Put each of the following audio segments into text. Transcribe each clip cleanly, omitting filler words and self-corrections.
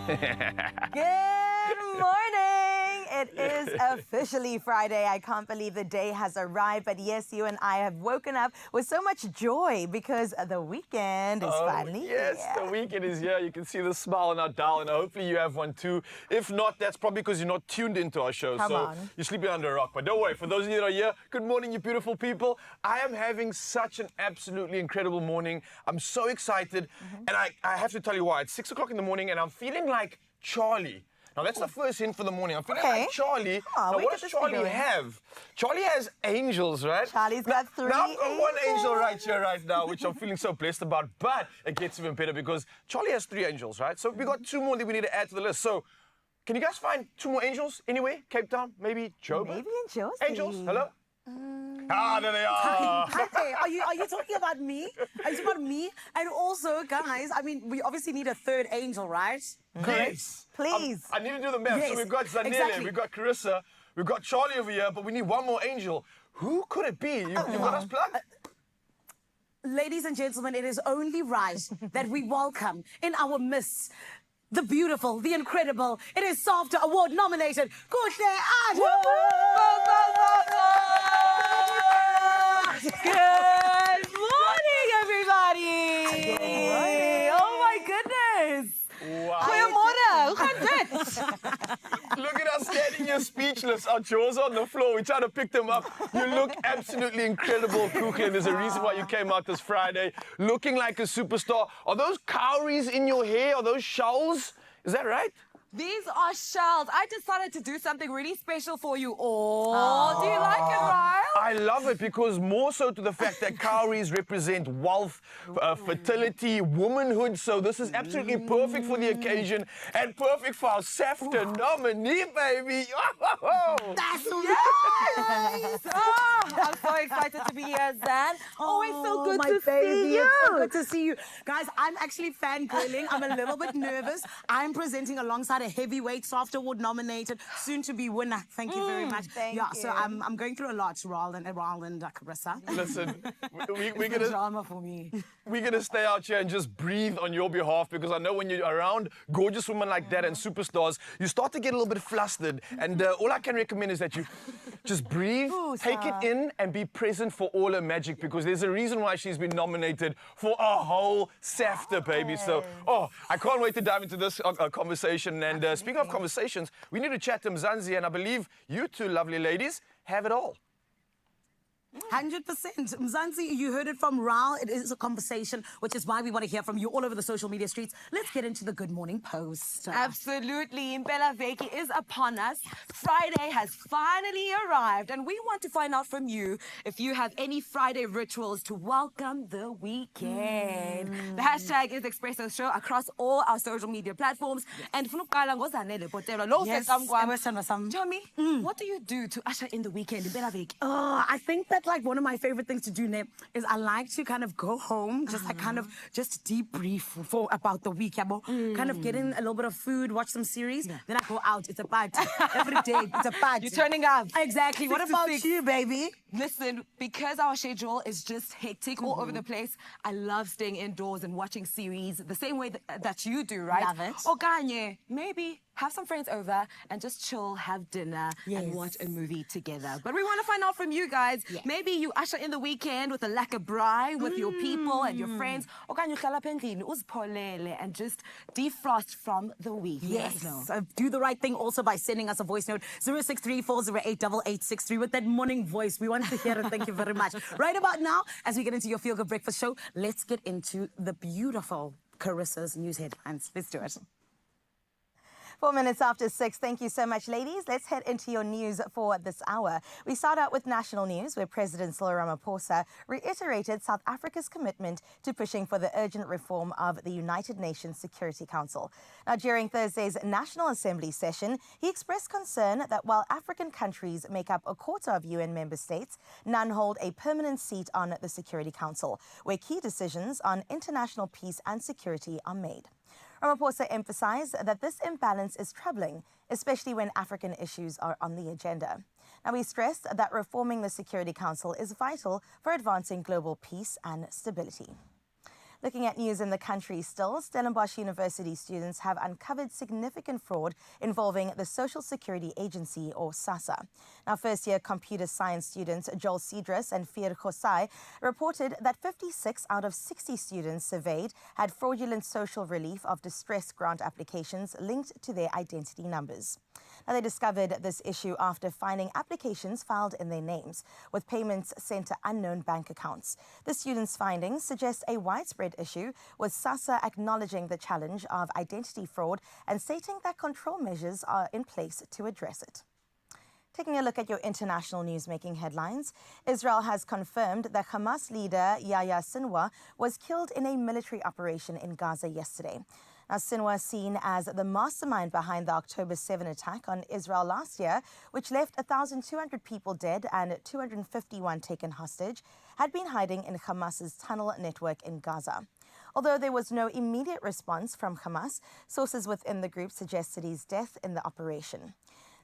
Good morning! It is officially Friday. I can't believe the day has arrived. But yes, you and I have woken up with so much joy because the weekend is finally here. Yes, the weekend is here. You can see the smile on our dial, and hopefully you have one too. If not, that's probably because you're not tuned into our show. Come so on. You're sleeping under a rock. But don't worry, for those of you that are here, good morning, you beautiful people. I am having such an absolutely incredible morning. I'm so excited. And I have to tell you why. It's 6 o'clock in the morning, and I'm feeling like Charlie. Now, that's the first hint for the morning. I'm feeling like Charlie. Oh, now, where what could does this be Charlie going? have? Charlie has angels, right? Charlie's got three Now, I've got one angel angels. right here, right now, which I'm feeling so blessed about. But it gets even better because Charlie has 3 angels, right? So we got 2 more that we need to add to the list. So, can you guys find 2 more angels anyway? Cape Town, maybe Joburg? Maybe in Josie. Angels, hello? Ah, there they are. Hi, are you talking about me? Are you talking about me? And also, guys, I mean, we obviously need a third angel, right? Yes. Please. I need to do the math. Yes, So we've got Zanele, exactly. we've got Carissa, we've got Charlie over here, but we need one more angel. Who could it be? You got us plugged? Ladies and gentlemen, it is only right that we welcome in our midst the beautiful, the incredible. It is SAFTA Award nominated Kuhle Good morning, everybody! Good morning. Oh my goodness! Wow. Goeiemorgen, hoe gaat dit? Look at us standing here speechless. Our jaws on the floor. We try to pick them up. You look absolutely incredible, Kuchen. There's a reason why you came out this Friday looking like a superstar. Are those cowries in your hair? Are those shawls? Is that right? These are shells. I decided to do something really special for you all. Do you like it, Ryle? I love it because more so to the fact that cowries represent wealth, fertility, womanhood. So this is absolutely perfect for the occasion and perfect for our SAFTA nominee, baby. That's Yes! Oh, I'm so excited to be here, Zan. Always so good my to baby. see you. It's so good to see you. Guys, I'm actually fangirling. I'm a little bit nervous. I'm presenting alongside a heavyweight SAFTA Award nominated, soon to be winner. Thank you very much. Thank So you. I'm going through a lot, Raul and Carissa. Listen, we're It's gonna drama for me. we're gonna stay out here and just breathe on your behalf because I know when you're around gorgeous women like that and superstars, you start to get a little bit flustered. And all I can recommend is that you just breathe, take it in, and be present for all her magic because there's a reason why she's been nominated for a whole SAFTA, baby. So, I can't wait to dive into this conversation. And speaking of conversations, we need to chat to Mzansi, and I believe you two lovely ladies have it all. 100%. Mzansi, you heard it from Raul. It is a conversation, which is why we want to hear from you all over the social media streets. Let's get into the Good Morning Post. Absolutely. Impela Veki is upon us. Friday has finally arrived, and we want to find out from you if you have any Friday rituals to welcome the weekend. The hashtag is Expresso Show across all our social media platforms. And Yes, tell me, what do you do to usher in the weekend? Impela Veki? I think that like one of my favorite things to do, Neb, is I like to kind of go home, just like kind of just debrief for about the week, yabo. Kind of get in a little bit of food, watch some series, then I go out. It's a party every day. It's a party. You're turning up. Exactly. What 6 to about 6. you, baby? Listen, because our schedule is just hectic all over the place, I love staying indoors and watching series the same way that you do, right? Love it. Okanye, maybe have some friends over and just chill, have dinner, Yes. and watch a movie together. But we want to find out from you guys. Yeah. Maybe you usher in the weekend with a lekker braai with your people and your friends. Okanye uhlala apha endlini, uzipholele and just defrost from the week. Let us know. So do the right thing also by sending us a voice note 0634088863 with that morning voice. We want to hear it. Thank you very much. Right about now, as we get into your Feel Good Breakfast show, let's get into the beautiful Carissa's news headlines. Let's do it. 4 minutes after 6. Thank you so much, ladies. Let's head into your news for this hour. We start out with national news, where President Cyril Ramaphosa reiterated South Africa's commitment to pushing for the urgent reform of the United Nations Security Council. Now, during Thursday's National Assembly session, he expressed concern that while African countries make up a quarter of UN member states, none hold a permanent seat on the Security Council, where key decisions on international peace and security are made. Ramaphosa emphasized that this imbalance is troubling, especially when African issues are on the agenda. Now, he stressed that reforming the Security Council is vital for advancing global peace and stability. Looking at news in the country still, Stellenbosch University students have uncovered significant fraud involving the Social Security Agency, or SASSA. Now, first-year computer science students Joel Cedrus and Fir Khosai reported that 56 out of 60 students surveyed had fraudulent social relief of distress grant applications linked to their identity numbers. Now, they discovered this issue after finding applications filed in their names, with payments sent to unknown bank accounts. The students' findings suggest a widespread issue, with SASSA acknowledging the challenge of identity fraud and stating that control measures are in place to address it. Taking a look at your international newsmaking headlines, Israel has confirmed that Hamas leader Yahya Sinwar was killed in a military operation in Gaza yesterday. Now, Sinwar, seen as the mastermind behind the October 7 attack on Israel last year, which left 1,200 people dead and 251 taken hostage, had been hiding in Hamas's tunnel network in Gaza. Although there was no immediate response from Hamas, sources within the group suggested his death in the operation.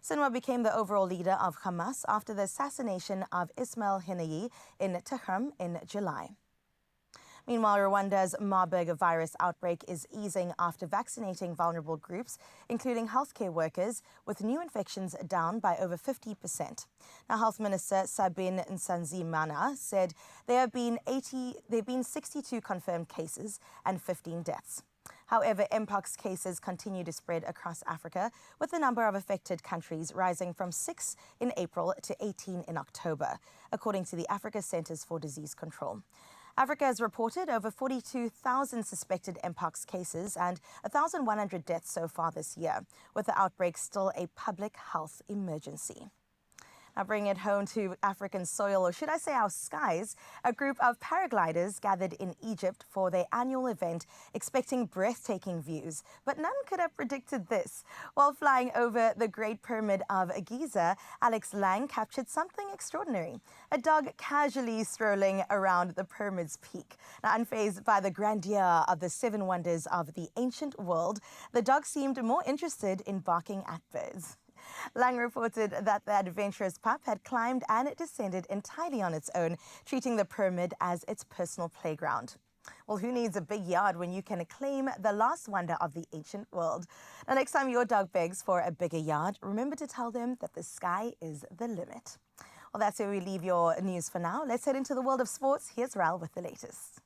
Sinwar became the overall leader of Hamas after the assassination of Ismail Haniyeh in Tehran in July. Meanwhile, Rwanda's Marburg virus outbreak is easing after vaccinating vulnerable groups, including healthcare workers, with new infections down by over 50%. Now, Health Minister Sabin Nsanzimana said there have been 62 confirmed cases and 15 deaths. However, Mpox cases continue to spread across Africa, with the number of affected countries rising from 6 in April to 18 in October, according to the Africa Centers for Disease Control. Africa has reported over 42,000 suspected Mpox cases and 1,100 deaths so far this year, with the outbreak still a public health emergency. Now, bringing it home to African soil, or should I say our skies, a group of paragliders gathered in Egypt for their annual event, expecting breathtaking views. But none could have predicted this. While flying over the Great Pyramid of Giza, Alex Lang captured something extraordinary: a dog casually strolling around the pyramid's peak. Now, unfazed by the grandeur of the 7 wonders of the ancient world, the dog seemed more interested in barking at birds. Lang reported that the adventurous pup had climbed and descended entirely on its own, treating the pyramid as its personal playground. Well, who needs a big yard when you can claim the last wonder of the ancient world? Now, next time your dog begs for a bigger yard, remember to tell them that the sky is the limit. Well, that's where we leave your news for now. Let's head into the world of sports. Here's Ral with the latest.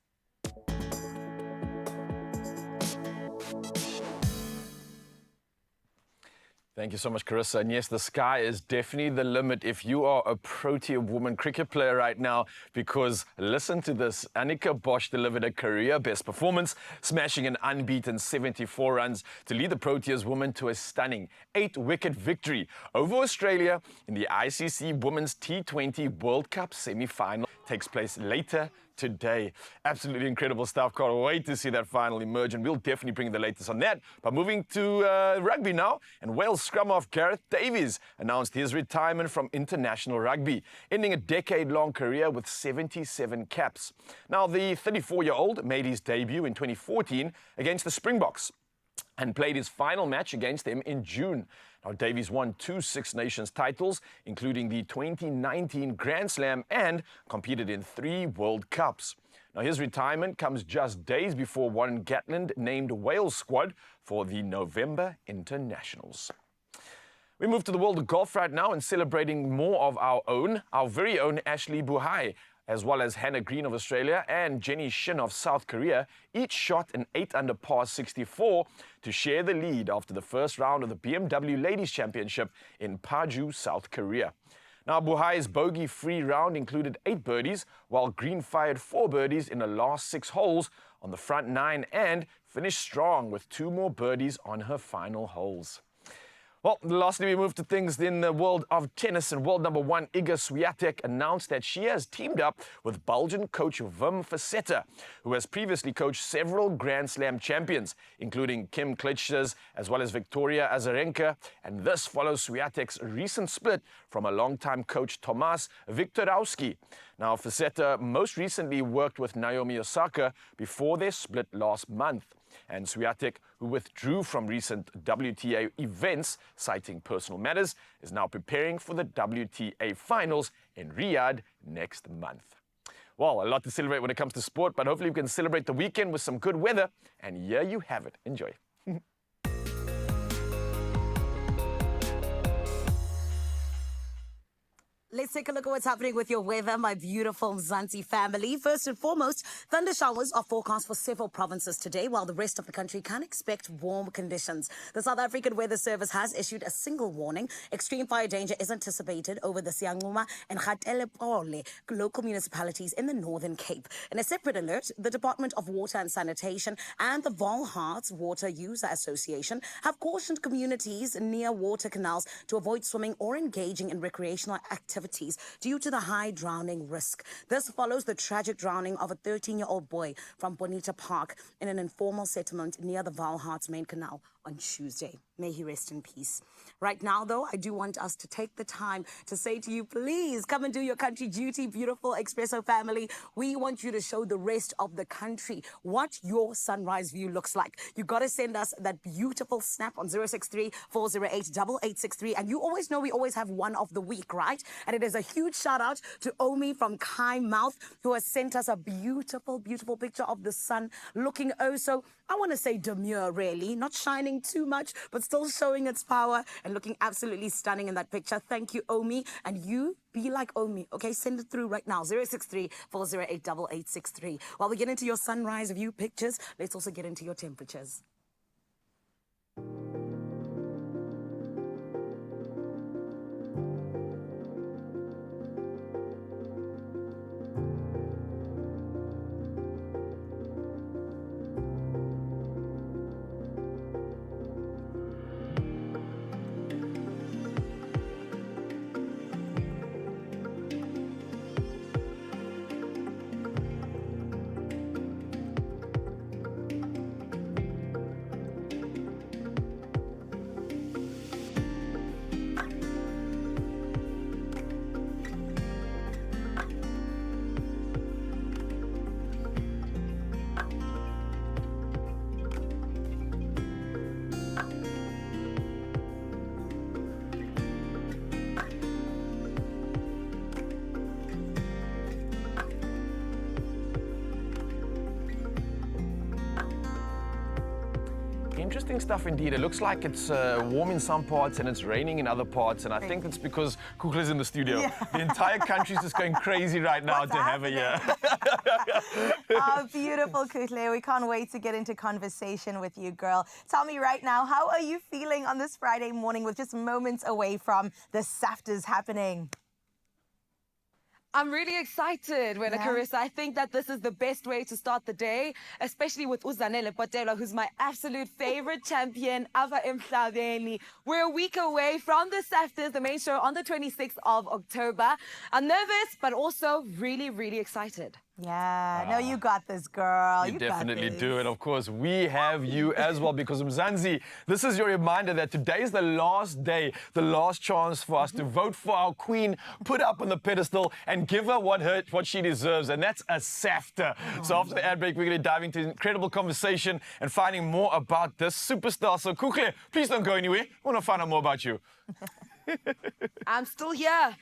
Thank you so much, Carissa. And yes, the sky is definitely the limit if you are a Protea woman cricket player right now, because listen to this. Annika Bosch delivered a career-best performance, smashing an unbeaten 74 runs to lead the Proteas women to a stunning 8-wicket victory over Australia in the ICC Women's T20 World Cup semi-final. Takes place later today. Absolutely incredible stuff. Can't wait to see that final emerge, and we'll definitely bring the latest on that. But moving to rugby now, and Wales scrum half Gareth Davies announced his retirement from international rugby, ending a decade-long career with 77 caps. Now, the 34-year-old made his debut in 2014 against the Springboks and played his final match against them in June. Now, Davies won 2 Six Nations titles, including the 2019 Grand Slam, and competed in 3 World Cups. Now, his retirement comes just days before Warren Gatland named Wales squad for the November internationals. We move to the world of golf right now, and celebrating more of our very own Ashley Buhai, as well as Hannah Green of Australia and Jenny Shin of South Korea, each shot an 8-under par 64 to share the lead after the first round of the BMW Ladies Championship in Paju, South Korea. Now, Buhai's bogey-free round included 8 birdies, while Green fired 4 birdies in the last 6 holes on the front 9 and finished strong with 2 more birdies on her final holes. Well, lastly, we move to things in the world of tennis, and world number 1 Iga Swiatek announced that she has teamed up with Belgian coach Wim Fessette, who has previously coached several Grand Slam champions, including Kim Clijsters as well as Victoria Azarenka, and this follows Swiatek's recent split from a longtime coach Tomas Viktorowski. Now, Fessette most recently worked with Naomi Osaka before their split last month. And Swiatek, who withdrew from recent WTA events, citing personal matters, is now preparing for the WTA finals in Riyadh next month. well, a lot to celebrate when it comes to sport, but hopefully we can celebrate the weekend with some good weather. And here you have it. Enjoy. Let's take a look at what's happening with your weather, my beautiful Mzansi family. First and foremost, thunder showers are forecast for several provinces today, while the rest of the country can expect warm conditions. The South African Weather Service has issued a single warning. Extreme fire danger is anticipated over the Sianguma and Gatelepole local municipalities in the Northern Cape. In a separate alert, the Department of Water and Sanitation and the Valharts Water User Association have cautioned communities near water canals to avoid swimming or engaging in recreational activities due to the high drowning risk. This follows the tragic drowning of a 13-year-old boy from Bonita Park in an informal settlement near the Valharts main canal on Tuesday. May he rest in peace. Right now, though, I do want us to take the time to say to you, please come and do your country duty, beautiful Expresso family. We want you to show the rest of the country what your sunrise view looks like. You got to send us that beautiful snap on 063-408-8863. And you always know we always have one of the week, right? And it is a huge shout out to Omi from Kai Mouth, who has sent us a beautiful, beautiful picture of the sun looking oh so, I want to say demure, really, not shining too much, but still showing its power and looking absolutely stunning in that picture. Thank you, Omi. And you be like Omi, okay? Send it through right now, 063-408-8863. While we get into your sunrise view pictures, let's also get into your temperatures. Interesting stuff indeed. It looks like it's warm in some parts and it's raining in other parts. And I think it's because Kukla's in the studio. Yeah. The entire country's just going crazy right now to have her here. Oh, beautiful, Kukle. We can't wait to get into conversation with you, girl. Tell me right now, how are you feeling on this Friday morning with just moments away from the SAFTAs happening? I'm really excited, Wena Carissa. I think that this is the best way to start the day, especially with Uzanele Potela, who's my absolute favorite champion, Ava Emhlabeni. We're a week away from the SAFTAs, the main show on the 26th of October. I'm nervous, but also really, really excited. Yeah, no, you got this, girl. You definitely do. And of course, we have you as well, because Mzansi, this is your reminder that today is the last day, the last chance for us to vote for our queen, put up on the pedestal, and give her what she deserves, and that's a SAFTA. So after the ad break, we're going to dive into an incredible conversation and finding more about this superstar. So Kukle, please don't go anywhere. I want to find out more about you. I'm still here.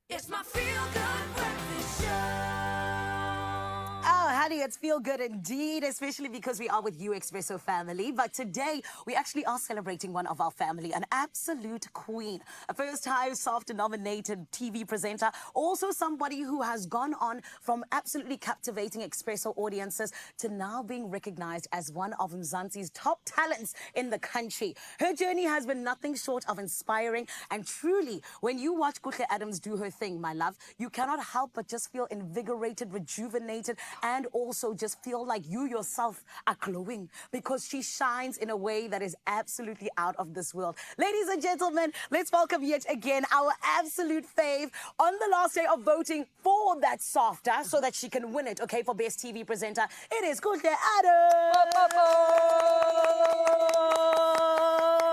It's my feel-good breakfast show. Oh, honey, it's feel good indeed, especially because we are with you, Expresso family. But today, we actually are celebrating one of our family, an absolute queen, a first-time SAFTA-nominated TV presenter, also somebody who has gone on from absolutely captivating Expresso audiences to now being recognized as one of Mzansi's top talents in the country. Her journey has been nothing short of inspiring, and truly, when you watch Kuhle Adams do her thing, my love, you cannot help but just feel invigorated, rejuvenated, and also just feel like you yourself are glowing because she shines in a way that is absolutely out of this world. Ladies and gentlemen, let's welcome yet again our absolute fave on the last day of voting for that SAFTA so that she can win it, okay, for Best TV Presenter. It is Kuhle Adams.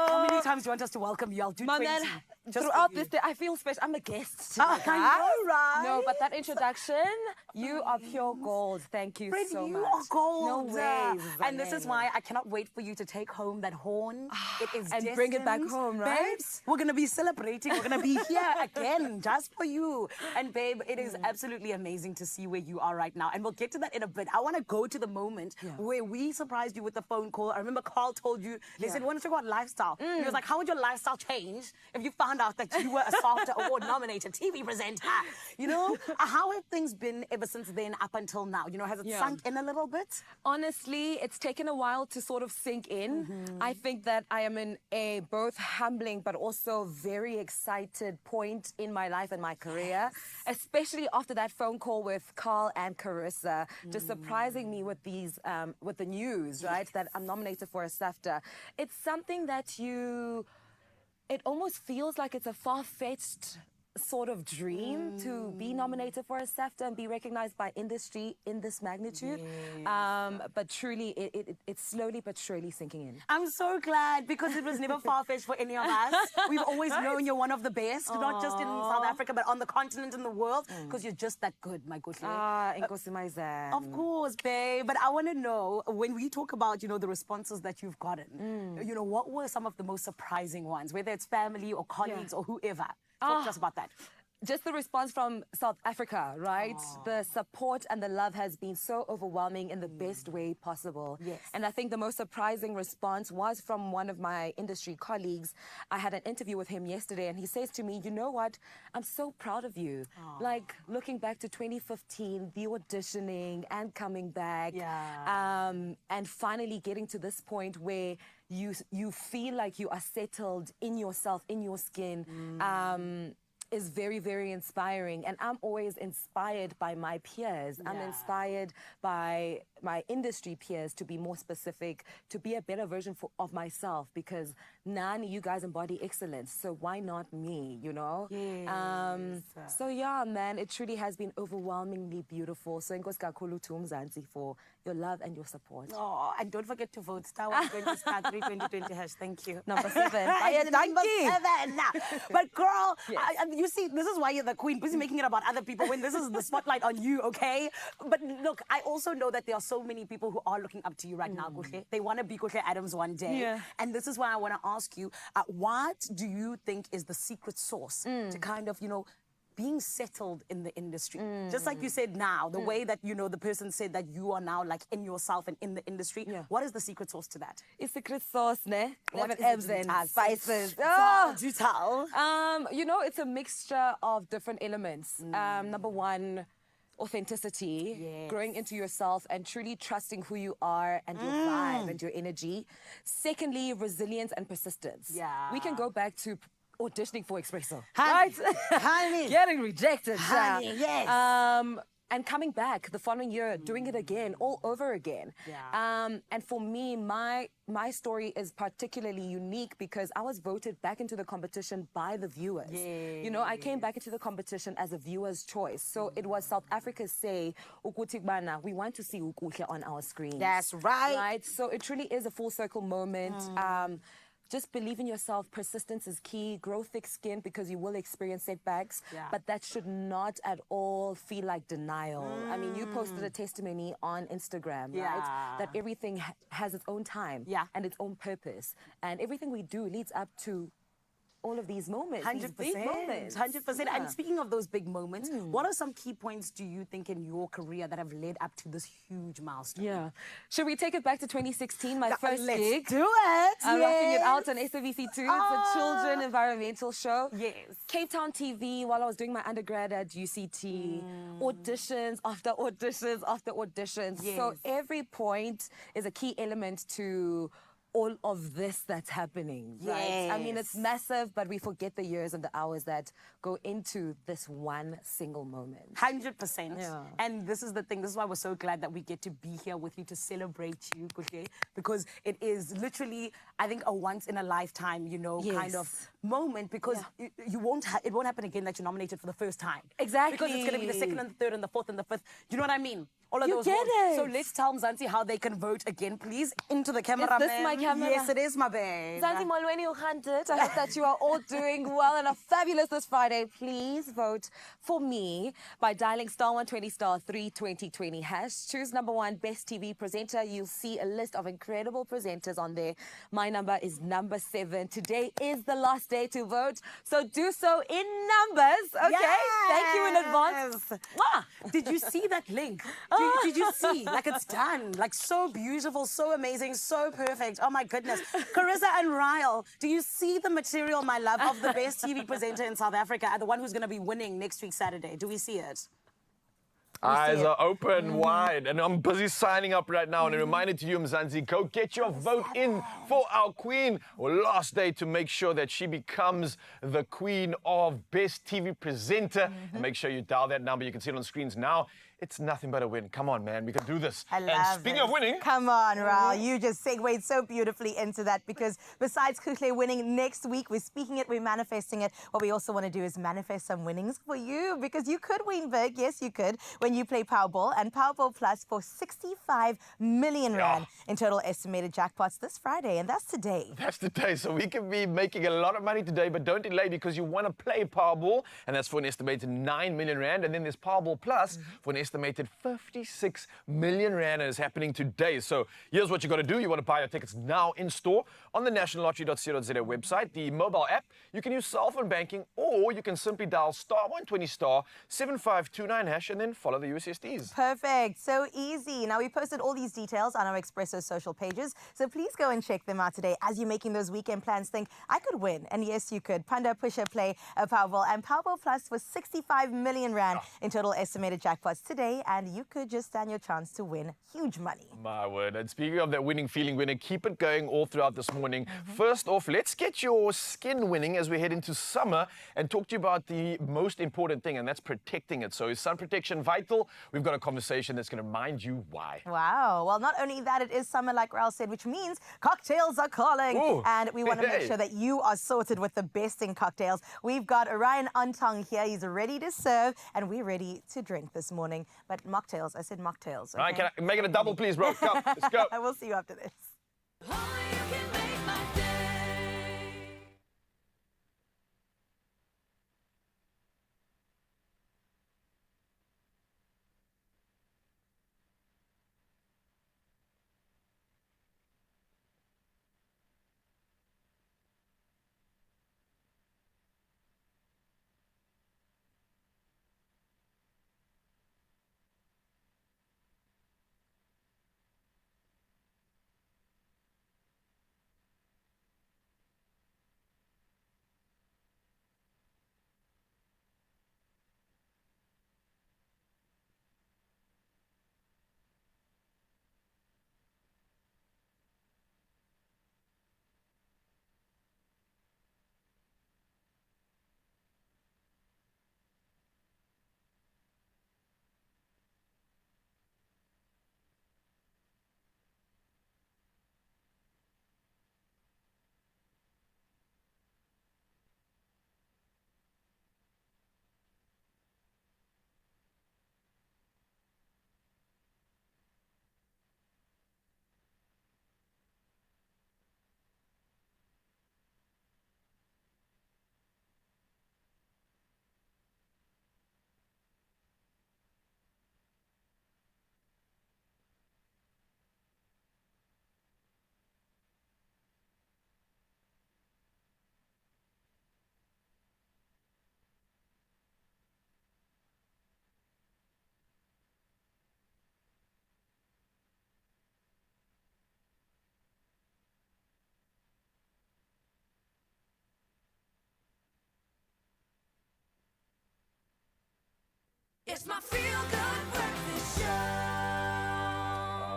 How many times do you want us to welcome you? I'll do 20. Man, Just throughout for you. this day, I feel special. I'm a guest. I know, right? No, but that introduction, you are pure gold. Thank you Fred, so you much. are gold. No way. And this is why I cannot wait for you to take home that horn. It is And bring it back destined. home, right? Babes, we're going to be celebrating. We're going to be here again just for you. And babe, it is absolutely amazing to see where you are right now. And we'll get to that in a bit. I want to go to the moment where we surprised you with the phone call. I remember Carl told you, they said, we want to talk about lifestyle. He was like, how would your lifestyle change if you found out that you were a SAFTA award-nominated TV presenter? You know, how have things been ever since then up until now? You know, has it sunk in a little bit? Honestly, it's taken a while to sort of sink in. I think that I am in a both humbling but also very excited point in my life and my career, especially after that phone call with Carl and Carissa, just surprising me with these, with the news, right, that I'm nominated for a SAFTA. It's something that it almost feels like it's a far-fetched sort of dream to be nominated for a SAFTA and be recognized by industry in this magnitude. But truly, it's slowly but surely sinking in. I'm so glad because it was never far-fetched for any of us. We've always known you're one of the best, not just in South Africa, but on the continent and the world, because you're just that good, my good lady. Inkosi Maizam. Of course, babe. But I want to know, when we talk about, you know, the responses that you've gotten, you know, what were some of the most surprising ones, whether it's family or colleagues or whoever? Talk to us about that. Just the response from South Africa, right? The support and the love has been so overwhelming in the best way possible. Yes. And I think the most surprising response was from one of my industry colleagues. I had an interview with him yesterday and he says to me, you know what? I'm so proud of you. Like looking back to 2015, the auditioning and coming back. And finally getting to this point where you feel like you are settled in yourself, in your skin. Is very, very inspiring. And I'm always inspired by my peers. I'm inspired by my industry peers, to be more specific, to be a better version of myself, because Nani, you guys embody excellence. So why not me, you know? So yeah, man, it truly has been overwhelmingly beautiful. So inkosi kakhulu to Mzansi for your love and your support. Oh, and don't forget to vote star 120 star 3 2020 hash. Thank you. Number 7. Number 7. But girl, you see, this is why you're the queen. Busy making it about other people when this is the spotlight on you, okay? But look, I also know that there are so many people who are looking up to you right now, Kuhle. They want to be Kuhle Adams one day. And this is why I want to ask you, what do you think is the secret sauce to kind of, you know, being settled in the industry? Just like you said now, the way that, you know, the person said that you are now like in yourself and in the industry. What is the secret sauce to that? It's secret sauce, ne? What Lemon is herbs it? and spices. Do tell. You know, it's a mixture of different elements. Number one, authenticity, growing into yourself and truly trusting who you are and your vibe and your energy. Secondly, resilience and persistence. We can go back to auditioning for Expresso, right? Honey. Getting rejected. Honey, yes. And coming back the following year, doing it again, all over again. And for me, my story is particularly unique because I was voted back into the competition by the viewers. You know, I came back into the competition as a viewer's choice. So it was South Africa's say, "Ukuthi bana, we want to see Ukuhle on our screen." That's right. Right? So it truly is a full circle moment. Just believe in yourself. Persistence is key. Grow thick skin because you will experience setbacks. But that should not at all feel like denial. I mean, you posted a testimony on Instagram, right? That everything has its own time and its own purpose. And everything we do leads up to all of these moments, these big 100%. moments. 100%. Yeah. And speaking of those big moments, what are some key points do you think in your career that have led up to this huge milestone? Yeah. Should we take it back to 2016, my first Let's gig? do it. I'm rocking it Yes. out on SABC2. It's a children environmental show. Yes. Cape Town TV while I was doing my undergrad at UCT. Auditions after auditions after auditions. So Yes. every point is a key element to all of this that's happening, right? I mean, it's Yes. massive, but we forget the years and the hours that go into this one single moment. 100%. Yeah. And this is the thing. This is why we're so glad that we get to be here with you to celebrate you, Kuhle, because it is literally, I think, a once in a lifetime, you know, kind of Yes. moment. Because it won't happen again that you're nominated for the first time. Exactly. Because it's going to be the second and the third and the fourth and the fifth. You know what I mean? All of You those. get votes. it. So let's tell Mzansi how they can vote again, please. Into the camera. this my camera? Yes, it is, my babe. Zanzi Molweni Uhanted, I hope that you are all doing well and are fabulous this Friday. Please vote for me by dialing *120 *3 2020 hash. Choose number 1, Best TV Presenter. You'll see a list of incredible presenters on there. My number is number 7. Today is the last day to vote, so do so in numbers, okay? Thank you in advance. Yes. Mwah! Did you see that link? Did you see? Like, it's done. Like, so beautiful, so amazing, so perfect. Oh, my goodness. Carissa and Ryle, do you see the material, my love, of the best TV presenter in South Africa and the one who's going to be winning next week, Saturday? Do we see it? Eyes are open wide, and I'm busy signing up right now. And a reminder to you, Mzansi, go get your vote in for our queen. Or last day to make sure that she becomes the queen of Best TV Presenter. And make sure you dial that number. You can see it on screens now. It's nothing but a win. Come on, man. We can do this. I love And speaking it. of winning... Come on, Raul. You just segued so beautifully into that because besides Kuhle winning next week, we're speaking it, we're manifesting it. What we also want to do is manifest some winnings for you because you could win big. Yes, you could when you play Powerball and Powerball Plus for 65 million rand in total estimated jackpots this Friday. And that's today. That's today. So we can be making a lot of money today, but don't delay because you want to play Powerball, and that's for an estimated 9 million rand. And then there's Powerball Plus for an estimated 56 million rand, and it's happening today. So here's what you got to do. You want to buy your tickets now in store on the nationallottery.co.za website, the mobile app. You can use cell phone banking, or you can simply dial *120 *7529 hash and then follow the USSDs. Perfect. So easy. Now, we posted all these details on our Expresso social pages, so please go and check them out today as you're making those weekend plans. Think, I could win. And yes, you could. Panda, Pusher, Play, Powerball, and Powerball Plus for 65 million rand in total estimated jackpots today, and you could just stand your chance to win huge money. My word. And speaking of that winning feeling, we're going to keep it going all throughout this morning. First off, let's get your skin winning as we head into summer and talk to you about the most important thing, and that's protecting it. So is sun protection vital? We've got a conversation that's going to remind you why. Wow. Well, not only that, it is summer, like Raul said, which means cocktails are calling. Ooh. And we want to make Hey. sure that you are sorted with the best in cocktails. We've got Orion Antong here. He's ready to serve, and we're ready to drink this morning. But mocktails, I said mocktails. All right, Okay? can I make it a double, please, bro? Come, let's go. I will see you after this. It's my feel-good breakfast show.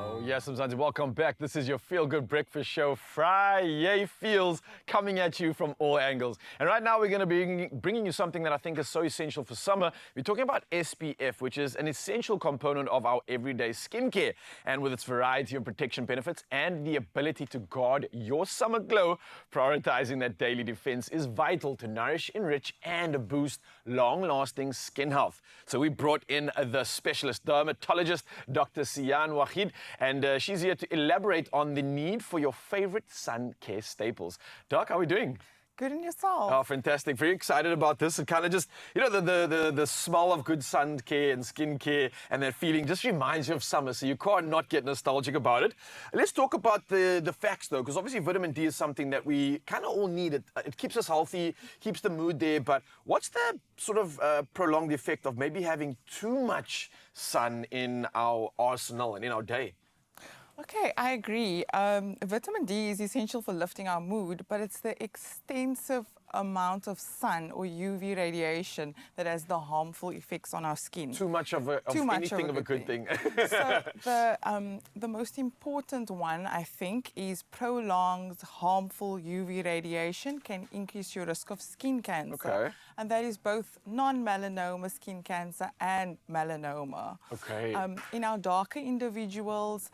Oh, yes, Mzansi, welcome back. This is your Feel Good Breakfast Show. Friday feels coming at you from all angles. And right now we're going to be bringing you something that I think is so essential for summer. We're talking about SPF, which is an essential component of our everyday skincare. And with its variety of protection benefits and the ability to guard your summer glow, prioritizing that daily defense is vital to nourish, enrich, and boost long-lasting skin health. So we brought in the specialist dermatologist, Dr. Sian Wahid, and she's here to elaborate on the need for your favorite sun care staples. Doc, how are we doing? Good in yourself. Oh, fantastic. Very excited about this. It kind of just, you know, the smell of good sun care and skin care and that feeling just reminds you of summer, so you can't not get nostalgic about it. Let's talk about the facts, though, because obviously vitamin D is something that we kind of all need. It keeps us healthy, keeps the mood there, but what's the sort of prolonged effect of maybe having too much sun in our arsenal and in our day? Okay, I agree. Vitamin D is essential for lifting our mood, but it's the extensive amount of sun or UV radiation that has the harmful effects on our skin. Too much of anything of a good thing. So the most important one, I think, is prolonged harmful UV radiation can increase your risk of skin cancer. Okay. And that is both non-melanoma skin cancer and melanoma. Okay. In our darker individuals,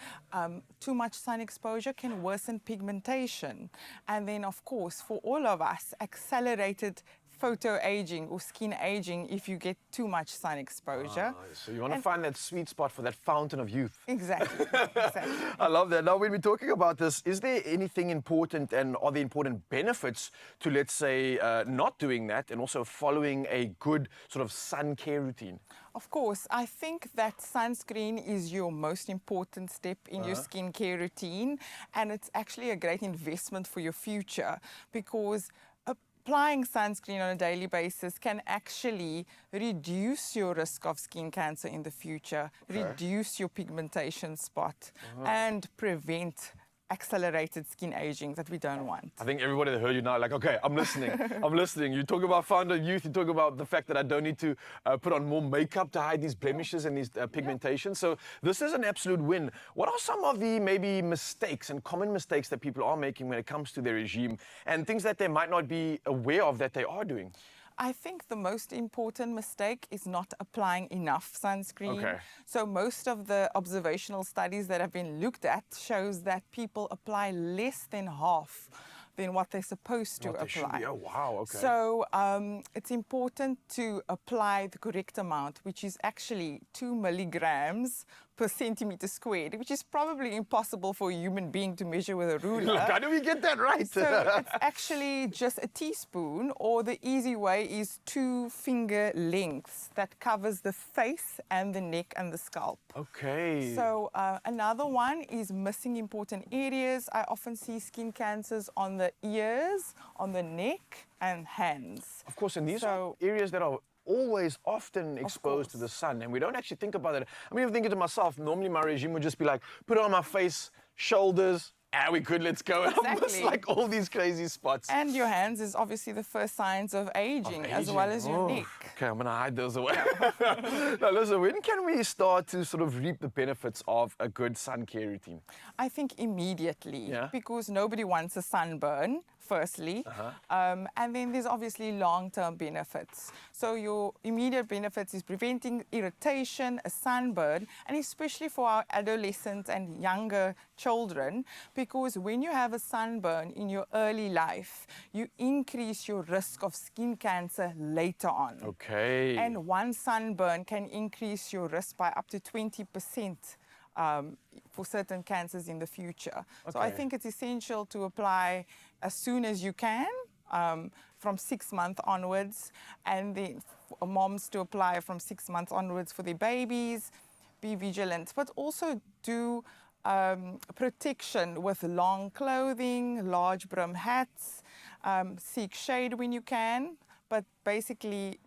too much sun exposure can worsen pigmentation. And then, of course, for all of us, accelerated photo-aging or skin aging if you get too much sun exposure. So you want to find that sweet spot for that fountain of youth. Exactly, exactly. I love that. Now, when we're talking about this, is there anything important and are there important benefits to, let's say, not doing that and also following a good sort of sun care routine? Of course, I think that sunscreen is your most important step in your skincare routine, and it's actually a great investment for your future because applying sunscreen on a daily basis can actually reduce your risk of skin cancer in the future, reduce your pigmentation spot, and prevent accelerated skin aging that we don't want. I think everybody that heard you now, like, okay, I'm listening. I'm listening. You talk about founder youth. You talk about the fact that I don't need to put on more makeup to hide these blemishes and these pigmentation. So this is an absolute win. What are some of the maybe mistakes and common mistakes that people are making when it comes to their regime and things that they might not be aware of that they are doing? I think the most important mistake is not applying enough sunscreen. Okay. So most of the observational studies that have been looked at shows that people apply less than half than what they're supposed to apply. Oh, wow, okay. So it's important to apply the correct amount, which is actually 2 milligrams per centimeter squared, which is probably impossible for a human being to measure with a ruler. Look, how do we get that right? So it's actually just a teaspoon, or the easy way is 2 finger lengths that covers the face and the neck and the scalp. Okay. So another one is missing important areas. I often see skin cancers on the ears, on the neck, and hands. Of course, and these are areas that are always often exposed to the sun, and we don't actually think about it. I mean, I'm thinking to myself, normally my regime would just be like, put it on my face, shoulders, we good, let's go. And I miss like all these crazy spots. And your hands is obviously the first signs of aging, as well as your neck. Okay, I'm gonna hide those away. Now listen, when can we start to sort of reap the benefits of a good sun care routine? I think immediately, because nobody wants a sunburn, firstly. And then there's obviously long-term benefits. So your immediate benefits is preventing irritation, a sunburn, and especially for our adolescents and younger children, because when you have a sunburn in your early life, you increase your risk of skin cancer later on. Okay. And one sunburn can increase your risk by up to 20%. For certain cancers in the future. So I think it's essential to apply as soon as you can, from 6 months onwards, and then for moms to apply from 6 months onwards for their babies. Be vigilant, but also do protection with long clothing, large brim hats, seek shade when you can, but basically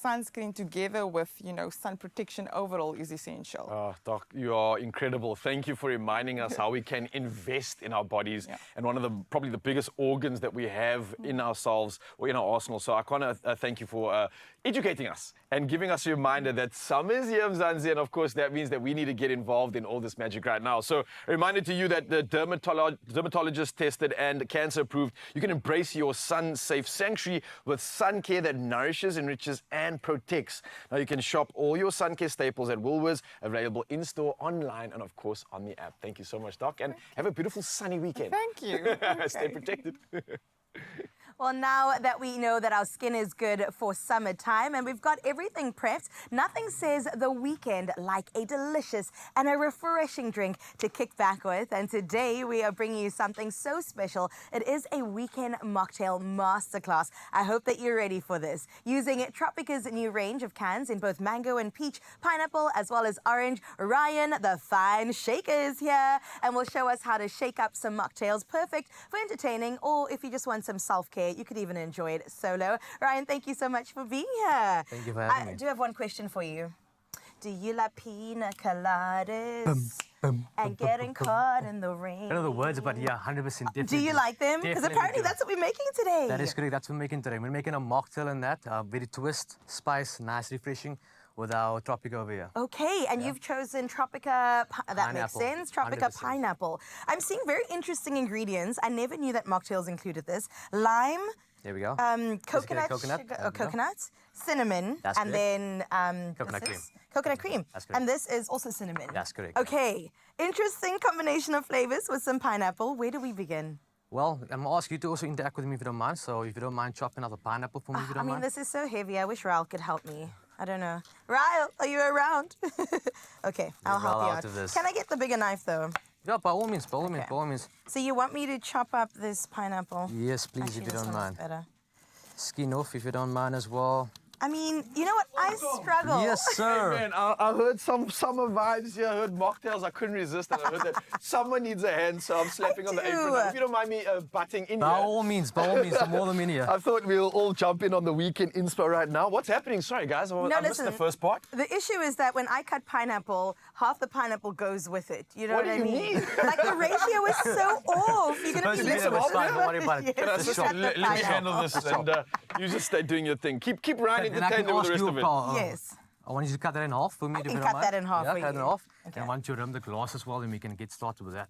sunscreen together with, sun protection overall is essential. Oh, Doc, you are incredible. Thank you for reminding us how we can invest in our bodies and one of the probably the biggest organs that we have in ourselves or in our arsenal. So I want to thank you for educating us and giving us a reminder that summer is here, Mzansi, and of course that means that we need to get involved in all this magic right now. So a reminder to you that the dermatologist tested and cancer approved, you can embrace your sun-safe sanctuary with sun care that nourishes, enriches and protects. Now you can shop all your sun care staples at Woolworths, available in-store, online and of course on the app. Thank you so much, Doc, and have a beautiful sunny weekend. Thank you. Stay protected. Well, now that we know that our skin is good for summertime and we've got everything prepped, nothing says the weekend like a delicious and a refreshing drink to kick back with. And today we are bringing you something so special. It is a weekend mocktail masterclass. I hope that you're ready for this. Using Tropika's new range of cans in both mango and peach, pineapple, as well as orange, Ryan, the fine shaker, is here and will show us how to shake up some mocktails, perfect for entertaining, or if you just want some self-care, you could even enjoy it solo. Ryan, thank you so much for being here. Thank you for having me. I do have one question for you. Do you like pina coladas and getting caught in the rain? I don't know the words, but yeah, 100% definitely. Do you like them? Because Definitely apparently do. that's what we're making today. That is correct. That's what we're making today. We're making a mocktail in that, very twist, spice, nice, refreshing, with our Tropika over here. Okay, and you've chosen Tropika, that makes Pineapple, sense, Tropika 100%. pineapple. I'm seeing very interesting ingredients. I never knew that mocktails included this. Lime, There we go. coconut, coconut, sugar, there we go. coconut, cinnamon, That's and then Coconut this cream. is coconut cream. That's correct. And this is also cinnamon. That's correct. Okay, interesting combination of flavors with some pineapple. Where do we begin? Well, I'm going to ask you to also interact with me if you don't mind. So if you don't mind chopping out the pineapple for me, if you I don't mean, mind. this is so heavy. I wish Raul could help me. I don't know. Raul, are you around? Okay, I'll help you Raul out out. of this. Can I get the bigger knife though? Yeah, by all means, by all means, Okay. by all means. So you want me to chop up this pineapple? Yes, please, Actually, if you this don't one is mind. better. Skin off if you don't mind as well. I mean, you know what? I struggle. Yes, sir. Man, I heard some summer vibes here. I heard mocktails. I couldn't resist, and I heard that someone needs a hand, so I'm slapping on the apron. do. If you don't mind me butting in By here. all means, the more the merrier. I thought we'll all jump in on the weekend inspo right now. What's happening? Sorry, guys. I missed listen. the first part. The issue is that when I cut pineapple, half the pineapple goes with it. You know What what, do I you mean? mean? Like the ratio is so off. You're gonna be Supposed to be missing there, all but fine, don't worry about it. Yes, Can I just just cut let the me pineapple. handle this, and you just stay doing your thing. Keep Ryan Then I can entertained with ask the rest you, of it. Paul, Yes. I want you to cut that in half for me. I if can you don't cut mind. that in half yeah, for cut it you. in half. Okay. And once you rim the glass as well, then we can get started with that.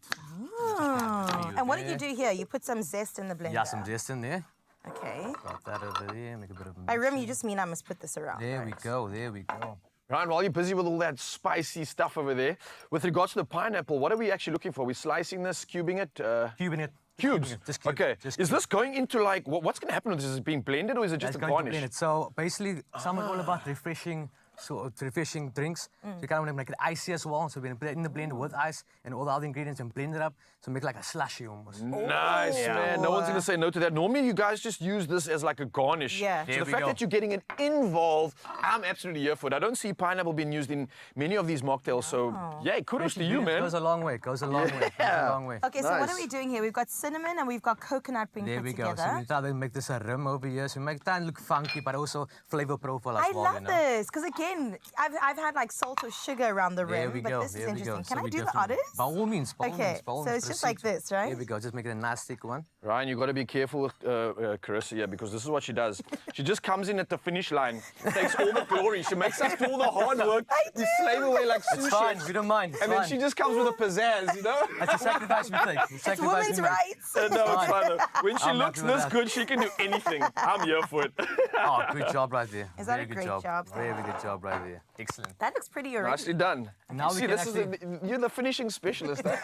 Oh. And what did you do here? You put some zest in the blender. Yeah, some zest in there. Okay. Got that over there. Make a bit of. By rim, you just mean I must put this around. There right? we go. There we go. Ryan, while you're busy with all that spicy stuff over there, with regards to the pineapple, what are we actually looking for? We're slicing this, cubing it? Cubing it. Cubes. Cubing it. Just cube. Okay. Just Is cube. this going into like what's going to happen with this? Is it being blended or is it just That's a going to garnish? blend it. So basically, some are all about refreshing. So refreshing drinks. So you kind of want to make it icy as well. So we're gonna put it in the blender with ice and all the other ingredients and blend it up. So make it like a slushy almost. Nice, man. No one's going to say no to that. Normally, you guys just use this as like a garnish. Yeah. So There the we fact go. that you're getting it involved, I'm absolutely here for it. I don't see pineapple being used in many of these mocktails. So, yeah, kudos to you, It man. goes a long way. Goes a long way. Goes a long way. Okay, so what Nice. are we doing here? We've got cinnamon and we've got coconut being There put we go. So together. we try to make this a rim over here. So make it look funky, but also flavor profile as I well. love you know? this because again, I've had like salt or sugar around the There rim, we but go. this is There we interesting. go. Can So I we do the definitely- others? By all means. By all Okay, means. By all so means. it's just like Proceed. this, right? There we go. Just make it a nice thick one. Ryan, you got to be careful with Carissa here because this is what she does. She just comes in at the finish line, takes all the glory. She makes us do all the hard work. We slave away like It's fine. sushi. We don't mind. It's And then fine. she just comes with a pizzazz, you know? That's a sacrifice we take. It's women's rights. No, it's fine. though. When she I'm looks happy with this that. good, she can do anything. I'm here for it. Oh, good job right there. Is that Very a good great job? Very good job right there. Excellent. That looks pretty already. Nicely done. Now we See, can this is actually- you're the finishing specialist. Eh?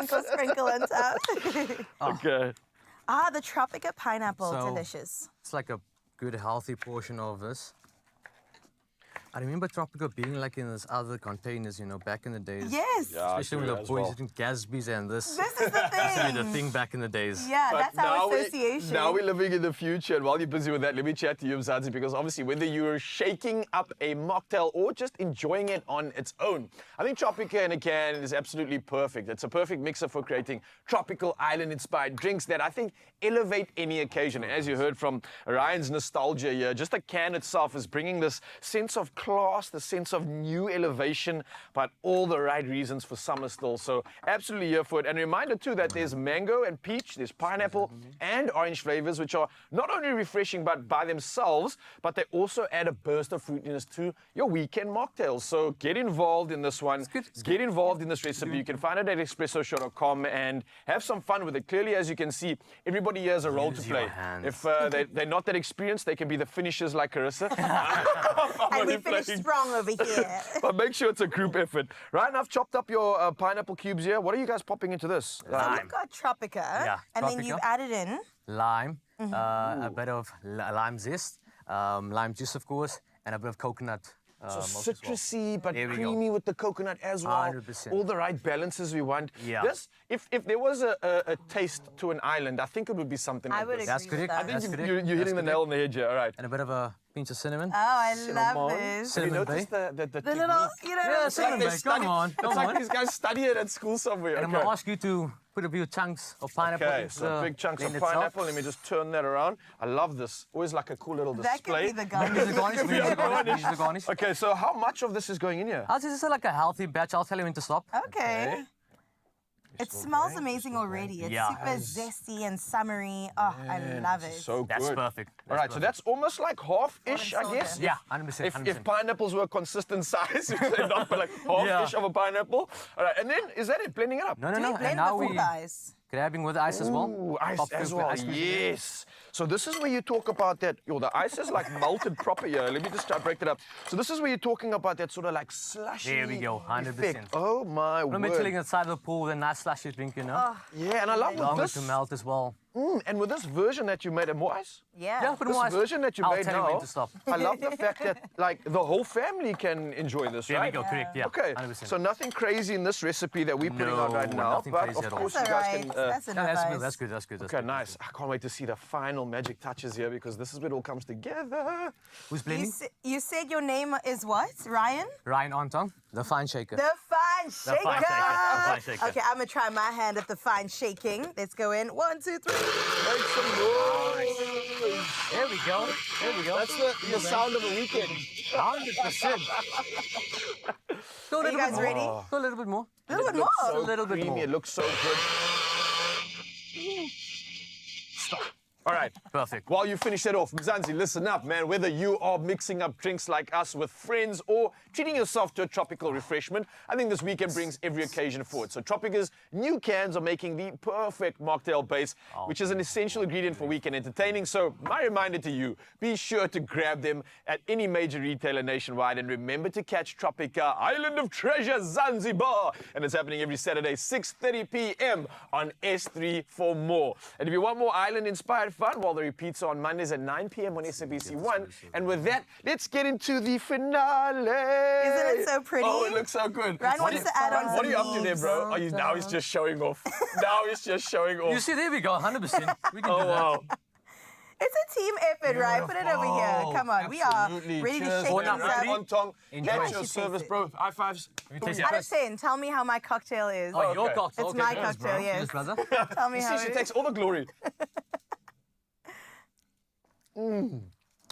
Little sprinkle on top. Okay. Ah, the Tropika pineapple, So- delicious. It's like a good healthy portion of this. I remember Tropica being like in those other containers, you know, back in the days. Yes. Especially when true the as boys well. eating Gatsby's and this. This is the Used to be thing. the thing back in the days. Yeah, But that's our now association. Now we're living in the future, and while you're busy with that, let me chat to you, Mzansi, because obviously whether you're shaking up a mocktail or just enjoying it on its own, I think Tropika in a can is absolutely perfect. It's a perfect mixer for creating tropical island-inspired drinks that I think elevate any occasion. And as you heard from Ryan's nostalgia here, just the can itself is bringing this sense of class, the sense of new elevation, but all the right reasons for summer still. So absolutely here for it. And a reminder too that there's mango and peach, there's pineapple and orange flavors, which are not only refreshing but by themselves, but they also add a burst of fruitiness to your weekend mocktails. So get involved in this one. Get involved in this recipe. You can find it at expresso.com and have some fun with it. Clearly, as you can see, everybody here has a role to Use your play. hands. If they're not that experienced, they can be the finishers like Carissa. And we finished strong over here. But make sure it's a group effort. Ryan, I've chopped up your pineapple cubes here. What are you guys popping into this? So we've got Tropica, Yeah, and then you Tropica. added in. Lime, a bit of lime zest, lime juice, of course, and a bit of coconut. So milk as well. citrusy but There we go. creamy with the coconut as well. 100%. All the right balances we want. Yeah. This, if there was a taste to an island, I think it would be something I like would this. That's agree with correct. that. I think That's you're correct. hitting the That's nail on the head here. All right. And a bit of a pinch of cinnamon. Oh, I love Cinnamon. this. Have you Cinnamon noticed bay. the The technique? little, you know. Yeah, Like cinnamon they bay. study- Come on, It's come like on. these guys study it at school somewhere. And I'm Okay. gonna ask you to put a few chunks of pineapple Okay, into so the big chunks of blend itself. pineapple. Let me just turn that around. I love this. Always like a cool little That could display. be the We garnish. use the garnish. We use the garnish. We use the garnish. Okay, so how much of this is going in here? I'll say this is like a healthy batch. I'll tell you when to stop. Okay. It smells amazing already. It's Yeah. super zesty and summery. Oh, I love it. So good. That's perfect. All right, so that's almost like half-ish, I Orange guess. soda. Yeah, 100%. If pineapples were a consistent size, you'd say not, but like half-ish Yeah. of a pineapple. All right, and then is that it? Blending it up? No, no, Do no. we blend And now before we the ice? grabbing with the ice as well. Ooh, ice Pop as the well. ice cubes in there. Yes. So this is where you talk about that. Yo, the ice is like melted proper here. Let me just try to break it up. So this is where you're talking about that sort of like slushy. There we go, 100%. effect. Oh my Remember word. chilling inside the pool with a nice slushy drink, you know? Yeah, and I love with Allow it this. to melt as well. And with this version that you made, and more ice. Yeah. Yeah, put This more ice. version that you I'll made tell you now. when to stop. I love the fact that like the whole family can enjoy this, There right? we go, correct, yeah. Okay, 100%. so nothing crazy in this recipe that we're putting out No, right now, nothing but crazy of at all. course That's you all guys right. can. That's Yeah, enough that's ice. good, that's good, that's good. That's Okay, good. nice. I can't wait to see the final magic touches here because this is where it all comes together. Who's You, blending? you said your name is what? Ryan? Ryan Anton, the fine shaker. The fine shaker. fine shaker, the fine shaker. Okay, I'm gonna try my hand at the fine shaking. Let's go in. 1, 2, 3. Make some noise. There we go. There we go. That's the sound of a weekend. 100%. Go a Are little you guys bit more. ready? Go a little bit more. A little bit Looks more. so A little bit creamy. more. It looks so good. All right. Perfect. While you finish that off, Mzansi, listen up, man. Whether you are mixing up drinks like us with friends or treating yourself to a tropical refreshment, I think this weekend brings every occasion forward. So Tropica's new cans are making the perfect mocktail base, which is an essential ingredient for weekend entertaining. So my reminder to you, be sure to grab them at any major retailer nationwide. And remember to catch Tropika Island of Treasure Zanzibar. And it's happening every Saturday, 6:30 p.m. on S3 for more. And if you want more island-inspired fun, well, the repeats are on Mondays at 9 p.m. on SABC1. And with that, let's get into the finale. Isn't it so pretty? Oh, it looks so good. Ryan wants to add on What are you some up to there, leaves. bro? Are you, now he's just showing off. Now he's just showing off. You see, there we go, 100%. We can Oh, do that. wow. It's a team effort, right? Put it over here. Come on. We are Absolutely. ready Cheers, to shake man. things Right up. on, Tong. Enjoy. That's How your she service, tastes bro. High fives. me taste Out it. of 10, tell me how my cocktail is. Oh, your Okay. cocktail. It's Okay, my cheers, cocktail, bro. yes. Cheers, brother. Tell me You how see, she it takes is. all the glory.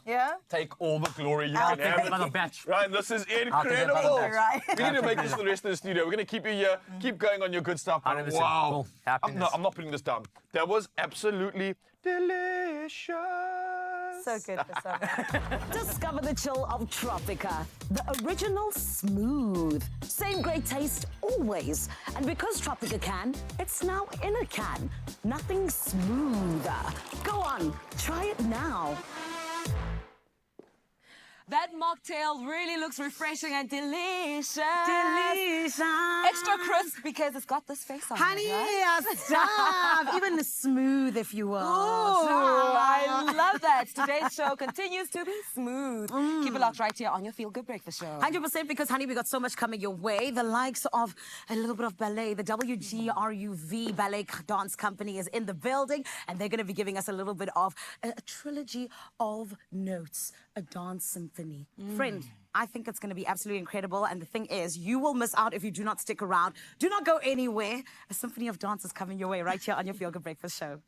Yeah? Take all the glory you I'll can take have. Another batch. Ryan, this is take incredible. another batch. Right. We need to make this for the rest of the studio. We're going to keep you here. Keep going on your good stuff. But 100%. wow. Cool. Happiness. I'm not putting this down. That was absolutely delicious. So good for summer. Discover the chill of Tropika, the original smooth. Same great taste always. And because Tropika can, it's now in a can. Nothing smoother. Go on, try it now. That mocktail really looks refreshing and delicious. Delicious. Extra crisp because it's got this face on Honey, it, right? stop. Even smooth, if you will. Ooh, I love that. Today's show continues to be smooth. Keep it locked right here on your Feel Good Breakfast Show. 100% because, honey, we got so much coming your way. The likes of a little bit of ballet. The WGRUV Ballet Dance Company is in the building, and they're going to be giving us a little bit of a trilogy of notes, a dance symphony. Friend, I think it's going to be absolutely incredible. And the thing is, you will miss out if you do not stick around. Do not go anywhere. A symphony of dance is coming your way right here on your Feel Good Breakfast Show.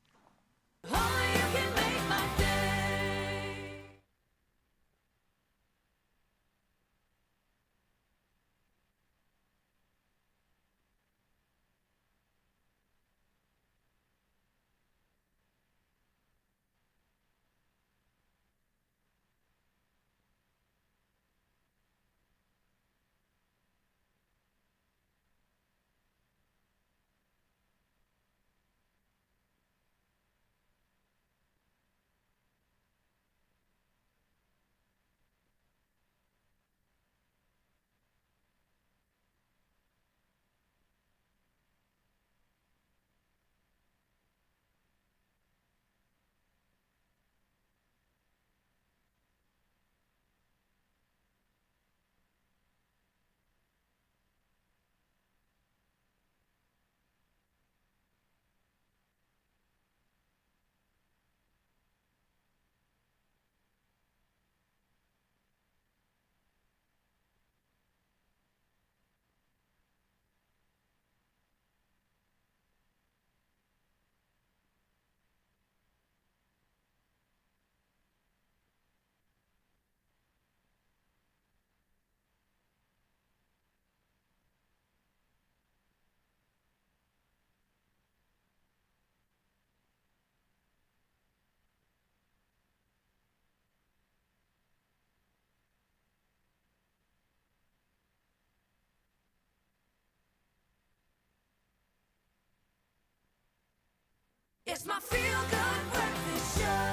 It's my Feel Good Breakfast Show.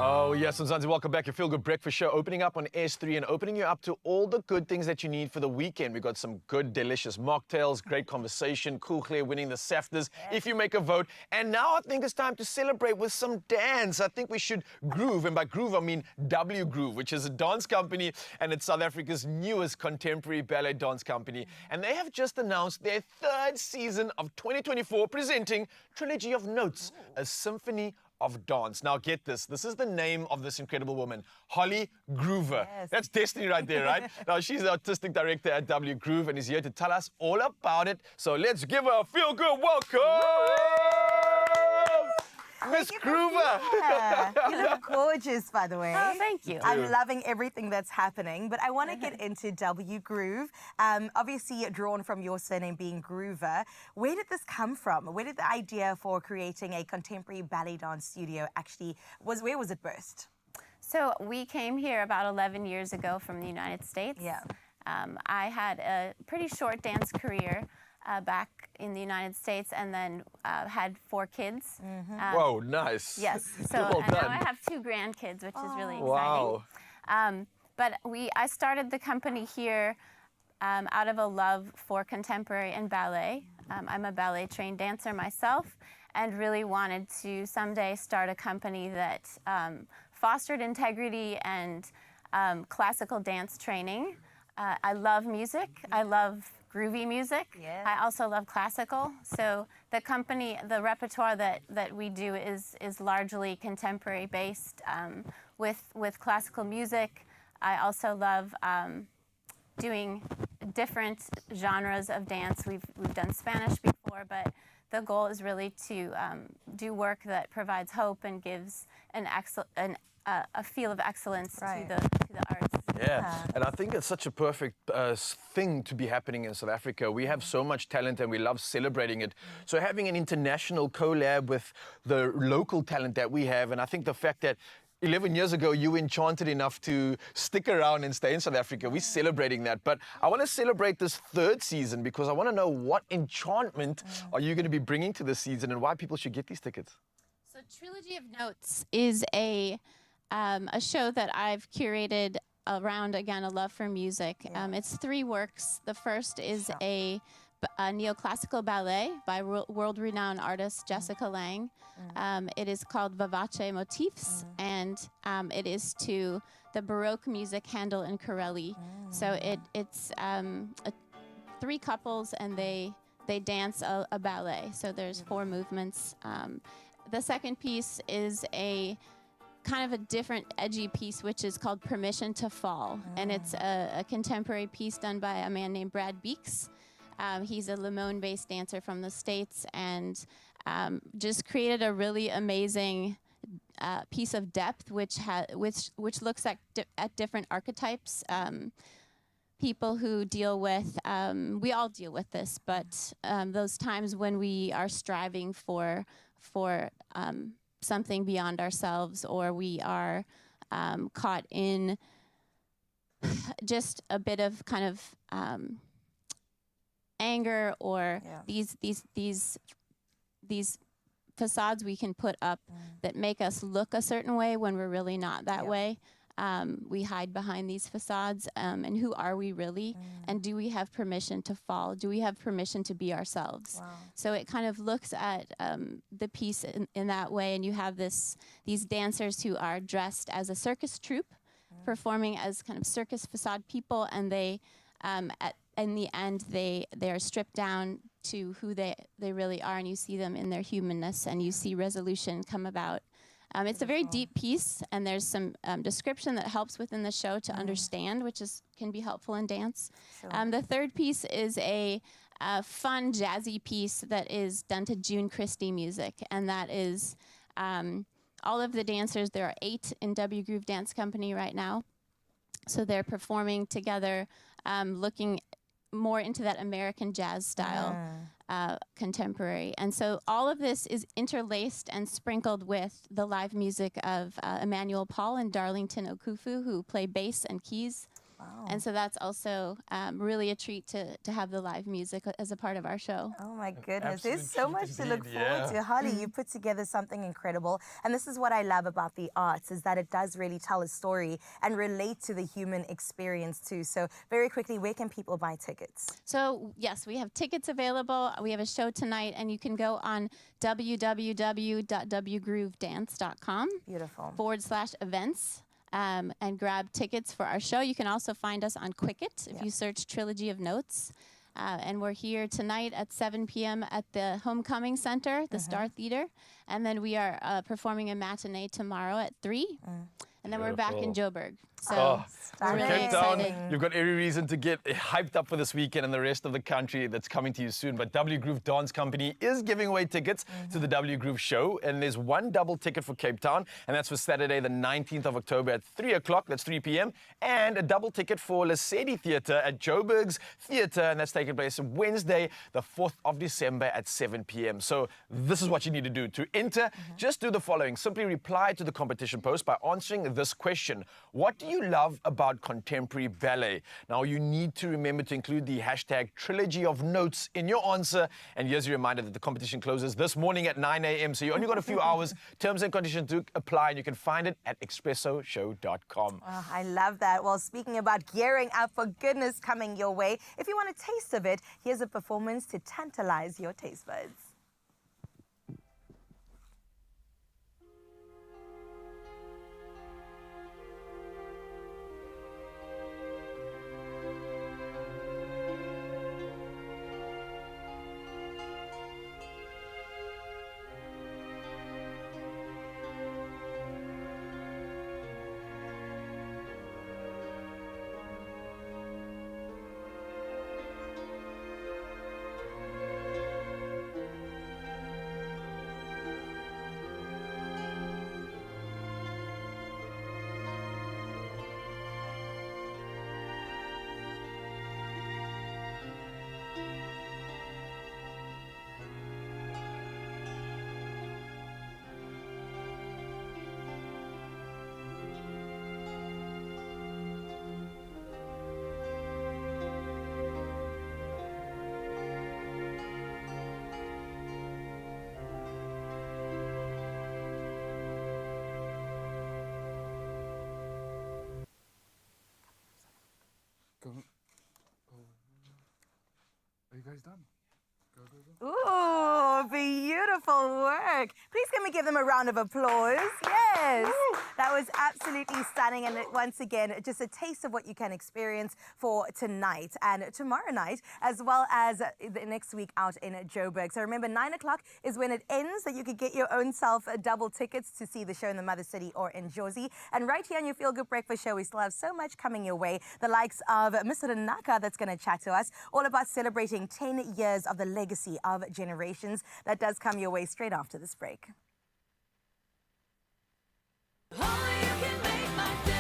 Oh, yes, Mzansi, welcome back. Your Feel Good Breakfast Show opening up on S3 and opening you up to all the good things that you need for the weekend. We've got some good, delicious mocktails, great conversation, Cool Clear winning the SAFTAs if you make a vote. And now I think it's time to celebrate with some dance. I think we should groove, and by groove I mean W Groove, which is a dance company, and it's South Africa's newest contemporary ballet dance company. And they have just announced their third season of 2024, presenting Trilogy of Notes, a symphony of dance. Now get this is the name of this incredible woman, Holly Groover. Yes. That's destiny right there, right? Now she's the artistic director at W Groove and is here to tell us all about it. So let's give her a feel good welcome, Miss Groover. Yeah. You look gorgeous, by the way. Oh, thank you. I'm loving everything that's happening, but I want to get into W Groove. Obviously, drawn from your surname being Groover. Where did this come from? Where did the idea for creating a contemporary ballet dance studio actually where was it birthed? So we came here about 11 years ago from the United States. Yeah. I had a pretty short dance career back in the United States, and then had 4 kids. Whoa, nice. Yes. So Well and now done. I have 2 grandkids, which is really exciting. Wow. But I started the company here out of a love for contemporary and ballet. I'm a ballet trained dancer myself, and really wanted to someday start a company that fostered integrity and classical dance training. I love music. I love groovy music. Yeah. I also love classical. So the company, the repertoire that we do is largely contemporary based with classical music. I also love doing different genres of dance. We've done Spanish before, but the goal is really to do work that provides hope and gives a feel of excellence Right. to the arts. Yeah, and I think it's such a perfect thing to be happening in South Africa. We have so much talent and we love celebrating it. So having an international collab with the local talent that we have, and I think the fact that 11 years ago, you were enchanted enough to stick around and stay in South Africa. We're celebrating that. But I want to celebrate this third season because I want to know what enchantment are you going to be bringing to this season and why people should get these tickets. So Trilogy of Notes is a a show that I've curated around, again, a love for music. It's 3 works. The first is a neoclassical ballet by world-renowned artist Jessica Lange. It is called Vivace Motifs, and it is to the Baroque music Handel and Corelli. So it's 3 couples, and they dance a ballet. So there's 4 movements. The second piece is a kind of a different edgy piece, which is called Permission to Fall. And it's a contemporary piece done by a man named Brad Beeks. He's a Limon-based dancer from the States, and just created a really amazing piece of depth, which looks at different archetypes. People who deal with, we all deal with this, but those times when we are striving for something beyond ourselves, or we are caught in just a bit of kind of anger, or these facades we can put up that make us look a certain way when we're really not that way. We hide behind these facades, and who are we really? And do we have permission to fall? Do we have permission to be ourselves? So it kind of looks at the piece in that way, and you have these dancers who are dressed as a circus troupe, performing as kind of circus facade people, and they, in the end, they are stripped down to who they really are, and you see them in their humanness, and you see resolution come about. It's a very deep piece, and there's some description that helps within the show to understand, which can be helpful in dance. The third piece is a fun, jazzy piece that is done to June Christie music, and that is all of the dancers. There are 8 in W Groove Dance Company right now, so they're performing together, looking more into that American jazz style. Contemporary. And so all of this is interlaced and sprinkled with the live music of Emmanuel Paul and Darlington Okufu, who play bass and keys. And so that's also really a treat to have the live music as a part of our show. Oh my goodness, Absolute there's so treat much to look indeed, forward to. Holly, you put together something incredible. And this is what I love about the arts, is that it does really tell a story and relate to the human experience too. So very quickly, where can people buy tickets? So yes, we have tickets available. We have a show tonight, and you can go on www.wgroovedance.com Beautiful. /events. And grab tickets for our show. You can also find us on Quicket if you search Trilogy of Notes. And we're here tonight at 7 p.m. at the Homecoming Center, the Star Theater. And then we are performing a matinee tomorrow at 3. And then we're back in Joburg. So we're really Cape Town, exciting. you've got every reason to get hyped up for this weekend and the rest of the country that's coming to you soon. But W Groove Dance Company is giving away tickets to the W Groove show. And there's one double ticket for Cape Town, and that's for Saturday, the 19th of October at 3 o'clock. That's 3 p.m. And a double ticket for Lesedi Theatre at Joburg's Theatre, and that's taking place Wednesday, the 4th of December at 7 p.m. So this is what you need to do. To enter, just do the following. Simply reply to the competition post by answering this question. What do you love about contemporary ballet? Now, you need to remember to include the hashtag Trilogy of Notes in your answer. And here's a reminder that the competition closes this morning at 9 a.m. So you only got a few hours. Terms and conditions do apply, and you can find it at expressoshow.com. Oh, I love that. Well, speaking about gearing up for goodness coming your way, if you want a taste of it, here's a performance to tantalize your taste buds. Go. Are you guys done? Go, go, go. Ooh, beautiful work. Please can we give them a round of applause? Yes. Woo. That was absolutely stunning. And once again, just a taste of what you can experience for tonight and tomorrow night, as well as the next week out in Joburg. So remember, 9 o'clock is when it ends, so you could get your own self double tickets to see the show in the Mother City or in Jozi. And right here on your Feel Good Breakfast Show, we still have so much coming your way. The likes of Mr. Naka that's going to chat to us, all about celebrating 10 years of the legacy of Generations. That does come your way straight after this break. Only you can make my day.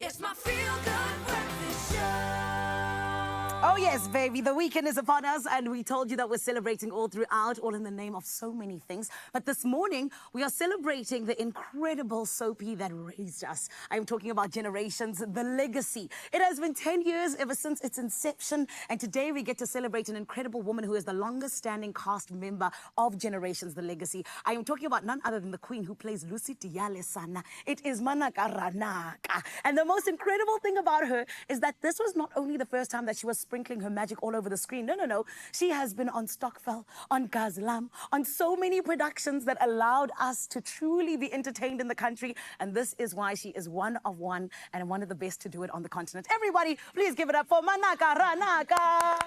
It's my Feel Good Breakfast Show. Oh yes, baby, the weekend is upon us and we told you that we're celebrating all throughout, all in the name of so many things. But this morning, we are celebrating the incredible soapy that raised us. I'm talking about Generations, the legacy. It has been 10 years ever since its inception, and today we get to celebrate an incredible woman who is the longest standing cast member of Generations, the legacy. I am talking about none other than the queen who plays Lucy Diale Sana. It is Manaka Ranaka. And the most incredible thing about her is that this was not only the first time that she was sprinkling her magic all over the screen. No. She has been on Stockfell, on Gazlam, on so many productions that allowed us to truly be entertained in the country. And this is why she is one of one and one of the best to do it on the continent. Everybody, please give it up for Manaka Ranaka.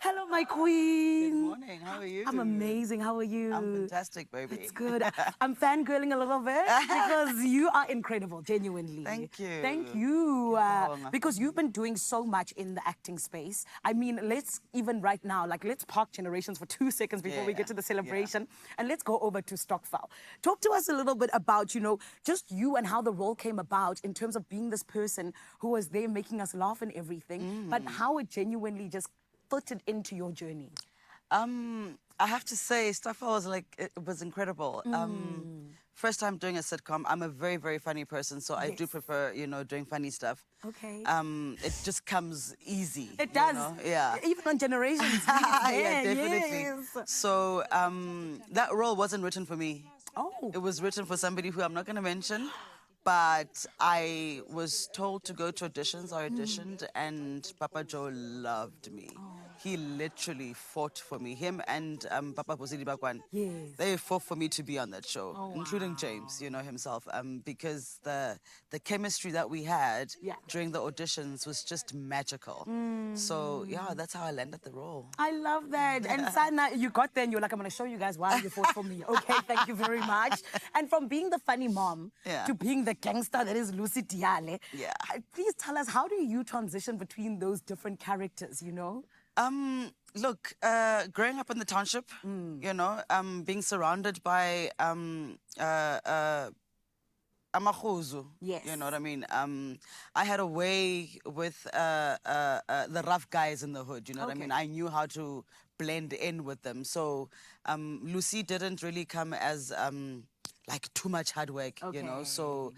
Hello, Hello, my queen. Good morning. How are you? I'm amazing. How are you? I'm fantastic, baby. It's good. I'm fangirling a little bit because you are incredible, genuinely. Thank you. Thank you. Because you've been doing so much in the acting space. I mean, let's even right now, like, let's park Generations for 2 seconds before we get to the celebration. And let's go over to Stockfell. Talk to us a little bit about, you know, just you and how the role came about in terms of being this person who was there making us laugh and everything, but how it genuinely just fitted into your journey. I have to say, Stockfell was like, it was incredible. First time doing a sitcom. I'm a very, very funny person, so I do prefer, you know, doing funny stuff. Okay. It just comes easy. It does. You know? Yeah. Even on Generations. Yeah, definitely. Yes. So that role wasn't written for me. Oh. It was written for somebody who I'm not going to mention. But I was told to go to auditions. I auditioned, and Papa Joe loved me. He literally fought for me. Him and Papa Bosidi Bakwan, they fought for me to be on that show, including James, you know, himself, because the chemistry that we had during the auditions was just magical. So, yeah, that's how I landed the role. I love that. And Sana, you got there and you're like, I'm going to show you guys why you fought for me. Okay, thank you very much. And from being the funny mom to being the gangster that is Lucy Diale, please tell us, how do you transition between those different characters, you know? Look, growing up in the township, you know, being surrounded by Amakhuzu, you know what I mean? I had a way with the rough guys in the hood, you know what I mean? I knew how to blend in with them. So Lucy didn't really come as like too much hard work, you know? So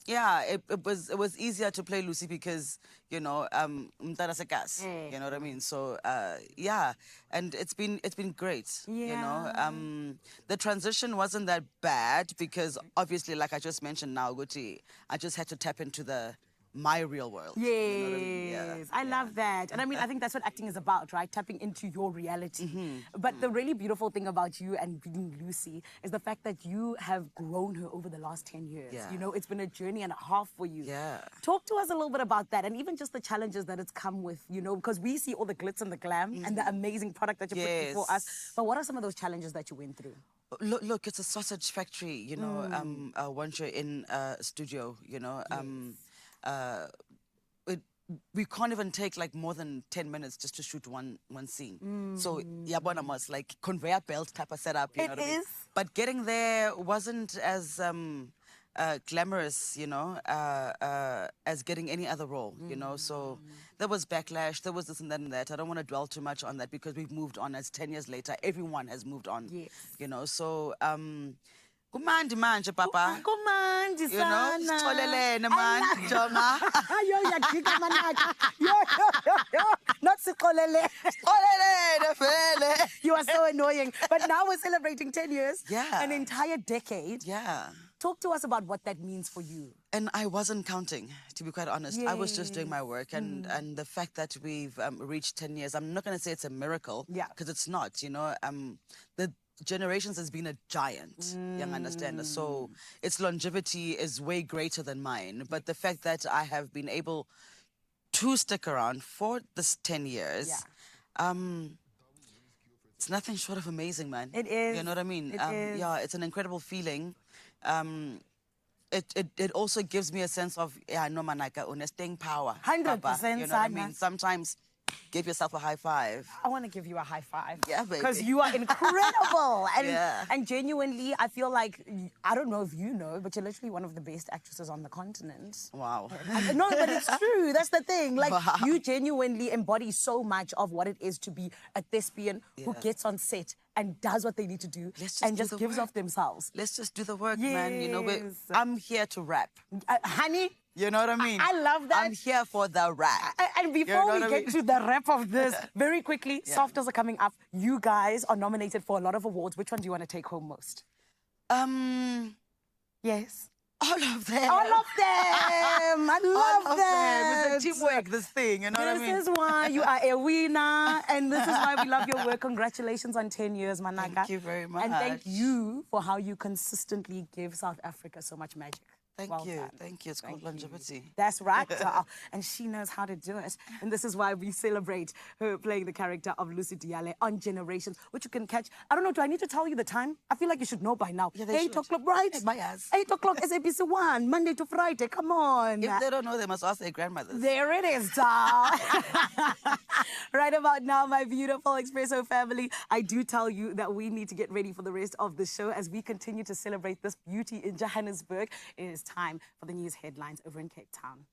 yeah, it was easier to play Lucy because, you know, you know what I mean? So yeah, and it's been great, you know. The transition wasn't that bad because obviously, like I just mentioned now, Guti, I just had to tap into my real world. Yes, you know what I mean? I love that. And I mean, I think that's what acting is about, right? Tapping into your reality. But the really beautiful thing about you and being Lucy is the fact that you have grown her over the last 10 years. You know, it's been a journey and a half for you. Talk to us a little bit about that and even just the challenges that it's come with, you know, because we see all the glitz and the glam and the amazing product that you put before us. But what are some of those challenges that you went through? Look, it's a sausage factory, you know, once you're in a studio, you know. We can't even take like more than 10 minutes just to shoot one scene. So Yabona was like conveyor belt type of setup, you know what I mean? But getting there wasn't as glamorous, you know, as getting any other role, you know. So there was backlash, there was this and that and that. I don't want to dwell too much on that because we've moved on. As 10 years later, everyone has moved on, you know. So kumandi manje papa. Kumandi you know, sixolelene man, jonga. Yo yakika manaka. Yo. Not sikolele. Sixolelene vele. You are so annoying. But now we're celebrating 10 years. Yeah. An entire decade. Yeah. Talk to us about what that means for you. And I wasn't counting, to be quite honest. I was just doing my work. And the fact that we've reached 10 years, I'm not going to say it's a miracle. Because it's not, you know. The Generations has been a giant, you understand? So its longevity is way greater than mine. But the fact that I have been able to stick around for this 10 years, it's nothing short of amazing, man. It is. You know what I mean? It is. Yeah, it's an incredible feeling. It also gives me a sense of, no manaka, staying power. 100%, you know what I mean? Sometimes give yourself a high five. I want to give you a high five. Yeah, baby. Because you are incredible. And genuinely, I feel like, I don't know if you know, but you're literally one of the best actresses on the continent. Wow. No, but it's true. That's the thing. Like, you genuinely embody so much of what it is to be a thespian who gets on set and does what they need to do and just gives off themselves. Let's just do the work, man. You know, I'm here to rap. Honey, you know what I mean? I love that. I'm here for the rap. And before we get to the rap of this, very quickly, SAFTAs are coming up. You guys are nominated for a lot of awards. Which one do you want to take home most? Yes. All of them. All of them. I love that. It's a teamwork, this thing, you know what I mean? This is why you are a winner, and this is why we love your work. Congratulations on 10 years, Manaka. Thank you very much. And thank you for how you consistently give South Africa so much magic. Thank Well you. done. Thank you. It's called longevity. That's right, doll. And she knows how to do it. And this is why we celebrate her playing the character of Lucy Diale on Generations, which you can catch. I don't know, do I need to tell you the time? I feel like you should know by now. Yeah, they 8 should. o'clock, right? Hey, my ass. 8 o'clock, SABC 1, Monday to Friday. Come on. If they don't know, they must ask their grandmothers. There it is, doll. Right about now, my beautiful Expresso family, I do tell you that we need to get ready for the rest of the show as we continue to celebrate this beauty in Johannesburg. It is time for the news headlines over in Cape Town.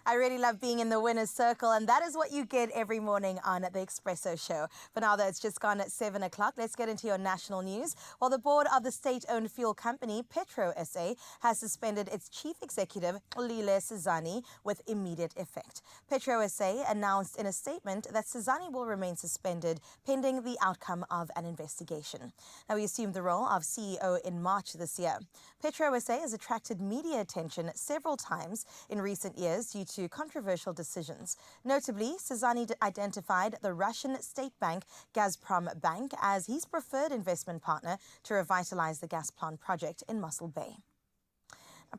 I really love being in the winner's circle, and that is what you get every morning on the Expresso show. For now, though, it's just gone at 7 o'clock. Let's get into your national news. Well, the board of the state-owned fuel company, Petro SA, has suspended its chief executive, Lile Sizani, with immediate effect. Petro SA announced in a statement that Sizani will remain suspended pending the outcome of an investigation. Now, he assumed the role of CEO in March this year. Petro SA has attracted media attention several times in recent years due to controversial decisions. Notably, Sizani identified the Russian state bank Gazprom Bank as his preferred investment partner to revitalize the gas plant project in Mossel Bay.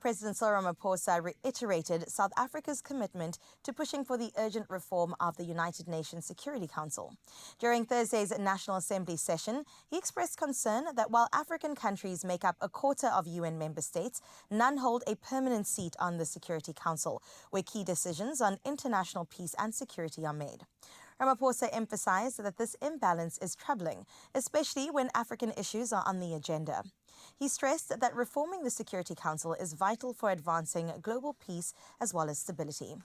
President Cyril Ramaphosa reiterated South Africa's commitment to pushing for the urgent reform of the United Nations Security Council. During Thursday's National Assembly session, he expressed concern that while African countries make up a quarter of UN member states, none hold a permanent seat on the Security Council, where key decisions on international peace and security are made. Ramaphosa emphasized that this imbalance is troubling, especially when African issues are on the agenda. He stressed that reforming the Security Council is vital for advancing global peace as well as stability.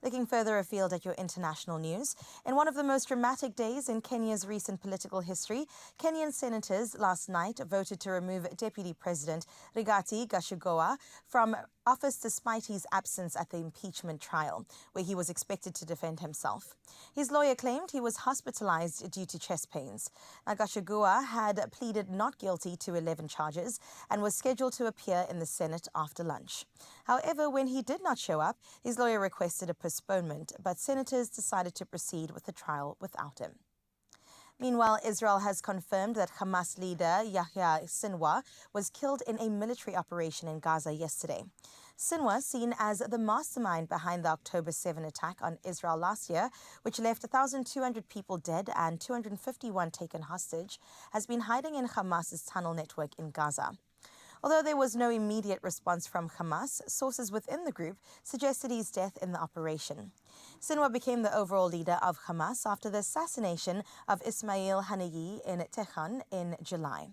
Looking further afield at your international news, in one of the most dramatic days in Kenya's recent political history, Kenyan senators last night voted to remove Deputy President Rigathi Gachagua from office despite his absence at the impeachment trial, where he was expected to defend himself. His lawyer claimed he was hospitalized due to chest pains. Now, Gachagua had pleaded not guilty to 11 charges and was scheduled to appear in the Senate after lunch. However, when he did not show up, his lawyer requested a postponement, but senators decided to proceed with the trial without him. Meanwhile, Israel has confirmed that Hamas leader Yahya Sinwar was killed in a military operation in Gaza yesterday. Sinwar, seen as the mastermind behind the October 7 attack on Israel last year, which left 1,200 people dead and 251 taken hostage, has been hiding in Hamas's tunnel network in Gaza. Although there was no immediate response from Hamas, sources within the group suggested his death in the operation. Sinwar became the overall leader of Hamas after the assassination of Ismail Haniyeh in Tehran in July.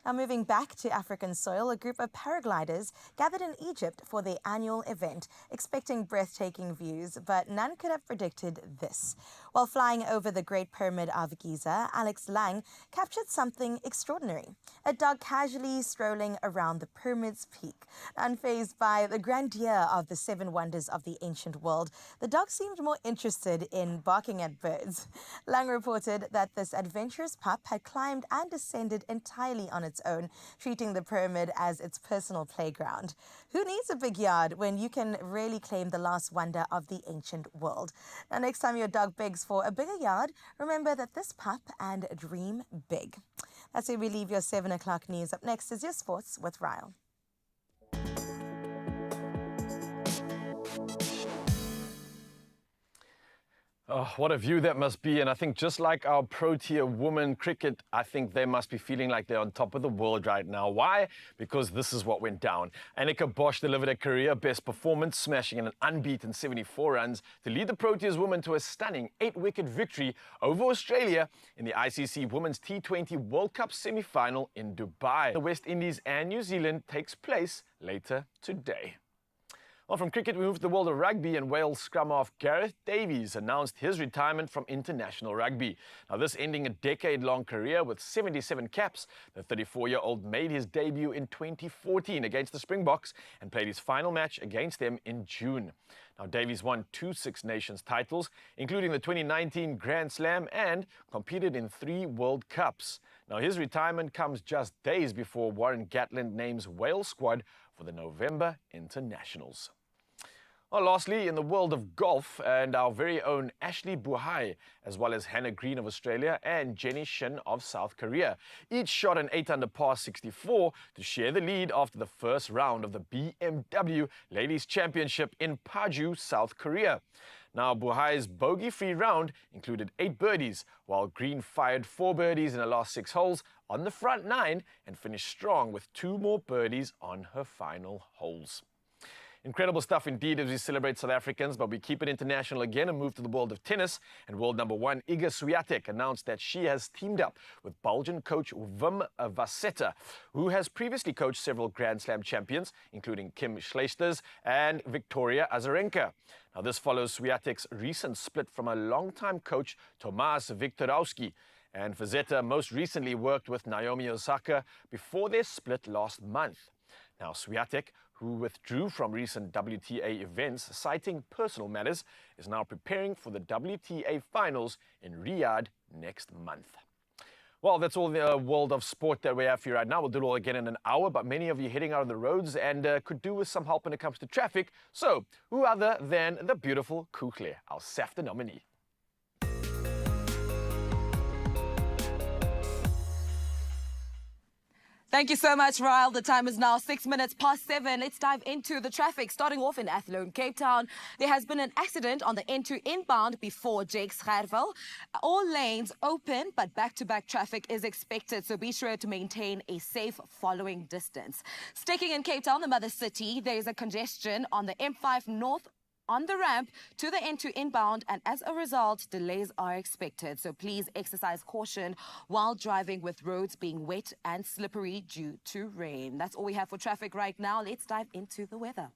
Now, moving back to African soil, a group of paragliders gathered in Egypt for their annual event, expecting breathtaking views, but none could have predicted this. While flying over the Great Pyramid of Giza, Alex Lang captured something extraordinary: a dog casually strolling around the pyramid's peak. Unfazed by the grandeur of the 7 wonders of the ancient world, the dog seemed more interested in barking at birds. Lang reported that this adventurous pup had climbed and descended entirely on its own, treating the pyramid as its personal playground. Who needs a big yard when you can really claim the last wonder of the ancient world? Now, next time your dog begs for a bigger yard, remember that this pup and dream big. That's where we leave your 7 o'clock news. Up next is your sports with Ryle. Oh, what a view that must be. And I think just like our pro-tier women cricket, I think they must be feeling like they're on top of the world right now. Why? Because this is what went down. Annika Bosch delivered a career-best performance, smashing in an unbeaten 74 runs to lead the Proteas women to a stunning 8-wicket victory over Australia in the ICC Women's T20 World Cup semi-final in Dubai. The West Indies and New Zealand takes place later today. Well, from cricket, we move to the world of rugby, and Wales scrum half Gareth Davies announced his retirement from international rugby. Now, this ending a decade-long career with 77 caps, the 34-year-old made his debut in 2014 against the Springboks and played his final match against them in June. Now, Davies won 2 Six Nations titles, including the 2019 Grand Slam, and competed in 3 World Cups. Now, his retirement comes just days before Warren Gatland names Wales squad for the November internationals. Well, lastly, in the world of golf, and our very own Ashley Buhai, as well as Hannah Green of Australia and Jenny Shin of South Korea, each shot an 8-under par 64 to share the lead after the first round of the BMW Ladies Championship in Paju, South Korea. Now, Buhai's bogey-free round included 8 birdies, while Green fired 4 birdies in the last 6 holes on the front 9 and finished strong with 2 more birdies on her final holes. Incredible stuff indeed as we celebrate South Africans, but we keep it international again and move to the world of tennis. And world number 1, Iga Swiatek, announced that she has teamed up with Belgian coach Wim Vasetta, who has previously coached several Grand Slam champions, including Kim Schleisters and Victoria Azarenka. Now, this follows Swiatek's recent split from a longtime coach Tomasz Wiktorowski. And Vasetta most recently worked with Naomi Osaka before their split last month. Now, Swiatek, who withdrew from recent WTA events citing personal matters, is now preparing for the WTA finals in Riyadh next month. Well, that's all the world of sport that we have for you right now. We'll do it all again in an hour, but many of you heading out on the roads and could do with some help when it comes to traffic. So, who other than the beautiful Kuhle, our SAFTA nominee? Thank you so much, Ryle. The time is now 6 minutes past 7. Let's dive into the traffic. Starting off in Athlone, Cape Town. There has been an accident on the N2 inbound before Jakes Gerwel. All lanes open, but back-to-back traffic is expected, so be sure to maintain a safe following distance. Sticking in Cape Town, the mother city, there is a congestion on the M5 North on the ramp to the N2 inbound, and as a result, delays are expected. So please exercise caution while driving with roads being wet and slippery due to rain. That's all we have for traffic right now. Let's dive into the weather.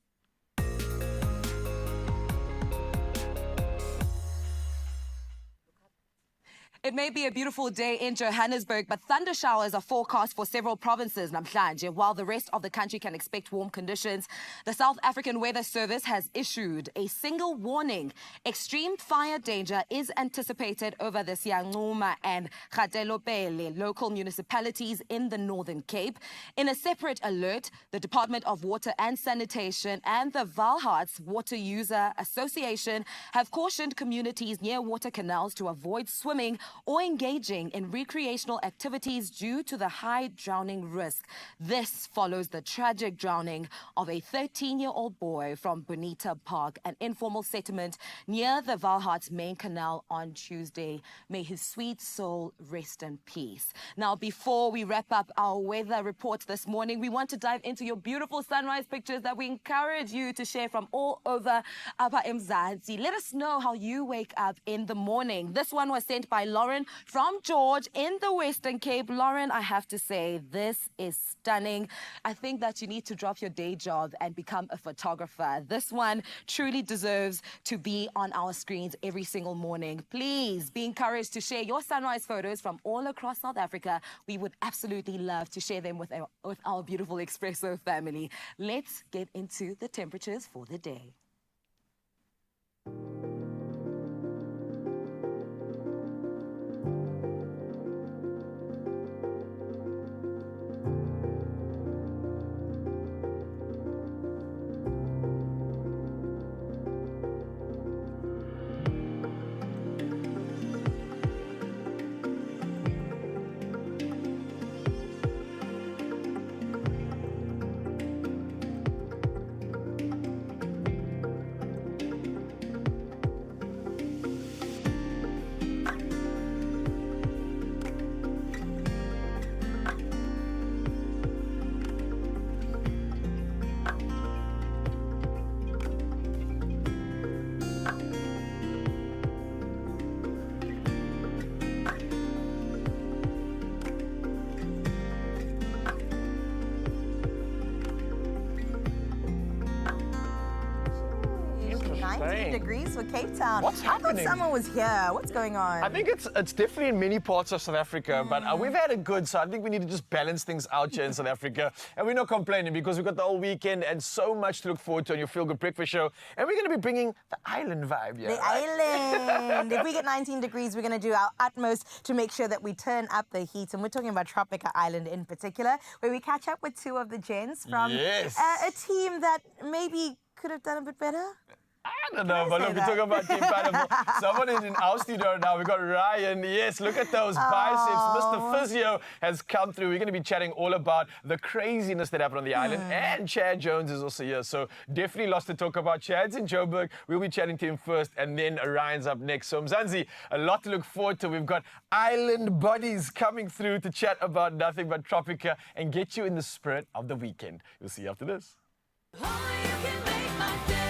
It may be a beautiful day in Johannesburg, but thunder showers are forecast for several provinces namhlanje, while the rest of the country can expect warm conditions. The South African Weather Service has issued a single warning. Extreme fire danger is anticipated over the Sianguma and Gadelopele local municipalities in the Northern Cape. In a separate alert, the Department of Water and Sanitation and the Valharts Water User Association have cautioned communities near water canals to avoid swimming or engaging in recreational activities due to the high drowning risk. This follows the tragic drowning of a 13-year-old boy from Bonita Park, an informal settlement near the Valharts main canal on Tuesday. May his sweet soul rest in peace. Now, before we wrap up our weather report this morning, we want to dive into your beautiful sunrise pictures that we encourage you to share from all over Apa Mzansi. Let us know how you wake up in the morning. This one was sent by Lauren from George in the Western Cape. Lauren, I have to say, this is stunning. I think that you need to drop your day job and become a photographer. This one truly deserves to be on our screens every single morning. Please be encouraged to share your sunrise photos from all across South Africa. We would absolutely love to share them with our beautiful Expresso family. Let's get into the temperatures for the day. Degrees for Cape Town. What's happening? I thought summer was here. What's going on? I think it's definitely in many parts of South Africa, but we've had it good, so I think we need to just balance things out here in South Africa. And we're not complaining because we've got the whole weekend and so much to look forward to on your Feel Good Breakfast show. And we're going to be bringing the island vibe here. The island. If we get 19 degrees, we're going to do our utmost to make sure that we turn up the heat. And we're talking about Tropika Island in particular, where we catch up with two of the gents from Yes. a team that maybe could have done a bit better. I don't know, but look, we're talking about Team Pineapple. Someone is in our studio now. We've got Ryan. Yes, look at those biceps. Mr. Physio has come through. We're going to be chatting all about the craziness that happened on the island. And Chad Jones is also here. So definitely lots to talk about. Chad's in Joburg. We'll be chatting to him first, and then Ryan's up next. So Mzansi, a lot to look forward to. We've got island buddies coming through to chat about nothing but Tropika and get you in the spirit of the weekend. We'll see you after this. Only you can make my day.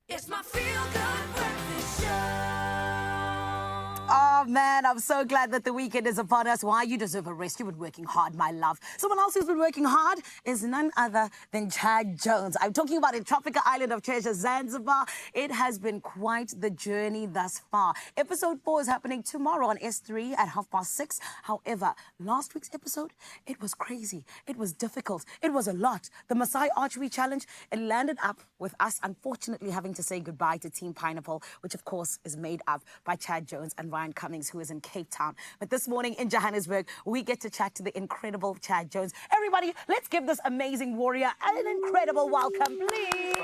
It's my feel-good breakfast show. Oh man, I'm so glad that the weekend is upon us. Why? You deserve a rest. You've been working hard, my love. Someone else who's been working hard is none other than Chad Jones. I'm talking about in Tropika Island of Treasure, Zanzibar. It has been quite the journey thus far. Episode 4 is happening tomorrow on S3 at 6:30. However, last week's episode, it was crazy. It was difficult. It was a lot. The Maasai Archery Challenge, it landed up with us, unfortunately, having to say goodbye to Team Pineapple, which of course is made up by Chad Jones and Ryan Cummings, who is in Cape Town. But this morning in Johannesburg, we get to chat to the incredible Chad Jones. Everybody, let's give this amazing warrior an incredible welcome, please.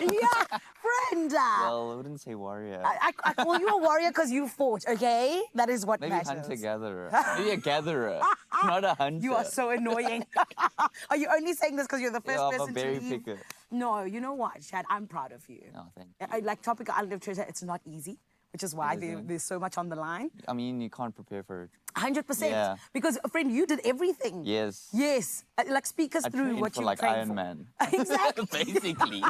Yeah, Brenda. Well, I wouldn't say warrior. I call you a warrior because you fought, okay? That is what Maybe matters. hunter-gatherer. Maybe a gatherer, not a hunter. You are so annoying. Are you only saying this because you're the first I'm a person berry to leave? picker. No, you know what, Chad? I'm proud of you. No, thank you. Like Tropika Island of Treasure, it's not easy, which is why there's so much on the line. I mean, you can't prepare for it. 100%. Yeah. Because, friend, you did everything. Yes. Yes. Like, speak us I through trained what for you like trained Iron for. Man. Exactly. Basically.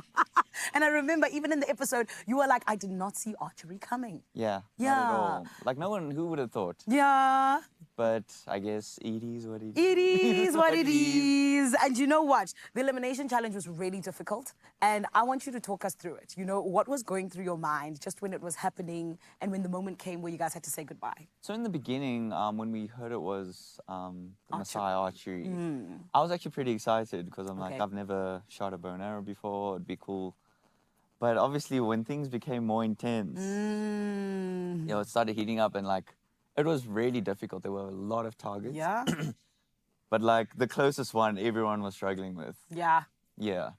And I remember even in the episode, you were like, I did not see archery coming. Yeah. Yeah. Not at all. Like no one, who would have thought? Yeah. But I guess it is what it is. It is what it is. And you know what? The elimination challenge was really difficult. And I want you to talk us through it. You know, what was going through your mind just when it was happening and when the moment came where you guys had to say goodbye? So in the beginning, when we heard it was the Maasai Archery, I was actually pretty excited because I'm like, Okay. I've never shot a bow and arrow before. It'd be cool. But obviously, when things became more intense, you know, it started heating up and like, it was really difficult. There were a lot of targets. Yeah. But like the closest one, everyone was struggling with. Yeah. Yeah.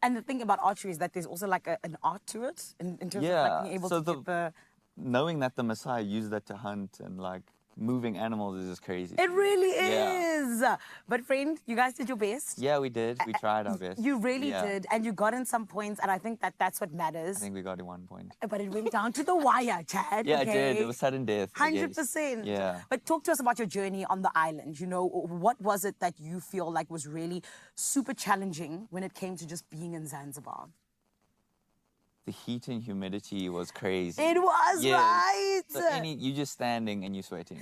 And the thing about archery is that there's also like an art to it in terms of like Yeah. being able So to get the... knowing that the Maasai used that to hunt and like moving animals is just crazy. It really Yeah. is. But friend, you guys did your best. Yeah, we did. We tried our best. You really Yeah. did. And you got in some points. And I think that that's what matters. I think we got in 1 point. But it went down to the wire, Chad. Yeah, okay? it did. It was sudden death. I guess. 100%. Yeah. But talk to us about your journey on the island. You know, what was it that you feel like was really super challenging when it came to just being in Zanzibar? The heat and humidity was crazy. It was, Yes. right? So you just standing and you're sweating.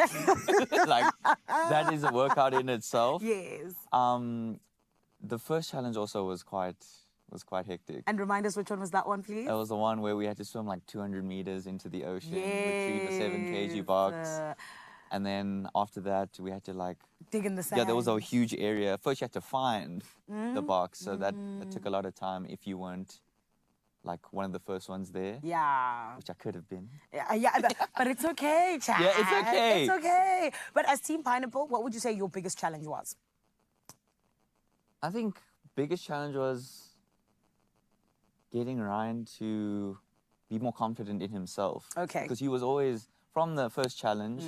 Like that is a workout in itself. Yes. The first challenge also was was quite hectic. And remind us which one was that one, please? That was the one where we had to swim like 200 meters into the ocean, retrieve a 7 kg box. And then after that, we had to like... dig in the sand. Yeah, there was a huge area. First, you had to find the box. So that took a lot of time if you weren't like one of the first ones there. Yeah. Which I could have been. Yeah, but it's okay, Chad. Yeah, it's okay. It's okay. But as Team Pineapple, what would you say your biggest challenge was? I think biggest challenge was getting Ryan to be more confident in himself. Okay. Because he was always, from the first challenge,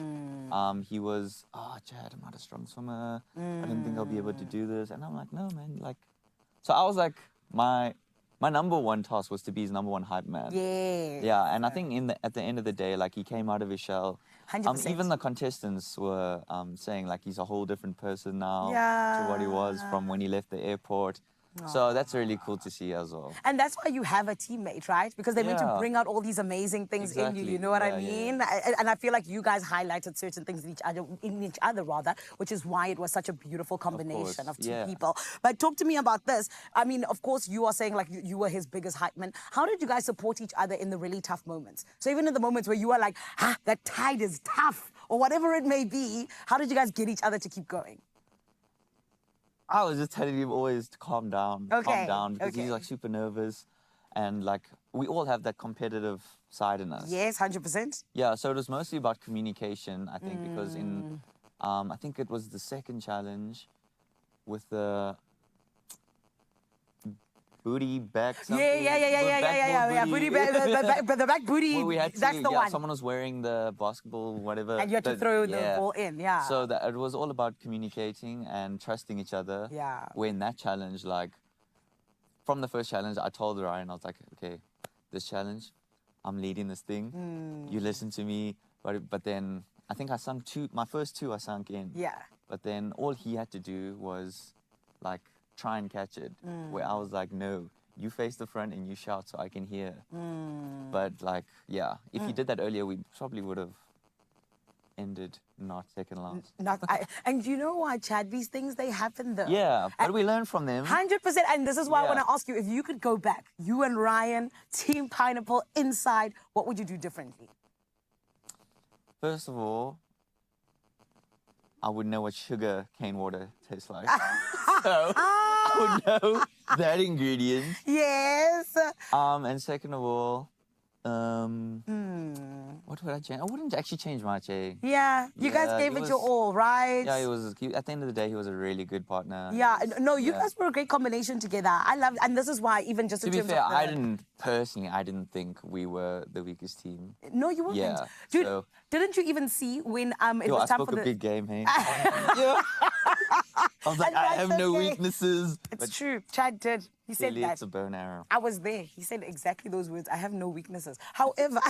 he was, oh, Chad, I'm not a strong swimmer. I don't think I'll be able to do this. And I'm like, no, man. Like, so I was like, my number one task was to be his number one hype man. Yeah. Yeah, and I think at the end of the day, like, he came out of his shell. 100%. Even the contestants were saying, like, he's a whole different person now to what he was from when he left the airport. So that's really cool to see as well. And that's why you have a teammate, right? Because they meant to Yeah. bring out all these amazing things in you. You know what I mean? And I feel like you guys highlighted certain things in each other, which is why it was such a beautiful combination of two people. But talk to me about this. I mean, of course, you are saying like you were his biggest hype man. How did you guys support each other in the really tough moments? So even in the moments where you are like, that tide is tough, or whatever it may be, how did you guys get each other to keep going? I was just telling him always to calm down, because he's like super nervous, and like we all have that competitive side in us. Yes, 100%. Yeah, so it was mostly about communication, I think, because in, I think it was the second challenge with the booty back something. Yeah. Booty back, the back booty. Where we had to, that's the one. Someone was wearing the basketball, whatever. And you had to throw the ball in, yeah. So that it was all about communicating and trusting each other. Yeah. When that challenge, like, from the first challenge, I told Ryan, I was like, okay, this challenge, I'm leading this thing. You listen to me. But then I think I sunk my first two I sunk in. Yeah. But then all he had to do was, like, try and catch it, where I was like, no, you face the front and you shout so I can hear. But like, yeah, if you did that earlier, we probably would have ended not second last. And you know what, Chad, these things, they happen though. Yeah, but we learn from them. 100%, and this is why I want to ask you, if you could go back, you and Ryan, Team Pineapple, inside, what would you do differently? First of all, I would know what sugar cane water tastes like. So I would know that ingredient. Yes. And second of all, what would I change? I wouldn't actually change much, eh? Yeah, you guys gave it your all, right? Yeah, at the end of the day, he was a really good partner. Yeah, no, you guys were a great combination together. I love, and this is why, even just to be fair, I didn't think we were the weakest team. No, you weren't. Yeah, dude, didn't you even see when it was time for the... I spoke a big game, hey? Yeah. I was like, I have no weaknesses. It's true. Chad did. He said that. It's a bow and arrow. I was there. He said exactly those words. I have no weaknesses. However,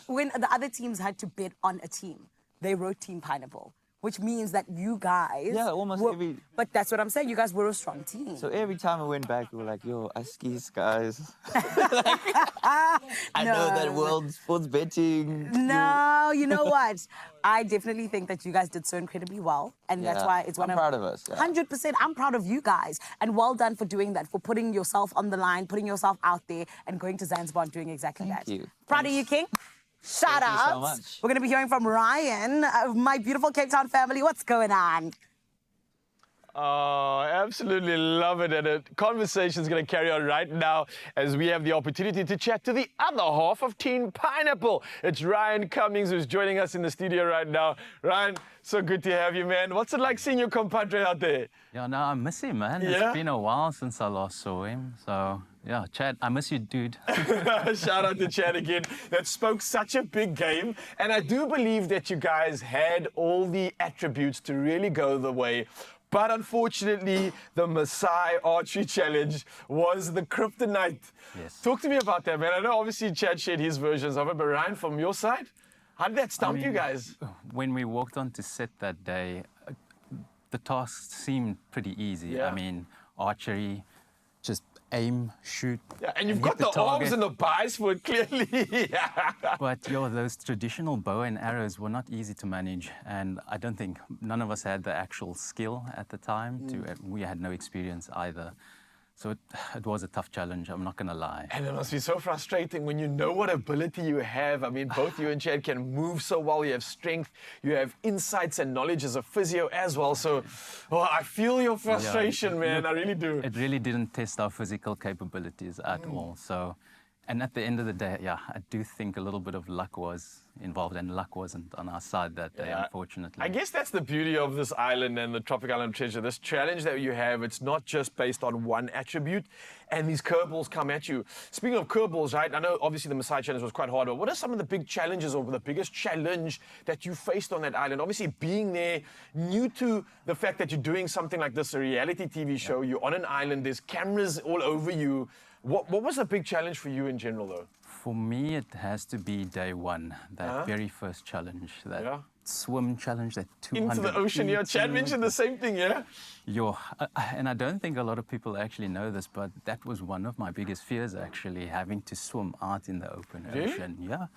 when the other teams had to bet on a team, they wrote Team Pineapple, which means that you guys... Yeah, almost every... But that's what I'm saying. You guys were a strong team. So every time I went back, we were like, yo, Askies, guys. I know that world sports betting. No, you know what? I definitely think that you guys did so incredibly well. And that's why it's one I'm proud of us. Yeah. 100%. I'm proud of you guys. And well done for doing that, for putting yourself on the line, putting yourself out there, and going to Zanzibar and doing exactly that. Thank you. Proud of you, King. Shout out. Thank you so much. We're going to be hearing from Ryan of my beautiful Cape Town family. What's going on? Oh, I absolutely love it. And a conversation is going to carry on right now as we have the opportunity to chat to the other half of Team Pineapple. It's Ryan Cummings who's joining us in the studio right now. Ryan, so good to have you, man. What's it like seeing your compadre out there? Yeah, no, I miss him, man. Yeah? It's been a while since I last saw him. So, yeah, Chad, I miss you, dude. Shout out to Chad again. That spoke such a big game. And I do believe that you guys had all the attributes to really go the way. But unfortunately, the Maasai Archery Challenge was the kryptonite. Yes. Talk to me about that, man. I know obviously Chad shared his versions of it, but Ryan, from your side, how did that stump you guys? When we walked on to set that day, the task seemed pretty easy. Yeah. I mean, archery, just aim, shoot. Yeah, and you've got the arms and the buys for it, clearly. Yeah. But those traditional bow and arrows were not easy to manage, and I don't think none of us had the actual skill at the time. We had no experience either. So it was a tough challenge, I'm not going to lie. And it must be so frustrating when you know what ability you have. I mean, both you and Chad can move so well. You have strength, you have insights and knowledge as a physio as well. So, I feel your frustration, man. I really do. It really didn't test our physical capabilities at all. So, and at the end of the day, yeah, I do think a little bit of luck was involved, and luck wasn't on our side that day, unfortunately. I guess that's the beauty of this island and the Tropika Island of Treasure. This challenge that you have, it's not just based on one attribute, and these curveballs come at you. Speaking of curveballs, right, I know obviously the Maasai challenge was quite hard, but what are some of the big challenges or the biggest challenge that you faced on that island? Obviously being there, new to the fact that you're doing something like this, a reality TV show, you're on an island, there's cameras all over you. What was the big challenge for you in general, though? For me, it has to be day one, that very first challenge, that swim challenge, that 200 into the ocean. Yeah, Chad mentioned the same thing, yeah? And I don't think a lot of people actually know this, but that was one of my biggest fears, actually, having to swim out in the open ocean. Yeah,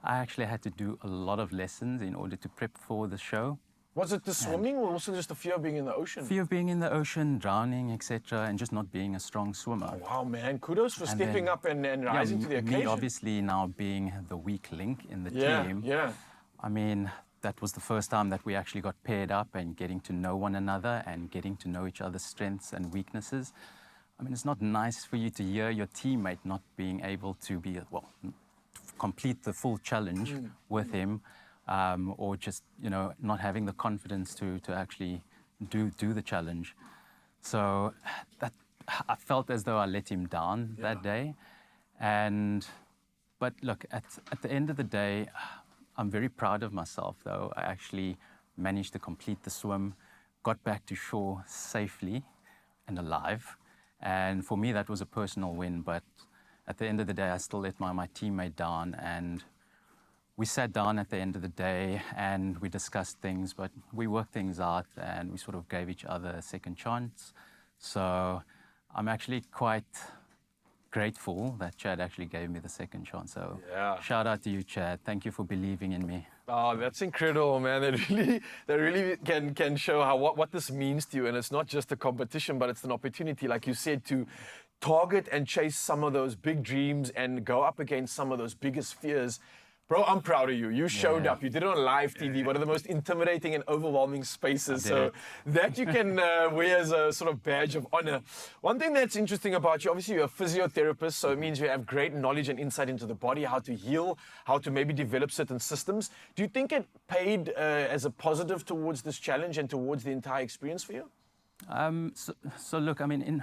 I actually had to do a lot of lessons in order to prep for the show. Was it the swimming or also just the fear of being in the ocean? Fear of being in the ocean, drowning, etc., and just not being a strong swimmer. Oh, wow, man. Kudos for stepping up and rising to the occasion. Me, obviously, now being the weak link in the team. Yeah. I mean, that was the first time that we actually got paired up and getting to know one another and getting to know each other's strengths and weaknesses. I mean, it's not nice for you to hear your teammate not being able to be, complete the full challenge with him. Or just, not having the confidence to actually do the challenge. So that I felt as though I let him down that day. But look, at the end of the day, I'm very proud of myself, though. I actually managed to complete the swim, got back to shore safely and alive. And for me, that was a personal win. But at the end of the day, I still let my teammate down, and we sat down at the end of the day and we discussed things, but we worked things out and we sort of gave each other a second chance. So I'm actually quite grateful that Chad actually gave me the second chance. So shout out to you, Chad. Thank you for believing in me. Oh, that's incredible, man. They really can show what this means to you. And it's not just a competition, but it's an opportunity, like you said, to target and chase some of those big dreams and go up against some of those biggest fears. Bro, I'm proud of you. You showed up. You did it on live TV, one of the most intimidating and overwhelming spaces. So that you can wear as a sort of badge of honor. One thing that's interesting about you, obviously you're a physiotherapist, so it means you have great knowledge and insight into the body, how to heal, how to maybe develop certain systems. Do you think it paid as a positive towards this challenge and towards the entire experience for you? So look, I mean,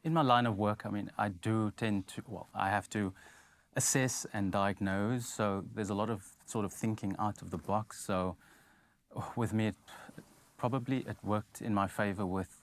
in my line of work, I mean, I do tend to, I have to assess and diagnose, so there's a lot of sort of thinking out of the box. So with me, it worked in my favor with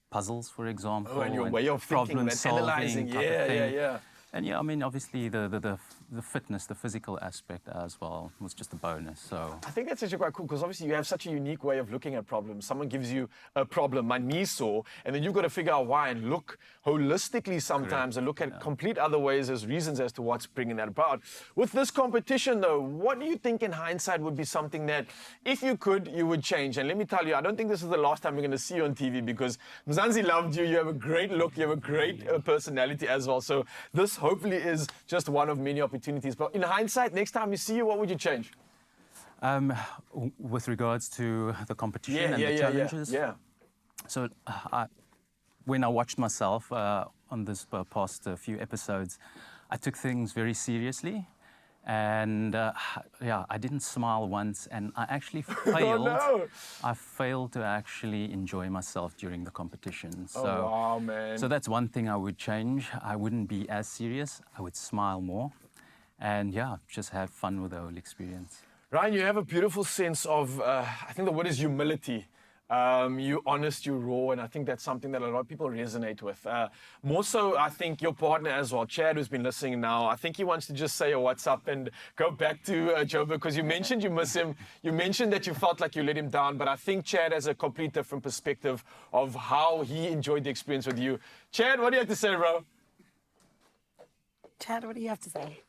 puzzles, for example. Oh, and your way of thinking and analyzing. Yeah. And I mean, obviously the fitness, the physical aspect as well was just a bonus. So I think that's actually quite cool because obviously you have such a unique way of looking at problems. Someone gives you a problem, my knee's sore, and then you've got to figure out why and look holistically sometimes and look at complete other ways as reasons as to what's bringing that about. With this competition though, what do you think in hindsight would be something that if you could, you would change? And let me tell you, I don't think this is the last time we're going to see you on TV because Mzansi loved you. You have a great look. You have a great personality as well. So this hopefully is just one of many opportunities. But in hindsight, next time we see you, what would you change? With regards to the competition and the challenges? Yeah. So when I watched myself on this past few episodes, I took things very seriously. And I didn't smile once, and I actually failed. I failed to actually enjoy myself during the competition. So, wow, man. So that's one thing I would change. I wouldn't be as serious. I would smile more, and just have fun with the whole experience. Ryan, you have a beautiful sense of, I think the word is humility. You're honest, you're raw, and I think that's something that a lot of people resonate with. More so, I think your partner as well, Chad, who's been listening now, I think he wants to just say a what's up and go back to Joburg, because you mentioned you miss him. You mentioned that you felt like you let him down, but I think Chad has a complete different perspective of how he enjoyed the experience with you. Chad, what do you have to say, bro? Chad, what do you have to say?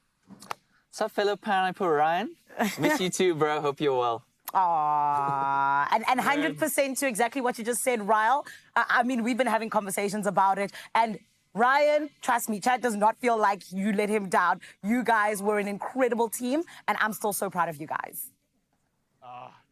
What's up, fellow Pineapple Ryan? Miss you too, bro. Hope you're well. Aww. And 100% to exactly what you just said, Ryle. I mean, we've been having conversations about it. And Ryan, trust me, Chad does not feel like you let him down. You guys were an incredible team, and I'm still so proud of you guys.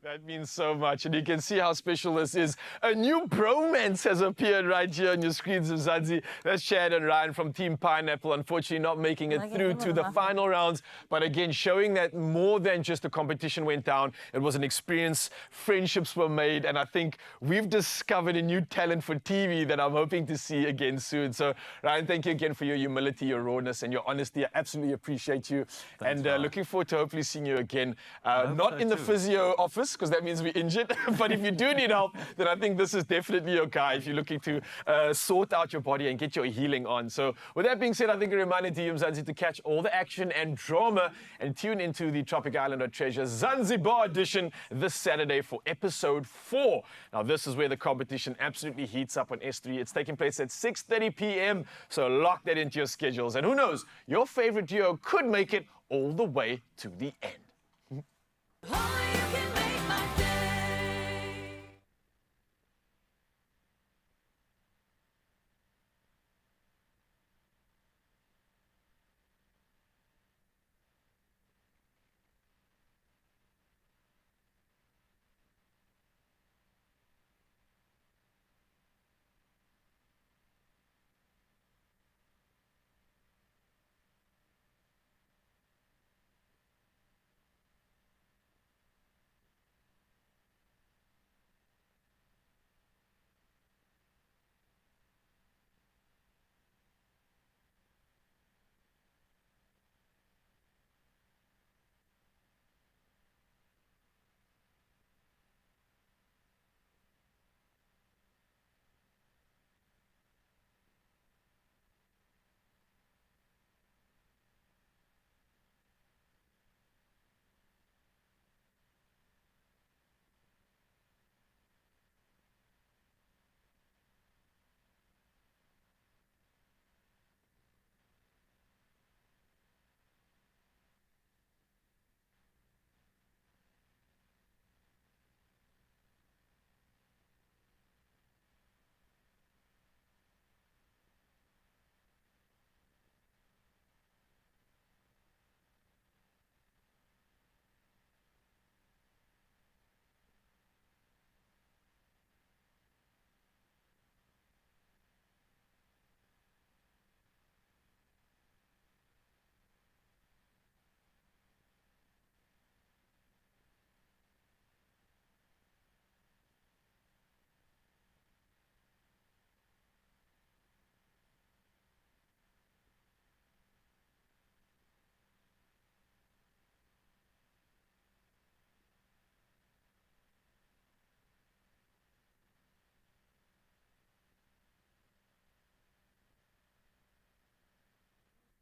That means so much, and you can see how special this is. A new bromance has appeared right here on your screens of Zanzi. That's Chad and Ryan from Team Pineapple, unfortunately not making it through to the final rounds, but again, showing that more than just the competition went down, it was an experience, friendships were made, and I think we've discovered a new talent for TV that I'm hoping to see again soon. So, Ryan, thank you again for your humility, your rawness, and your honesty. I absolutely appreciate you. Thanks, and looking forward to hopefully seeing you again, not in the physio office, because that means we're injured. But if you do need help, then I think this is definitely your guy if you're looking to sort out your body and get your healing on. So with that being said, I think a reminder to you, Mzansi, to catch all the action and drama and tune into the Tropika Island of Treasure Zanzibar edition this Saturday for episode 4. Now, this is where the competition absolutely heats up on S3. It's taking place at 6:30 p.m. So lock that into your schedules. And who knows, your favorite duo could make it all the way to the end.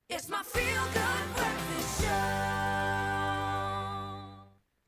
It's my feel-good breakfast show.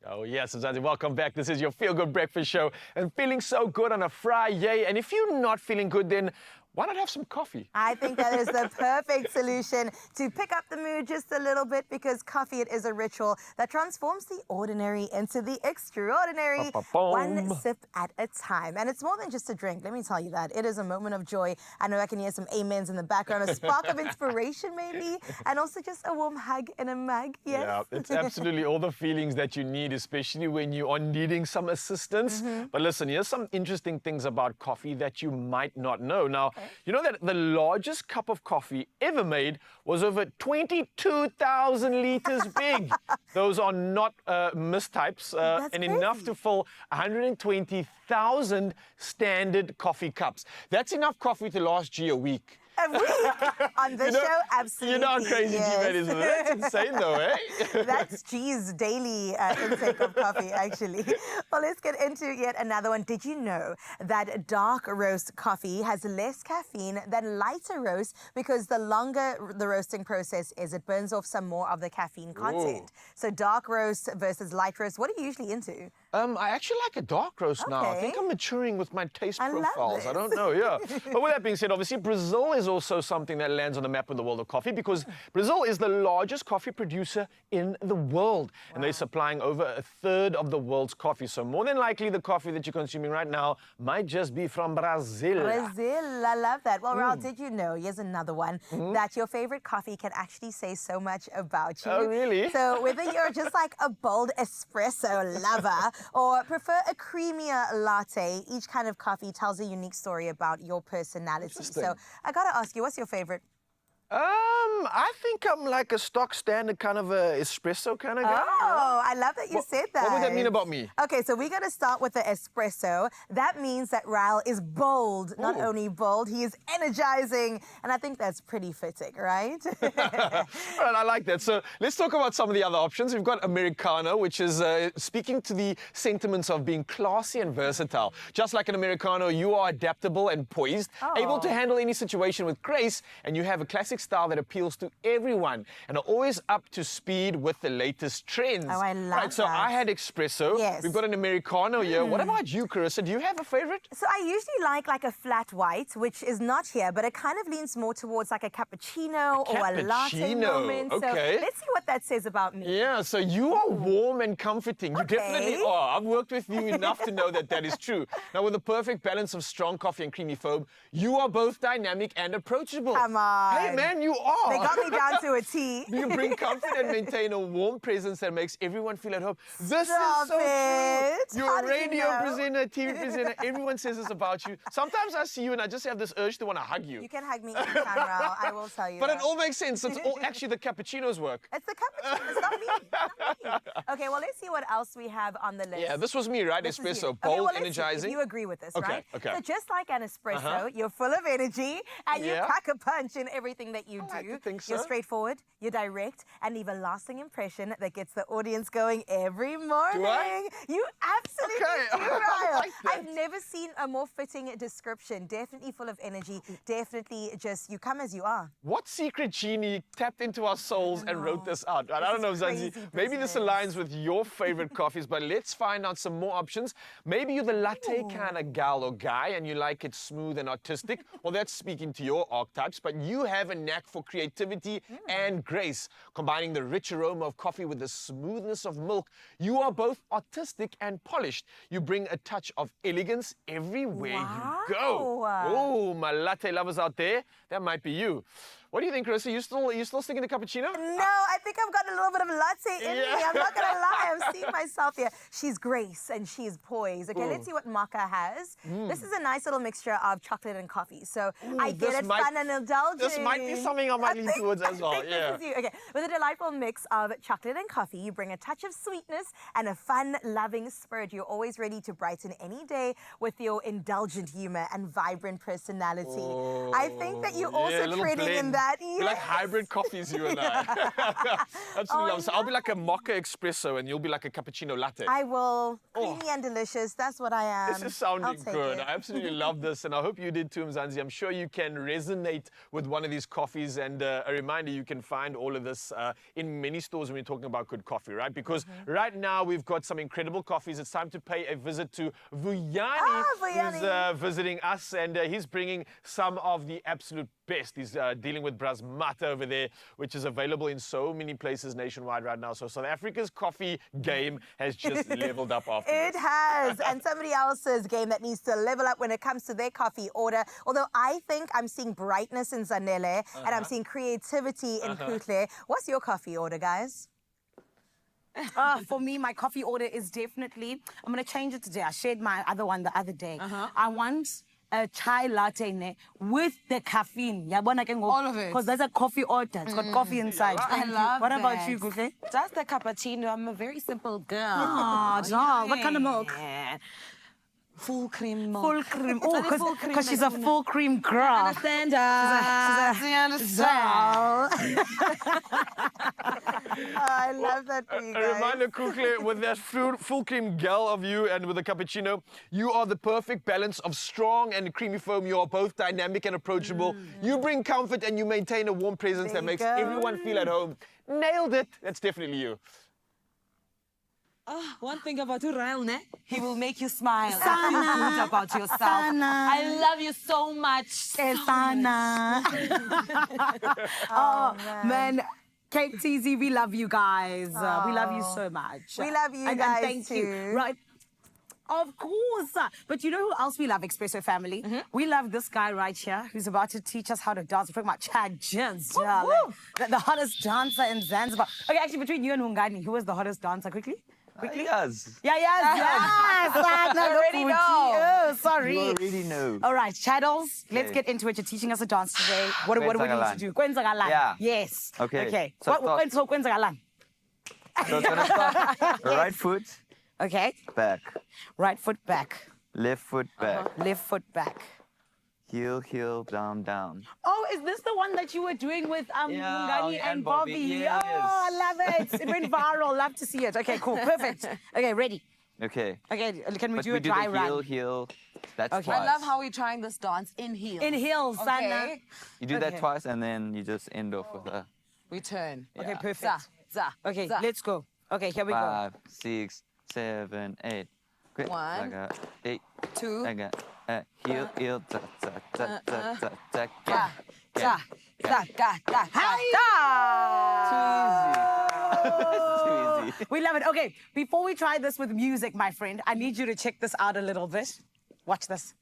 Oh yes, Mzansi, welcome back. This is your Feel Good Breakfast Show. And feeling so good on a Friday. And if you're not feeling good, then why not have some coffee? I think that is the perfect solution to pick up the mood just a little bit, because coffee, it is a ritual that transforms the ordinary into the extraordinary, one sip at a time. And it's more than just a drink, let me tell you that. It is a moment of joy. I know I can hear some amens in the background, a spark of inspiration maybe, and also just a warm hug in a mug, yes? Yeah, it's absolutely all the feelings that you need, especially when you are needing some assistance. But listen, here's some interesting things about coffee that you might not know. Now, you know that the largest cup of coffee ever made was over 22,000 liters big. Those are not mistypes, and enough to fill 120,000 standard coffee cups. That's enough coffee to last you a week. A week on the show, absolutely. You know how crazy G-Man is, isn't it? That's insane though, eh? That's G's daily intake of coffee, actually. Well, let's get into yet another one. Did you know that dark roast coffee has less caffeine than lighter roast, because the longer the roasting process is, it burns off some more of the caffeine content. So dark roast versus light roast, what are you usually into? I actually like a dark roast now. I think I'm maturing with my taste I love profiles. I this. don't know, yeah. But with that being said, obviously, Brazil is also something that lands on the map in the world of coffee because Brazil is the largest coffee producer in the world. And they're supplying over a third of the world's coffee. So more than likely, the coffee that you're consuming right now might just be from Brazil. Brazil, I love that. Well, Raul, did you know, here's another one, that your favorite coffee can actually say so much about you. Oh, really? So whether you're just like a bold espresso lover or prefer a creamier latte, each kind of coffee tells a unique story about your personality. So I gotta ask you, what's your favorite? I think I'm like a stock standard kind of a espresso kind of guy. Oh, I love that you said that. What would that mean about me? Okay, so we're going to start with the espresso. That means that Raul is bold. Not only bold, he is energizing. And I think that's pretty fitting, right? All right, I like that. So let's talk about some of the other options. We've got Americano, which is speaking to the sentiments of being classy and versatile. Just like an Americano, you are adaptable and poised, able to handle any situation with grace, and you have a classic style that appeals to everyone and are always up to speed with the latest trends. Oh, I love that. So I had espresso. Yes. We've got an Americano here. What about you, Carissa? Do you have a favorite? So I usually like a flat white, which is not here, but it kind of leans more towards like a cappuccino or a latte moment. Okay. So let's see what that says about me. Yeah, so you are warm and comforting. You definitely are. I've worked with you enough to know that that is true. Now, with the perfect balance of strong coffee and creamy foam, you are both dynamic and approachable. Come on. Hey, man, you are. They got me down to a T. You bring comfort and maintain a warm presence that makes everyone feel at home. This Stop is so it. true. How You're a did you radio know? presenter, TV presenter. Everyone says this about you. Sometimes I see you and I just have this urge to want to hug you. You can hug me anytime, Raul. I will tell you But that. it all makes sense. It's all actually the cappuccino's work. It's the cappuccino. It's not me. It's not me. Okay, well, let's see what else we have on the list. Yeah, this was me, right? This is you. Espresso, Okay, bold, well, let's see energizing. if you agree with this, Okay, right? okay. So just like an espresso, you're full of energy and you Yeah. pack a punch in everything that you do. like to think so. You're straightforward, you're direct, and leave a lasting impression that gets the audience going every morning. Do I? You absolutely Okay, do, I Ryle. like that. I've never seen a more fitting description. Definitely full of energy. Definitely just, you come as you are. What secret genie tapped into our souls and wrote this out? I don't know, is Zanzi. crazy Maybe this business. aligns with your favorite coffees, but let's find out some more options. Maybe you're the latte kind of gal or guy and you like it smooth and artistic. Well, that's speaking to your archetypes, but you have a knack for creativity and grace. Combining the rich aroma of coffee with the smoothness of milk, you are both artistic and polished. You bring a touch of elegance everywhere you go. Wow. Oh, my latte lovers out there, that might be you. What do you think, Carissa? You still sticking to cappuccino? No, I think I've got a little bit of latte in me. I'm not going to lie. I'm seeing myself here. She's grace and she's poise. Okay, let's see what Maca has. This is a nice little mixture of chocolate and coffee. So I get it, fun and indulgent. This might be something I might lean towards as well. I think this is you. Okay, with a delightful mix of chocolate and coffee, you bring a touch of sweetness and a fun, loving spirit. You're always ready to brighten any day with your indulgent humor and vibrant personality. I think that you're also trading in that. We're like hybrid coffees, you and I. Absolutely love. So I'll be like a mocha espresso and you'll be like a cappuccino latte. I will. Creamy and delicious. That's what I am. This is sounding I'll take good. it. I absolutely love this, and I hope you did too, Mzansi. I'm sure you can resonate with one of these coffees. And a reminder, you can find all of this in many stores when we're talking about good coffee, right? Because right now we've got some incredible coffees. It's time to pay a visit to Vuyani, who's visiting us, and he's bringing some of the absolute best. He's dealing with Brasmata over there, which is available in so many places nationwide right now. So South Africa's coffee game has just leveled up after It this. has. And somebody else's game that needs to level up when it comes to their coffee order. Although I think I'm seeing brightness in Zanele and I'm seeing creativity in Kutle. What's your coffee order, guys? For me, my coffee order is definitely, I'm going to change it today. I shared my other one the other day. I want a chai latte with the caffeine. All of it. Because there's a coffee order. It's got coffee inside. I love What about that. you, Guhle? Just a cappuccino. I'm a very simple girl. Oh, doll. What kind of milk? Full cream milk. Full cream. Full Oh, cream because she's a milk. full cream girl. Understand? I love that for you A guys. reminder, Kukle, with that full cream gal of you and with the cappuccino, you are the perfect balance of strong and creamy foam. You are both dynamic and approachable. You bring comfort and you maintain a warm presence that makes everyone feel at home. Nailed it. That's definitely you. One thing about Urael, ne? He will make you smile. Sana. Feel good about yourself. Sana. I love you so much. Sana. Oh, man. Cape TZ, we love you guys. We love you so much. We love you and guys thank too. you. Right. Of course. But you know who else we love, Expresso family? We love this guy right here who's about to teach us how to dance. We're talking about Chad Jins, darling. The hottest dancer in Zanzibar. Okay, actually, between you and Mungani, who was the hottest dancer? Quickly? Yes. Yeah, yes. I already know. Oh, sorry. You already know. All right, Chaddles, let's Okay. get into it. You're teaching us a dance today. What do we need to Kwenzakalan. do? Kwenzakalan. Yeah. Yes. Okay. Okay. So start- So Kwenzakalan. So it's gonna start right foot Okay. back, Right foot back. left foot back, Left foot back. heel, heel, down, down. Oh, is this the one that you were doing with Yeah, Mungani and and Bobby, Bobby? yes. Oh, I love it. It went viral. Love to see it. Okay, cool. Perfect. Okay, ready. Okay. Okay, can we But do we a do dry the heel, run? heel. That's Okay. twice. I love how we're trying this dance in heels. In heels, Sana. Okay. You do that Okay. twice and then you just end off with a We turn. Okay, Yeah. perfect. Za. Okay, za. let's go. Okay, here we go. 5, 6, 7, 8. Quick. One. Like a 8. Two. Like a heel, heel, ta, ta, ta, ta, ta, ta, Za. ga. Za. Za. Ga. Da. Too easy. We love it. Okay, before we try this with music, my friend, I need you to check this out a little bit. Watch this.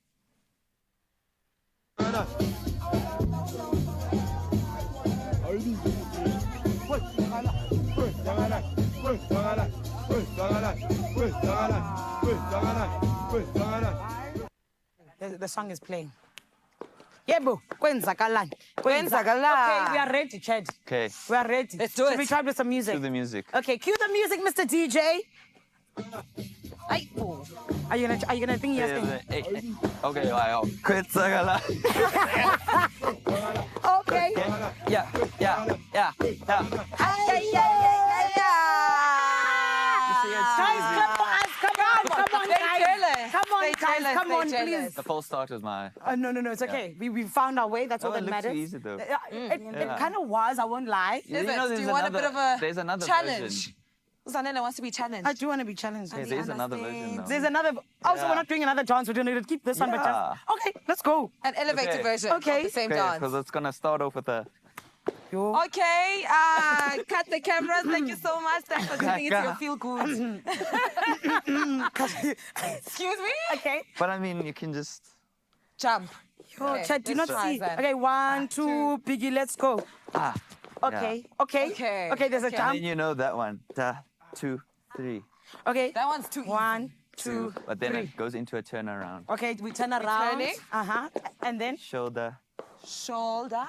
The song is playing. Yebo, kwenzakalan. Kwenzakalan. Okay, we are ready, Chad. Okay. We are ready. Let's do Should it. we try with some music? Do the music. Okay, cue the music, Mr. DJ. Ay. Oh. Are you gonna think yes? 7, 8. Okay, wow. Kwenzakalan. Okay. Yeah, yeah, yeah, yeah. Guys, clap for us. Come on, Stay guys. jealous. Come on, Stay guys. jealous, Come stay on, jealous. please. The false start was my. No, it's okay. We found our way. That's all Oh, that it looked too matters. easy, though. It kind of was. I won't lie. You Is know, it? there's Do you want a bit of a there's another challenge? version. Zanele wants to be challenged. I do want to be challenged. Yeah, there's another version. There's another. Also, Yeah. we're not doing another dance. We're doing it. Keep this one, but Yeah. just. Okay, let's go. An elevated Okay. version Okay. of the same Okay, dance. because it's gonna start off with a. Okay, cut the cameras. Thank you so much. Thanks for giving it to your feel good. Excuse me? Okay. But I mean, you can just. Jump. Oh, Okay, Chad, do you not let's try see? then. Okay, 1, 2, Biggie, let's go. Ah. Okay, okay. Okay, Okay, there's a okay. And then jump. you know that one. Da, 2, 3. Okay. That one's too easy. 1, 2, But then 3. it goes into a turnaround. Okay, we turn around. turning. And then. Shoulder, Shoulder,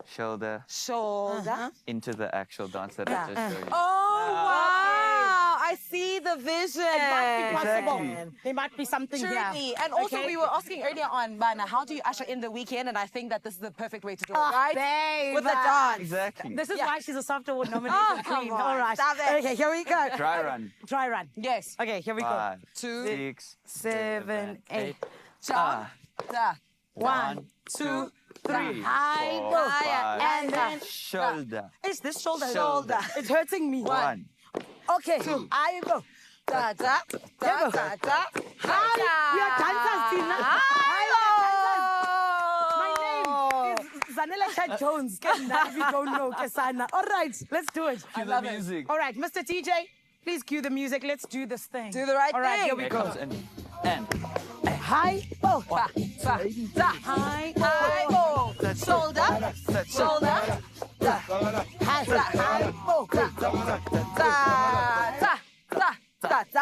shoulder, shoulder. into the actual dance that I just showed you. Oh, wow. I see the vision. It might be possible. Exactly. There might be something Truly. here. And also, Okay. we were asking earlier on, Bana, how do you usher in the weekend? And I think that this is the perfect way to do it, Oh, right? babe. With the dance. Exactly. This is Yeah. why she's a SAFTA Award nominee Oh, for come Queen. on. All right. Stop it. Okay, here we go. Dry run. Dry run. Yes. Okay, here we go. 5, 2, 6, 7, 8. jump, da. 1, 2, 3, High 4, go. 5, And then. shoulder. Is this shoulder? Shoulder. It's hurting me. 1, Okay, I go. Da, da, da, da, da. Hi, we are dancers, Tina. Hi, we are dancers. My name is Zanele Chad Jones. If you don't know, Kesana. All right, let's do it. Cue the music. All right, Mr. TJ, please cue the music. Let's do this thing. Do the right All right, thing. here we Here go. comes and Hi, oh. Ba, ba, da. Hi, High oh. go. Shoulder, shoulder, da. Hi, hi, oh. Da, da, da, da, da, da,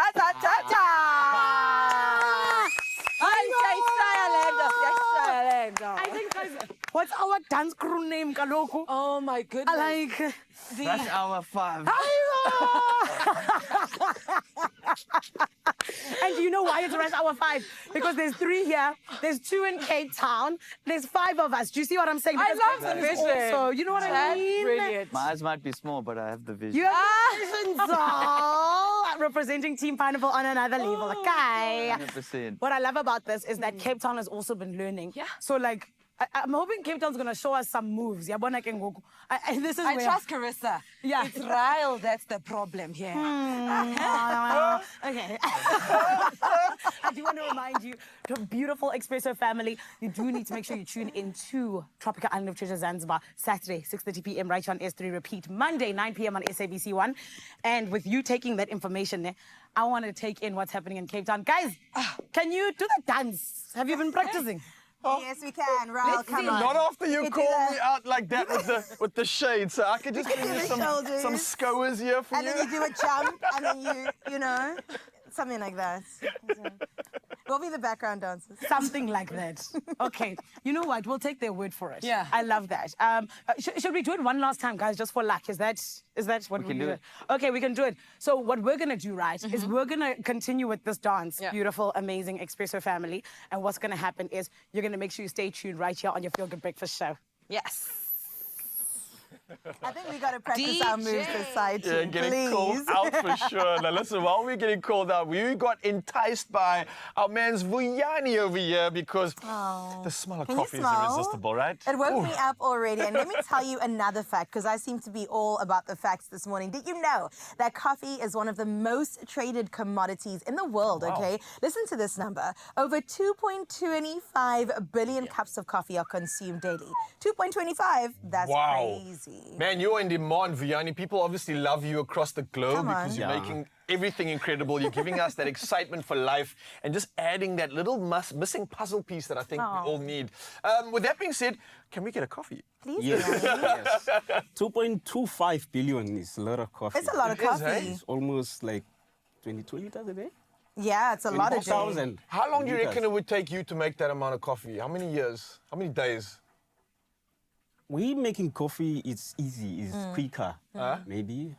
da, da, da. I think, guys, what's our dance crew name, Kaloku? Oh my goodness. I like. Rush hour 5. And do you know why it's rush hour 5? Because there's 3 here, there's 2 in Cape Town, there's 5 of us. Do you see what I'm saying? I Because love Cape Town the is vision. Also, you know what I That's mean? brilliant. My eyes might be small, but I have the vision. You have the vision, so representing Team Pineapple on another level. Okay. 100%. What I love about this is that Cape Town has also been learning. Yeah. So like, I'm hoping Cape Town's gonna show us some moves. Yabona ke ngoku. This is I where... trust Carissa. Yeah. It's Ryle that's the problem here. Okay. I do want to remind you, the beautiful Expresso family, you do need to make sure you tune into Tropika Island of Treasure Zanzibar, Saturday, 6:30 p.m. right here on S3. Repeat, Monday, 9 p.m. on SABC 1. And with you taking that information, I want to take in what's happening in Cape Town. Guys, can you do the dance? Have you been practicing? Yes, we can. Ryle, come on. Not after you can do call that. me out like that with the shade, so I could just give can you do the shoulders. some skowers here for And you. then you do a jump, and then you know, something like that. We'll be the background dancers. Something like that. Okay. You know what? We'll take their word for it. Yeah. I love that. Should we do it one last time, guys, just for luck? Is that what we can do it. Okay, we can do it. So what we're going to do, right, is we're going to continue with this dance. Yeah. Beautiful, amazing Expresso family. And what's going to happen is you're going to make sure you stay tuned right here on your Feel Good Breakfast show. Yes. I think we got to practice our moves this side too, Yeah, getting please. called out for sure. Now listen, while we're getting called out, we got enticed by our man's Vuyani over here because the smell of Can you coffee is smell? irresistible, right? It woke me up already. And let me tell you another fact, because I seem to be all about the facts this morning. Did you know that coffee is one of the most traded commodities in the world, okay? Listen to this number. Over 2.25 billion cups of coffee are consumed daily. 2.25, that's crazy. Man, you're in demand, Vuyani. People obviously love you across the globe Come on. because you're making everything incredible. You're giving us that excitement for life and just adding that little missing puzzle piece that I think we all need. With that being said, can we get a coffee? Please, Yes. Vuyani. Yes. 2.25 billion is a lot of coffee. It's a lot of It is, coffee. eh? It's almost like 22 liters a day. Yeah, it's a lot of days. 24,000 How long do you liters. reckon it would take you to make that amount of coffee? How many years? How many days? We making coffee, it's easy, it's quicker. Maybe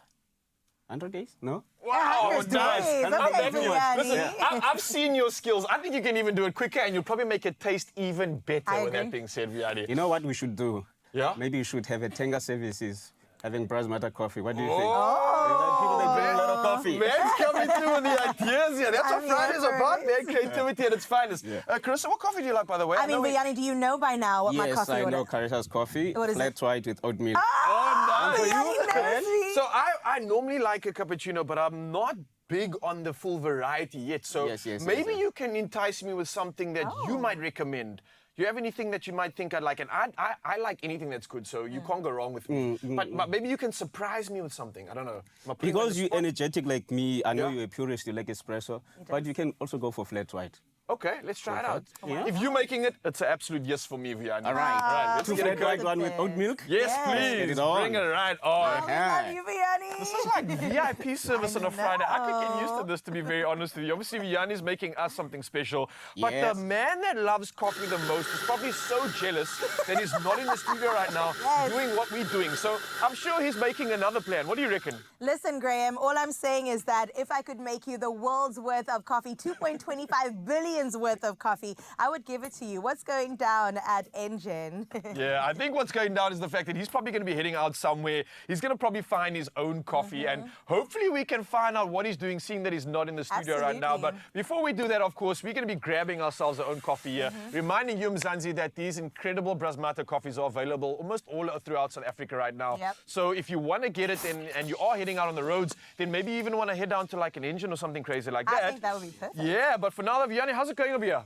100 days? No? Wow, 100 nice. days. I'm Okay, back to you. Vuyani. Listen, I've seen your skills. I think you can even do it quicker and you'll probably make it taste even better I with that agree. being said, Vuyani. You know what we should do? Yeah? Maybe you should have a Tenga services having Brasmata coffee. What do you think? Oh, People that drink a lot of coffee. man's coming through with the ideas here. That's what I'm Friday's here for about, it. man. Creativity at its finest. Yeah. Carissa, what coffee do you like, by the way? I mean, know we- Vuyani, do you know by now what my Yes, coffee I order know Carissa's coffee. What is Flat it? white with oat milk. Oh, nice. Vuyani knows me. So I normally like a cappuccino, but I'm not big on the full variety yet. So Yes, yes, maybe yes. you can entice me with something that you might recommend. Do you have anything that you might think I'd like? And I like anything that's good, so you can't go wrong with me. But maybe you can surprise me with something. I don't know. Am I putting you on Because the you're spot? energetic like me, I know Yeah. you're a purist, you like espresso, but you can also go for flat white. Okay, let's try it out. Yeah. If you're making it, it's an absolute yes for me, Vuyani. All right. All right, let's Two get it flat white, going. one with oat milk. Yes, please. Get it on. Bring it right on. Oh, we love you, Vuyani. This is like VIP service on a Friday. I could get used to know. this, to be very honest with you. Obviously, Vuyani's making us something special. But Yes. the man that loves coffee the most is probably so jealous that he's not in the studio right now Yes. doing what we're doing. So I'm sure he's making another plan. What do you reckon? Listen, Graham, all I'm saying is that if I could make you the world's worth of coffee, 2.25 billion's worth of coffee, I would give it to you. What's going down at Engine? Yeah, I think what's going down is the fact that he's probably going to be heading out somewhere. He's going to probably find his own coffee, and hopefully we can find out what he's doing, seeing that he's not in the studio right now. But Absolutely. before we do that, of course, we're going to be grabbing ourselves our own coffee here, reminding you, Mzansi, that these incredible Brasmata coffees are available almost all throughout South Africa right now. Yep. So if you want to get it and you are heading out on the roads, then maybe you even want to head down to like an Engine or something crazy like that. I think that would be perfect. Yeah, but for now, Vuyani, how's it going over here?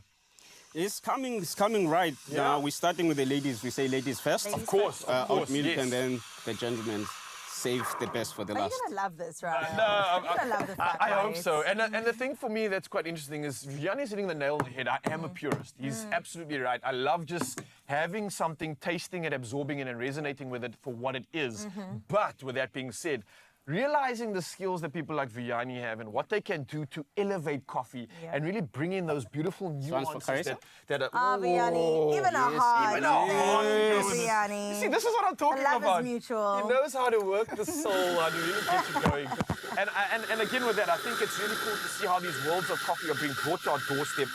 It's coming right. Yeah. We're starting with the ladies. We say ladies first. Ladies Of course, Oat milk, yes. and then the gentlemen save the best for the But last. you're going to love this, right? No, You're going to love the fat I hope whites. so. And the thing for me that's quite interesting is Vuyani's hitting the nail on the head. I am a purist. He's absolutely right. I love just having something, tasting it, absorbing it, and resonating with it for what it is. But with that being said, realizing the skills that people like Vuyani have and what they can do to elevate coffee and really bring in those beautiful one's for nuances Carissa? that are... Ah, Vuyani, even a heart. Even a heart. Thank goes. you, Vuyani. You see, this is what I'm talking The love about. is mutual. He knows how to work the soul and really get you going. And again with that, I think it's really cool to see how these worlds of coffee are being brought to our doorstep.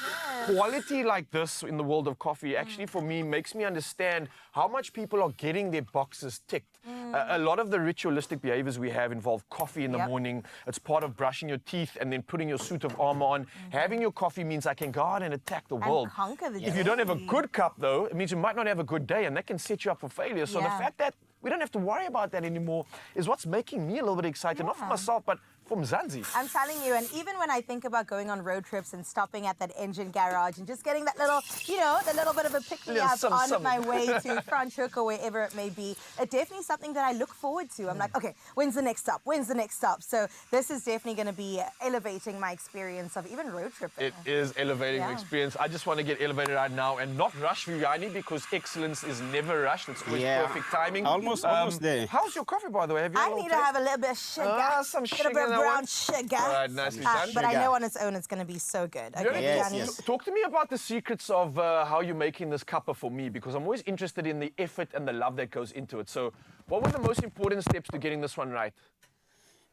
Quality like this in the world of coffee actually for me makes me understand how much people are getting their boxes ticked. A lot of the ritualistic behaviors we have involve coffee in the morning. It's part of brushing your teeth and then putting your suit of armor on. Having your coffee means I can go out and attack the world. Conquer the If you don't have a good cup, though, it means you might not have a good day, and that can set you up for failure. So the fact that we don't have to worry about that anymore is what's making me a little bit excited, not for myself, but for Mzansi. I'm telling you, and even when I think about going on road trips and stopping at that engine garage and just getting that little, you know, the little bit of a pick-me-up on my way to Franschhoek or wherever it may be, it's definitely something that I look forward to. I'm like, okay, when's the next stop? When's the next stop? So this is definitely going to be elevating my experience of even road tripping. It is elevating the experience. I just want to get elevated right now and not rush Viviani, because excellence is never rushed. It's always perfect timing. Almost there. How's your coffee, by the way? Have you I need to have a little bit of sugar. Some Bit sugar of in that brown one. sugar. All right, nicely done. But I know on its own it's going to be so good. Okay, Yes. Talk to me about the secrets of how you're making this cuppa for me, because I'm always interested in the effort and the love that goes into it. So what were the most important steps to getting this one right?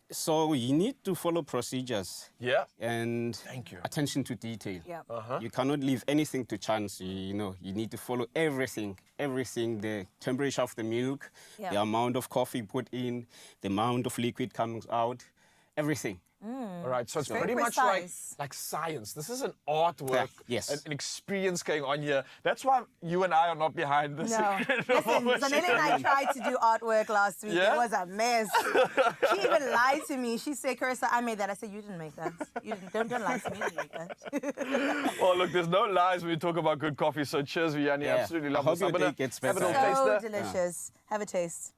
So you need to follow procedures. Yeah. And attention to detail. Yeah. You cannot leave anything to chance. You know, you need to follow everything. Everything, the temperature of the milk, the amount of coffee put in, the amount of liquid comes out, everything. All right, so it's Very pretty much precise. like science. This is an artwork, Yes. an experience going on here. That's why you and I are not behind the No. secret. Listen, Zanele and I tried to do artwork last week. Yeah? It was a mess. She even lied to me. She said, Carissa, I made that. I said, you didn't make that. You didn't, don't lie to me. You didn't make that. Well, look, there's no lies when we talk about good coffee. So cheers, Vianney. Absolutely love I hope this. I'm your gonna day gets have a little better. So taster. delicious. Have a taste.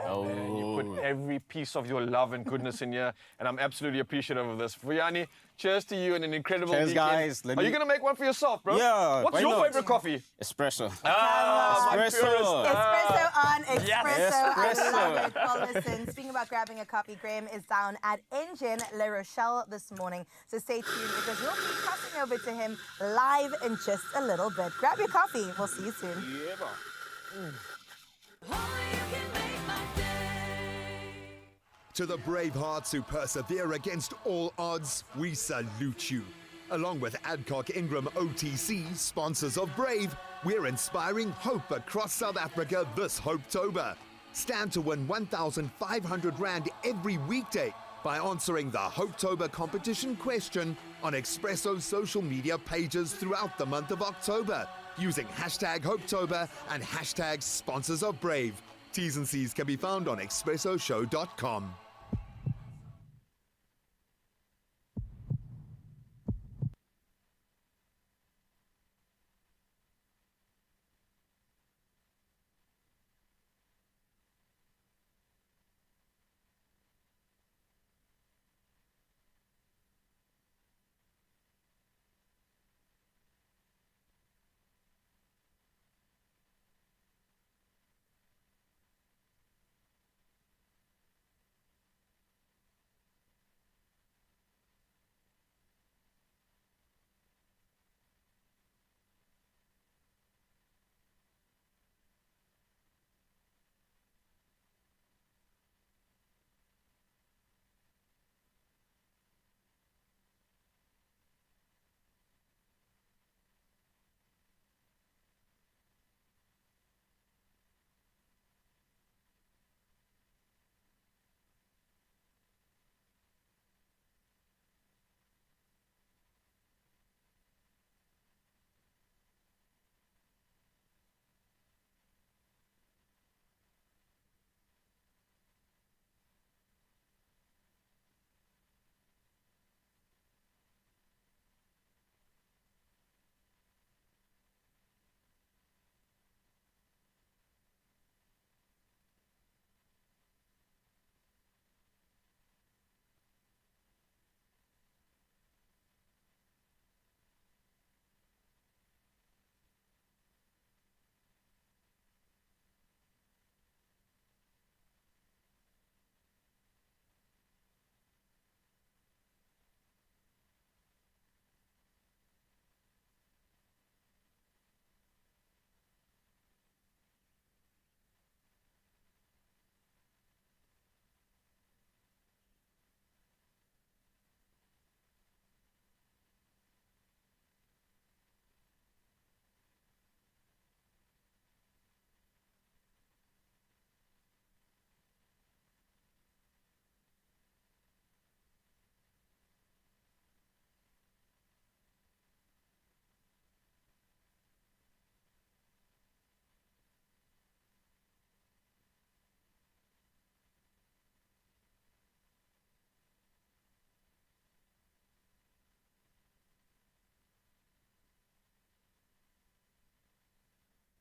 Oh, man, you put every piece of your love and goodness in here, and I'm absolutely appreciative of this. Vianney, cheers to you and an incredible Cheers, weekend. guys. Are you going to make one for yourself, bro? Yeah, What's why your not? favorite coffee? Espresso. Ah, my Espresso. purist. Espresso on Expresso. Espresso. I love it. Well, listen, speaking about grabbing a copy, Graham is down at Engine La Rochelle this morning. So stay tuned because we'll be crossing over to him live in just a little bit. Grab your coffee. We'll see you soon. To the brave hearts who persevere against all odds, we salute you. Along with Adcock Ingram OTC, sponsors of Brave, we're inspiring hope across South Africa this Hopetober. Stand to win 1,500 Rand every weekday by answering the Hopetober competition question on Expresso's social media pages throughout the month of October, using hashtag Hopetober and hashtag sponsors of Brave. T's and C's can be found on expressoshow.com.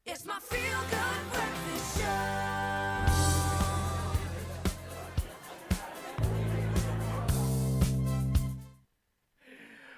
It's my feel-good breakfast show.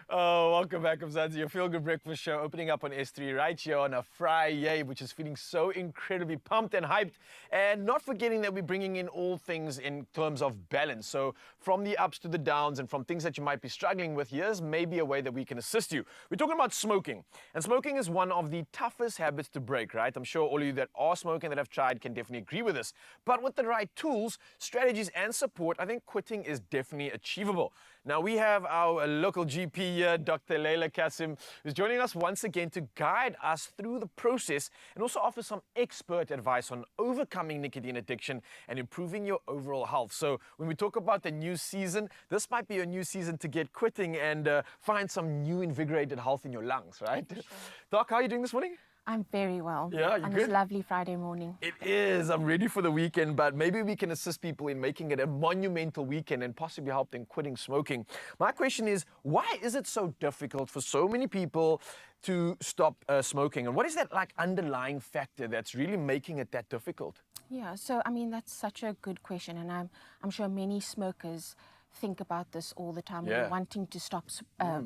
Oh, welcome back, Absa, to your Feel Good Breakfast Show, opening up on S3 right here on a Friday, which is feeling so incredibly pumped and hyped. And not forgetting that we're bringing in all things in terms of balance. So from the ups to the downs and from things that you might be struggling with, here's maybe a way that we can assist you. We're talking about smoking. And smoking is one of the toughest habits to break, right? I'm sure all of you that are smoking that have tried can definitely agree with this. But with the right tools, strategies, and support, I think quitting is definitely achievable. Now, we have our local GP here, Dr. Leila Kasim, who's joining us once again to guide us through the process and also offer some expert advice on overcoming nicotine addiction and improving your overall health. So when we talk about the new season, this might be a new season to get quitting and find some new invigorated health in your lungs, right? Sure. Doc, how are you doing this morning? I'm very well. Yeah, you on good? this lovely Friday morning. It is. I'm ready for the weekend, but maybe we can assist people in making it a monumental weekend and possibly help them quitting smoking. My question is, why is it so difficult for so many people to stop smoking? And what is that like underlying factor that's really making it that difficult? Yeah, so I mean, that's such a good question, and I'm sure many smokers think about this all the time when they're wanting to stop,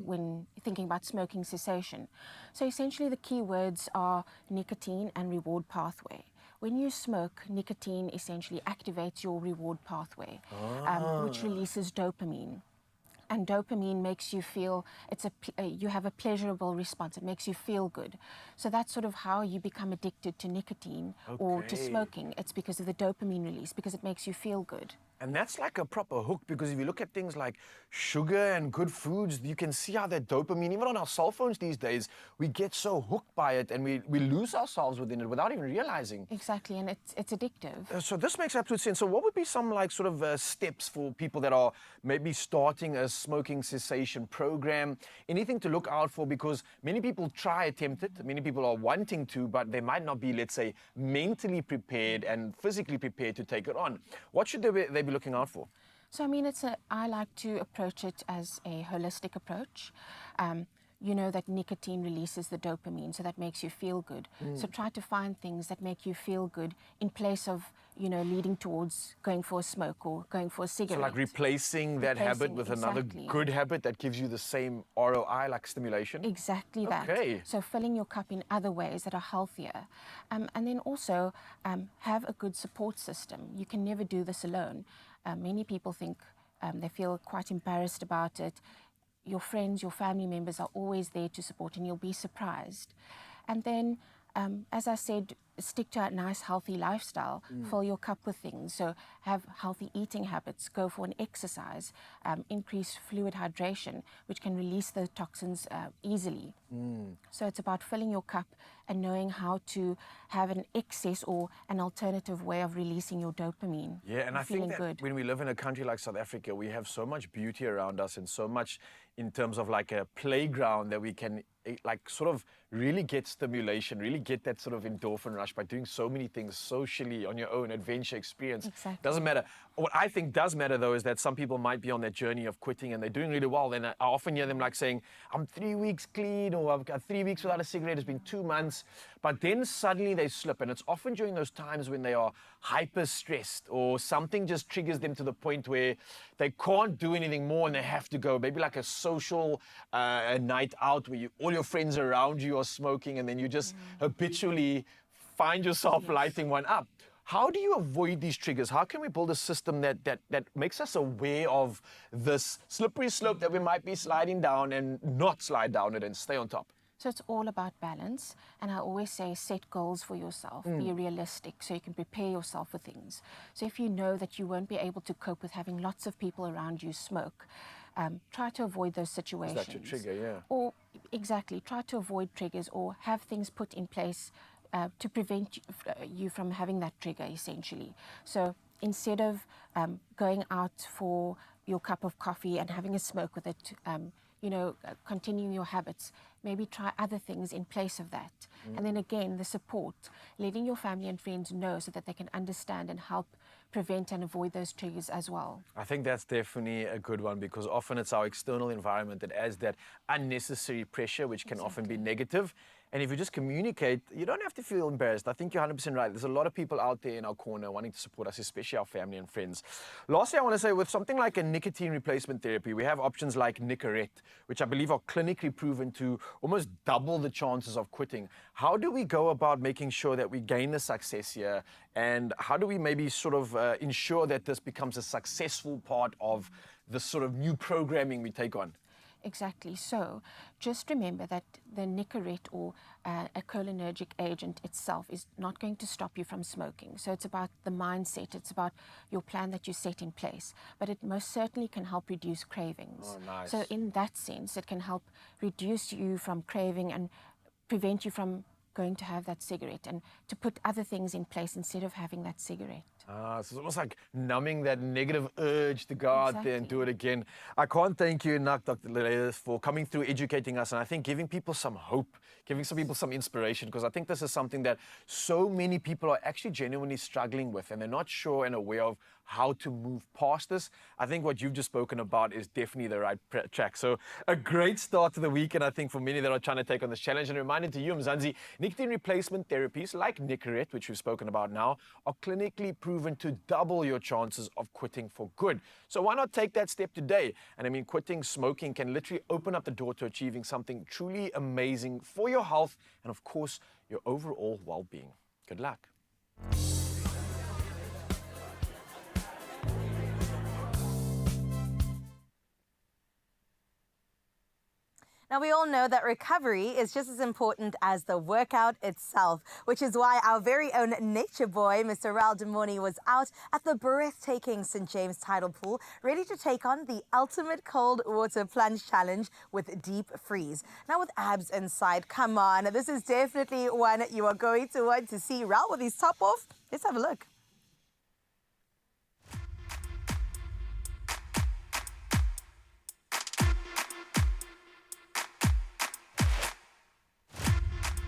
when thinking about smoking cessation. So essentially the key words are nicotine and reward pathway. When you smoke, nicotine essentially activates your reward pathway, which releases dopamine. And dopamine makes you feel, you have a pleasurable response. It makes you feel good. So that's sort of how you become addicted to nicotine or to smoking. It's because of the dopamine release, because it makes you feel good. And that's like a proper hook, because if you look at things like sugar and good foods, you can see how that dopamine, even on our cell phones these days, we get so hooked by it and we lose ourselves within it without even realizing. Exactly, and it's addictive. So this makes absolute sense. So what would be some like sort of steps for people that are maybe starting a smoking cessation program? Anything to look out for? Because many people attempt it, many people are wanting to, but they might not be, let's say, mentally prepared and physically prepared to take it on. What should they be looking out for? So I mean, I like to approach it as a holistic approach. You know that nicotine releases the dopamine, so that makes you feel good. So try to find things that make you feel good in place of, you know, leading towards going for a smoke or going for a cigarette. So like replacing that habit with another good habit that gives you the same ROI, like stimulation? Exactly that. Okay. So filling your cup in other ways that are healthier. And then also have a good support system. You can never do this alone. Many people think they feel quite embarrassed about it. Your friends, your family members are always there to support, and you'll be surprised. And then, as I said, stick to a nice, healthy lifestyle. Fill your cup with things. So have healthy eating habits. Go for an exercise. Increase fluid hydration, which can release the toxins easily. So it's about filling your cup and knowing how to have an excess or an alternative way of releasing your dopamine. Yeah, and I feeling think that good. when we live in a country like South Africa, we have so much beauty around us and so much in terms of like a playground that we can like sort of really get stimulation, really get that sort of endorphin rush by doing so many things socially on your own, adventure experience. Exactly. Doesn't matter. What I think does matter though is that some people might be on that journey of quitting and they're doing really well. Then I often hear them like saying, I'm 3 weeks clean, or I've got 3 weeks without a cigarette, it's been 2 months. But then suddenly they slip, and it's often during those times when they are hyper stressed or something just triggers them to the point where they can't do anything more and they have to go. Maybe like a social a night out where all your friends around you are smoking, and then you just habitually find yourself lighting one up. How do you avoid these triggers? How can we build a system that makes us aware of this slippery slope that we might be sliding down and not slide down it and stay on top? So it's all about balance, and I always say set goals for yourself, be realistic so you can prepare yourself for things. So if you know that you won't be able to cope with having lots of people around you smoke, try to avoid those situations. Is that your trigger, yeah? Or exactly, try to avoid triggers or have things put in place to prevent you from having that trigger, essentially. So instead of going out for your cup of coffee and having a smoke with it, you know, continuing your habits, maybe try other things in place of that. And then again, the support, letting your family and friends know so that they can understand and help prevent and avoid those triggers as well. I think that's definitely a good one, because often it's our external environment that adds that unnecessary pressure, which can often be negative. And if you just communicate, you don't have to feel embarrassed. I think you're 100% right. There's a lot of people out there in our corner wanting to support us, especially our family and friends. Lastly, I want to say with something like a nicotine replacement therapy, we have options like Nicorette, which I believe are clinically proven to almost double the chances of quitting. How do we go about making sure that we gain the success here? And how do we maybe sort of ensure that this becomes a successful part of the sort of new programming we take on? Exactly. So just remember that the Nicorette or a cholinergic agent itself is not going to stop you from smoking. So it's about the mindset. It's about your plan that you set in place. But it most certainly can help reduce cravings. Oh, nice. So in that sense, it can help reduce you from craving and prevent you from going to have that cigarette and to put other things in place instead of having that cigarette. So it's almost like numbing that negative urge to go out there and do it again. I can't thank you enough, Dr. Leles, for coming through, educating us, and I think giving people some hope, giving some people some inspiration, because I think this is something that so many people are actually genuinely struggling with, and they're not sure and aware of how to move past this. I think what you've just spoken about is definitely the right track. So a great start to the week, and I think for many that are trying to take on this challenge, and a reminder to you, Mzansi, nicotine replacement therapies like Nicorette, which we've spoken about now, are clinically proven to double your chances of quitting for good. So why not take that step today? And I mean, quitting smoking can literally open up the door to achieving something truly amazing for your health and, of course, your overall well-being. Good luck. Now, we all know that recovery is just as important as the workout itself, which is why our very own nature boy, Mr. Raul Demoni, was out at the breathtaking St. James Tidal Pool, ready to take on the ultimate cold water plunge challenge with deep freeze. Now, with abs inside, come on, this is definitely one you are going to want to see. Raul with his top off. Let's have a look.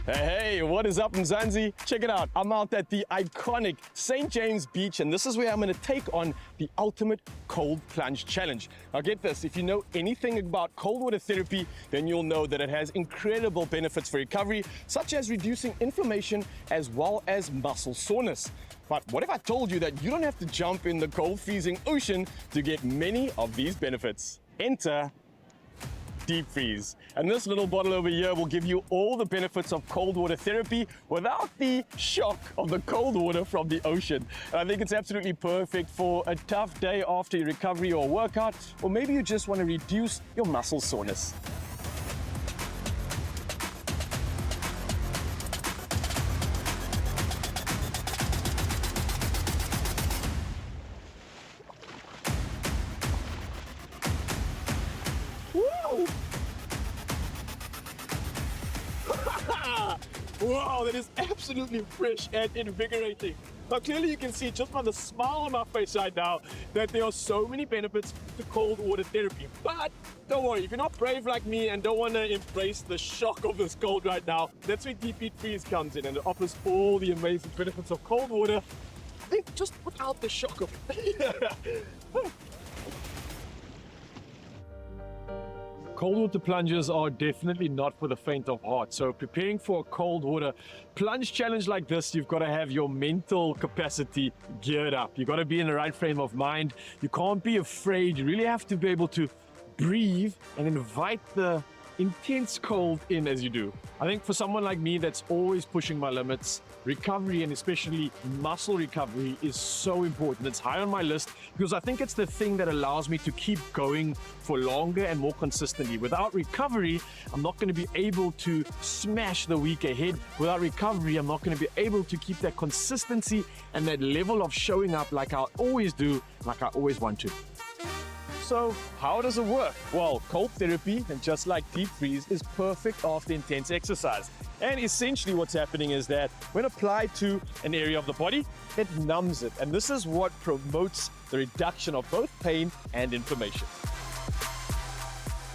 Hey, what is up, Mzansi? Check it out. I'm out at the iconic St. James Beach, and this is where I'm going to take on the ultimate cold plunge challenge. Now get this, if you know anything about cold water therapy, then you'll know that it has incredible benefits for recovery, such as reducing inflammation as well as muscle soreness. But what if I told you that you don't have to jump in the cold freezing ocean to get many of these benefits? Enter deep freeze. And this little bottle over here will give you all the benefits of cold water therapy without the shock of the cold water from the ocean. And I think it's absolutely perfect for a tough day after your recovery or workout, or maybe you just want to reduce your muscle soreness. Wow, that is absolutely fresh and invigorating. Now clearly you can see just by the smile on my face right now that there are so many benefits to cold water therapy. But don't worry, if you're not brave like me and don't want to embrace the shock of this cold right now, that's where Deep Heat Freeze comes in, and it offers all the amazing benefits of cold water, I think just without the shock of it. Cold water plunges are definitely not for the faint of heart. So preparing for a cold water plunge challenge like this, you've got to have your mental capacity geared up. You've got to be in the right frame of mind. You can't be afraid. You really have to be able to breathe and invite the intense cold in as you do. I think for someone like me that's always pushing my limits, recovery and especially muscle recovery is so important. It's high on my list because I think it's the thing that allows me to keep going for longer and more consistently. Without recovery, I'm not going to be able to smash the week ahead. Without recovery, I'm not going to be able to keep that consistency and that level of showing up like I always do, like I always want to. So how does it work? Well, cold therapy, and just like deep freeze, is perfect after intense exercise. And essentially what's happening is that when applied to an area of the body, it numbs it. And this is what promotes the reduction of both pain and inflammation.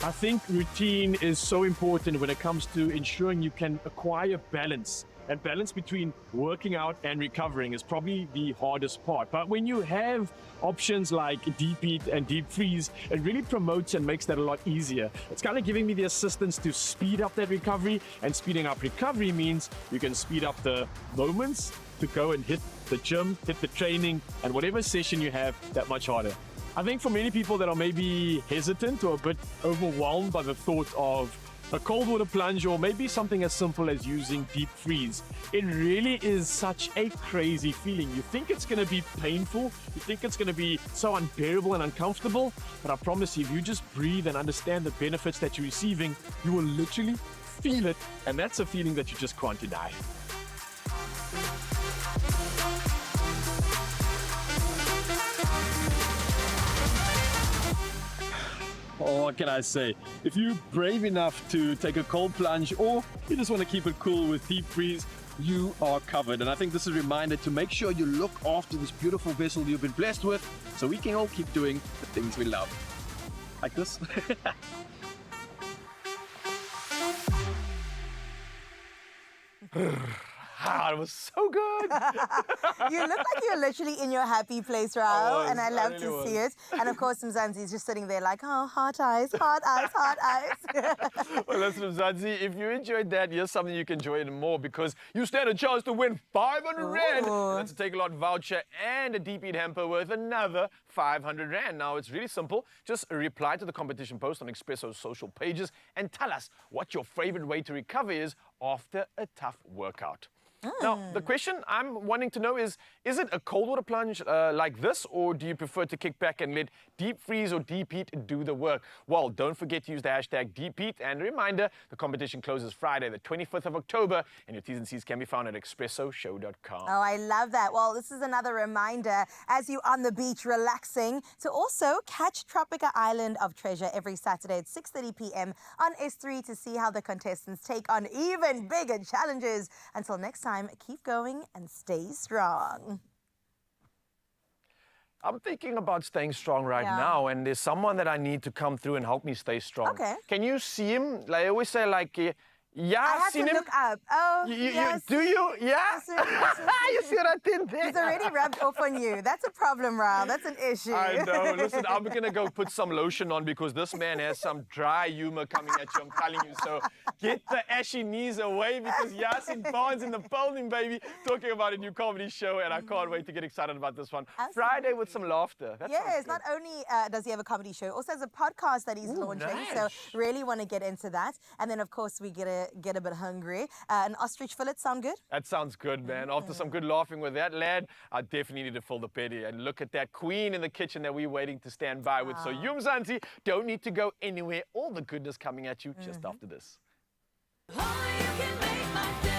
I think routine is so important when it comes to ensuring you can acquire balance And balance between working out and recovering is probably the hardest part. But when you have options like deep heat and deep freeze, it really promotes and makes that a lot easier. It's kind of giving me the assistance to speed up that recovery, and speeding up recovery means you can speed up the moments to go and hit the gym, hit the training, and whatever session you have that much harder. I think for many people that are maybe hesitant or a bit overwhelmed by the thought of a cold water plunge, or maybe something as simple as using deep freeze, it really is such a crazy feeling. You think it's going to be painful, you think it's going to be so unbearable and uncomfortable, but I promise you, if you just breathe and understand the benefits that you're receiving, you will literally feel it, and that's a feeling that you just can't deny. Oh, what can I say? If you're brave enough to take a cold plunge, or you just want to keep it cool with deep freeze, you are covered. And I think this is a reminder to make sure you look after this beautiful vessel you've been blessed with, so we can all keep doing the things we love. Like this. Ah, it was so good. You look like you're literally in your happy place, Raul, and I love really to see was. it. And of course, Mzansi's just sitting there like, oh, hot eyes, hot eyes, hot eyes. Well, listen, Mzansi, if you enjoyed that, here's something you can enjoy even more, because you stand a chance to win 500 Rand. That's a Take A Lot voucher and a deep heat hamper worth another 500 Rand. Now, it's really simple. Just reply to the competition post on Expresso's social pages and tell us what your favorite way to recover is after a tough workout. Now, the question I'm wanting to know is it a cold water plunge like this, or do you prefer to kick back and let deep freeze or deep heat do the work? Well, don't forget to use the hashtag deep heat. And a reminder, the competition closes Friday, the 25th of October, and your T's and C's can be found at expressoshow.com. Oh, I love that. Well, this is another reminder as you're on the beach relaxing to also catch Tropika Island of Treasure every Saturday at 6:30 p.m. on S3 to see how the contestants take on even bigger challenges. Until next time, keep going and stay strong. I'm thinking about staying strong right now, and there's someone that I need to come through and help me stay strong. Okay. Can you see him? Like I always say, like, yeah, I have to seen him. look up. Oh, yes. Do you? Yeah? Yes. You see what I did there? He's already rubbed off on you. That's a problem, Raul. That's an issue. I know. Listen, I'm going to go put some lotion on, because this man has some dry humor coming at you, I'm telling you. So get the ashy knees away, because Yasin Barnes in the building, baby, talking about a new comedy show, and I can't wait to get excited about this one. Absolutely. Friday with some laughter. That sounds Yes, good. not only does he have a comedy show, also has a podcast that he's launching. nice. So really want to get into that. And then, of course, we get a bit hungry. An ostrich fillet sound good? That sounds good, man. After some good laughing with that lad, I definitely need to fill the belly. And look at that queen in the kitchen that we're waiting to stand by with. So you, Mzansi, don't need to go anywhere. All the goodness coming at you just after this. Only you can make my day.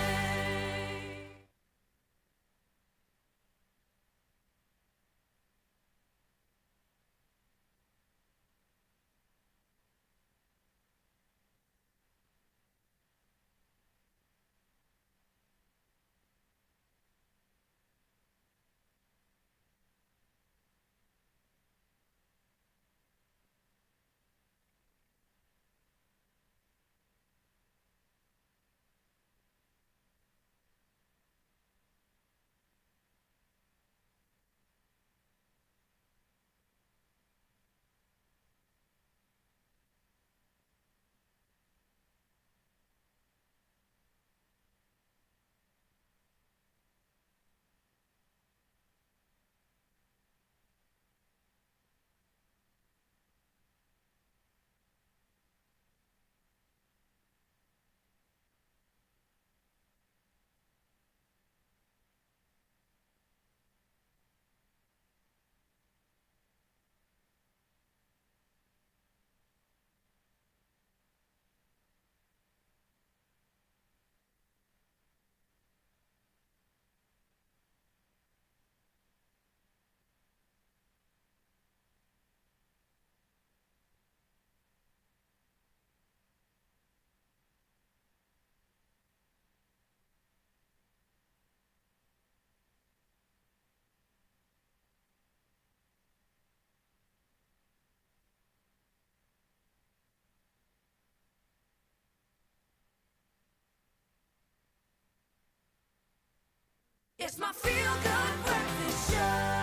It's my feel-good breakfast show.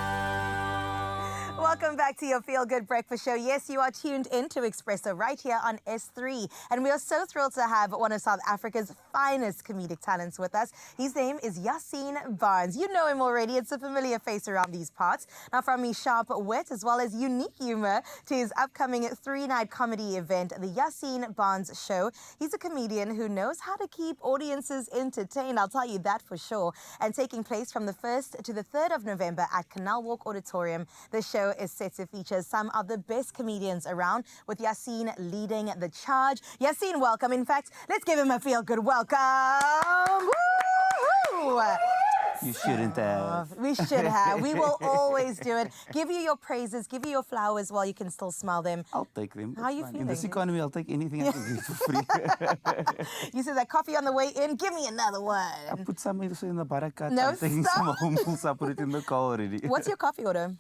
Welcome back to your Feel Good Breakfast Show. Yes, you are tuned in to Expresso right here on S3. And we are so thrilled to have one of South Africa's finest comedic talents with us. His name is Yassine Barnes. You know him already. It's a familiar face around these parts. Now, from his sharp wit as well as unique humor to his upcoming 3-night comedy event, the Yassine Barnes Show, he's a comedian who knows how to keep audiences entertained. I'll tell you that for sure. And taking place from the 1st to the 3rd of November at Canal Walk Auditorium, the show is set to feature some of the best comedians around, with Yassine leading the charge. Yassine, welcome. In fact, let's give him a feel-good welcome. Woo-hoo! You shouldn't have. We should have. We will always do it. Give you your praises, give you your flowers while you can still smell them. I'll take them. How are you Fine. feeling? In this economy, I'll take anything I can get for free. You said that coffee on the way in. Give me another one. I put some in the barakat. No, I'm taking stop. some home. I put it in the car already. What's your coffee order?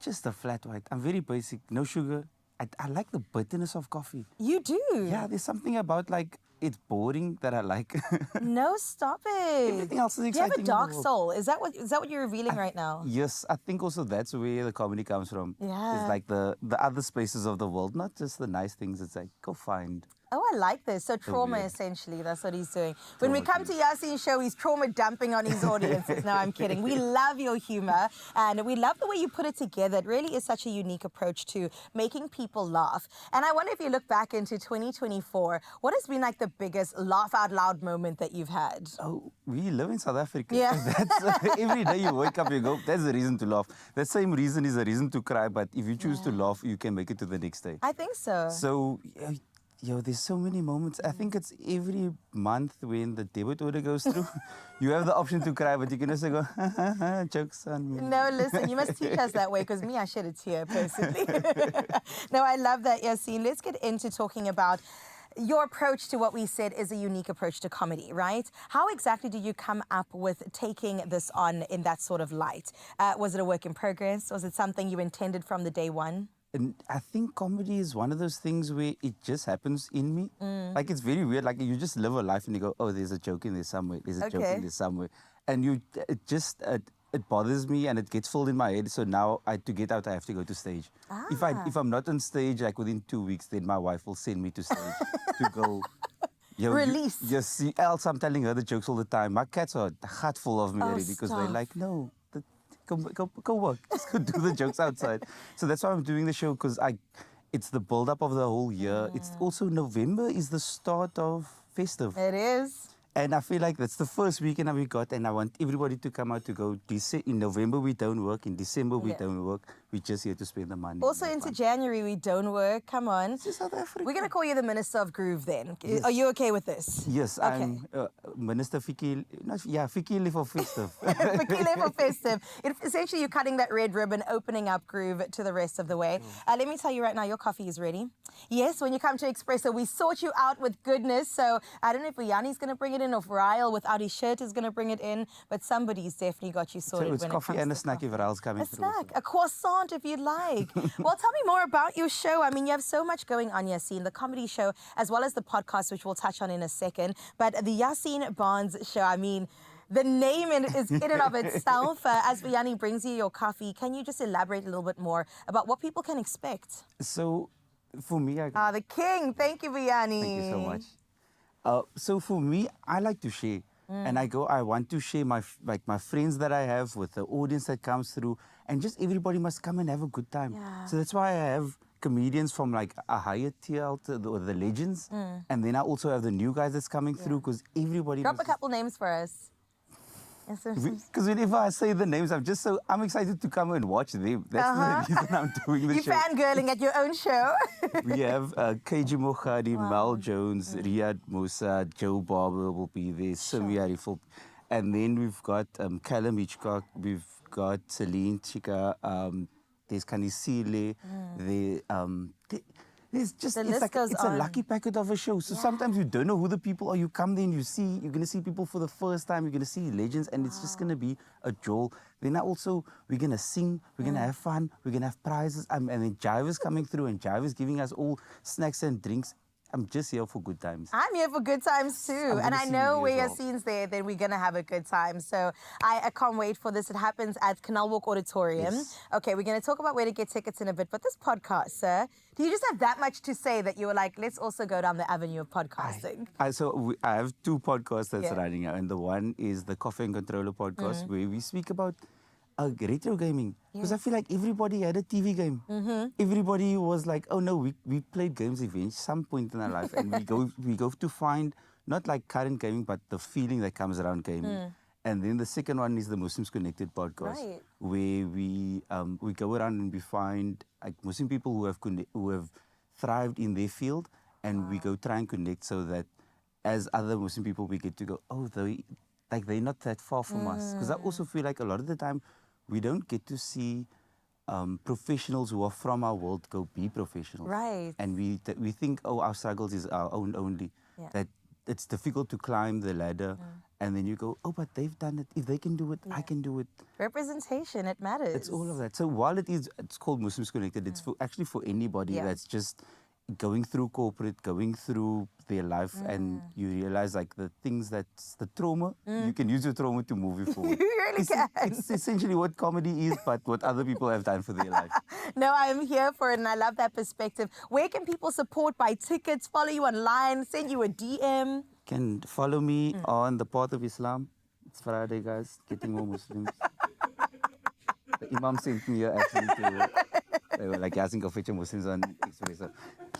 Just a flat white. I'm very basic. No sugar. I like the bitterness of coffee. You do? Yeah, there's something about like it's boring that I like. No, stop it. Everything else is You have a exciting in the dark world. soul. Is that what you're revealing right now? Yes, I think also that's where the comedy comes from. Yeah. It's like the other spaces of the world, not just the nice things. It's like, go find. Oh, I like this. So trauma, weird. essentially, that's what he's doing. When we come to Yassine's show, he's trauma dumping on his audiences. No, I'm kidding. We love your humor, and we love the way you put it together. It really is such a unique approach to making people laugh. And I wonder if you look back into 2024, what has been like the biggest laugh out loud moment that you've had? Oh, we live in South Africa. Yeah. That's, every day you wake up, you go, that's the reason to laugh. That same reason is a reason to cry, but if you choose to laugh, you can make it to the next day. I think so. So, there's so many moments. I think it's every month when the debit order goes through, you have the option to cry, but you can also go, jokes on me. No, listen, you must teach us that way, because me, I shed a tear personally. No, I love that, Yassine. Let's get into talking about your approach to what we said is a unique approach to comedy, right? How exactly did you come up with taking this on in that sort of light? Was it a work in progress? Was it something you intended from the day one? And I think comedy is one of those things where it just happens in me. Like, it's very weird. Like, you just live a life and you go, oh, there's a joke in there somewhere. There's a joke in there somewhere. And it bothers me and it gets filled in my head. So now to get out, I have to go to stage. If I'm not on stage, like within 2 weeks, then my wife will send me to stage to go. Release. Yes, else I'm telling her the jokes all the time. My cats are heart full of me already because they're like, no, go work. Just go do the jokes outside. So that's why I'm doing the show, because it's the build-up of the whole year. It's also November is the start of festive. It is. And I feel like that's the first weekend that we got, and I want everybody to come out to go. In November, we don't work. In December, we don't work. We're just here to spend the money. Also into January, we don't work. Come on. This is South Africa. We're going to call you the Minister of Groove then. Yes. Are you okay with this? Yes, Okay. I'm Minister Fikile for festive. Fikile for festive. Essentially, you're cutting that red ribbon, opening up Groove to the rest of the way. Let me tell you right now, your coffee is ready. Yes, when you come to Expresso, we sort you out with goodness. So I don't know if Yanni's going to bring it in or if Ryle without his shirt is going to bring it in, but somebody's definitely got you sorted. So it's when coffee it comes and a to snack if Ryle's coming a through. snack, a croissant if you'd like. Well, tell me more about your show. I mean, you have so much going on, Yassine, the comedy show, as well as the podcast, which we'll touch on in a second. But the Yassine Barnes show, I mean, the name is in and of itself. As Vianney brings you your coffee, can you just elaborate a little bit more about what people can expect? So for me, the king. Thank you, Vianney. Thank you so much. So for me, I like to share. And I want to share my friends that I have with the audience that comes through, and just everybody must come and have a good time. Yeah. So that's why I have comedians from like a higher tier, or the legends, and then I also have the new guys that's coming through, because everybody Drop a couple names for us. Because whenever I say the names, I'm excited to come and watch them. That's the reason I'm doing the show. You're fangirling at your own show. We have KG Moghadi, Mel Jones, Riyad Musa, Joe Barber will be there, Samia Rifel. And then we've got Callum Hitchcock, we've got Celine Chika, there's Kanisile, there's just, it's a lucky packet of a show. So sometimes you don't know who the people are. You come there and you're going to see people for the first time. You're going to see legends, and it's just going to be a joy. Then we're going to sing, we're going to have fun, we're going to have prizes. And then Jive is coming through, and Jive is giving us all snacks and drinks. I'm just here for good times. I'm here for good times too. And I know where your scene's there, then we're going to have a good time. So I can't wait for this. It happens at Canal Walk Auditorium. Yes. Okay, we're going to talk about where to get tickets in a bit. But this podcast, sir, do you just have that much to say that you were like, let's also go down the avenue of podcasting? I have two podcasts that's running now. And the one is the Coffee and Controller podcast, where we speak about retro gaming. Because I feel like everybody had a TV game. Everybody was like, oh no, we played games eventually some point in our life, and we go to find not like current gaming, but the feeling that comes around gaming. And then the second one is the Muslims Connected podcast, where we go around and we find like Muslim people who have thrived in their field, and we go try and connect so that as other Muslim people we get to go, oh, they're not that far from us. Because I also feel like a lot of the time we don't get to see professionals who are from our world go be professionals. Right. And we think, oh, our struggles is our own only. That it's difficult to climb the ladder. And then you go, oh, but they've done it. If they can do it, I can do it. Representation, it matters. It's all of that. So while it's called Muslims Connected, it's actually for anybody that's just going through corporate, going through their life, and you realize like the things that's the trauma, you can use your trauma to move it forward. You really can. It's essentially what comedy is, but what other people have done for their life. No, I'm here for it, and I love that perspective. Where can people support, buy tickets, follow you online, send you a DM? Can follow me on the Path of Islam. It's Friday, guys. Getting more Muslims. The Imam sent me here actually to they were like asking for Muslims on Expresso.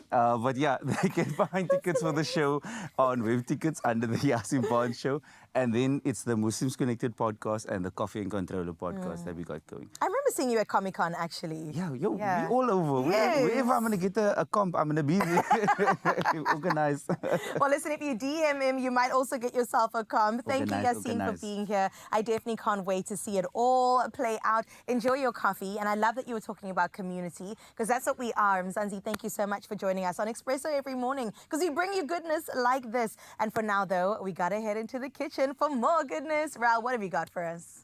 But yeah, they can find tickets for the show on web tickets under the Yasin Bond show. And then it's the Muslims Connected podcast and the Coffee and Controller podcast that we got going. I remember seeing you at Comic-Con, actually. Yeah, we all over. Wherever I'm going to get a comp, I'm going to be there. Organized. Well, listen, if you DM him, you might also get yourself a comp. Thank you, Yasin, for being here. I definitely can't wait to see it all play out. Enjoy your coffee. And I love that you were talking about community, because that's what we are. Mzansi, thank you so much for joining us on Expresso every morning, because we bring you goodness like this. And for now, though, we got to head into the kitchen for more goodness. Raul, what have you got for us?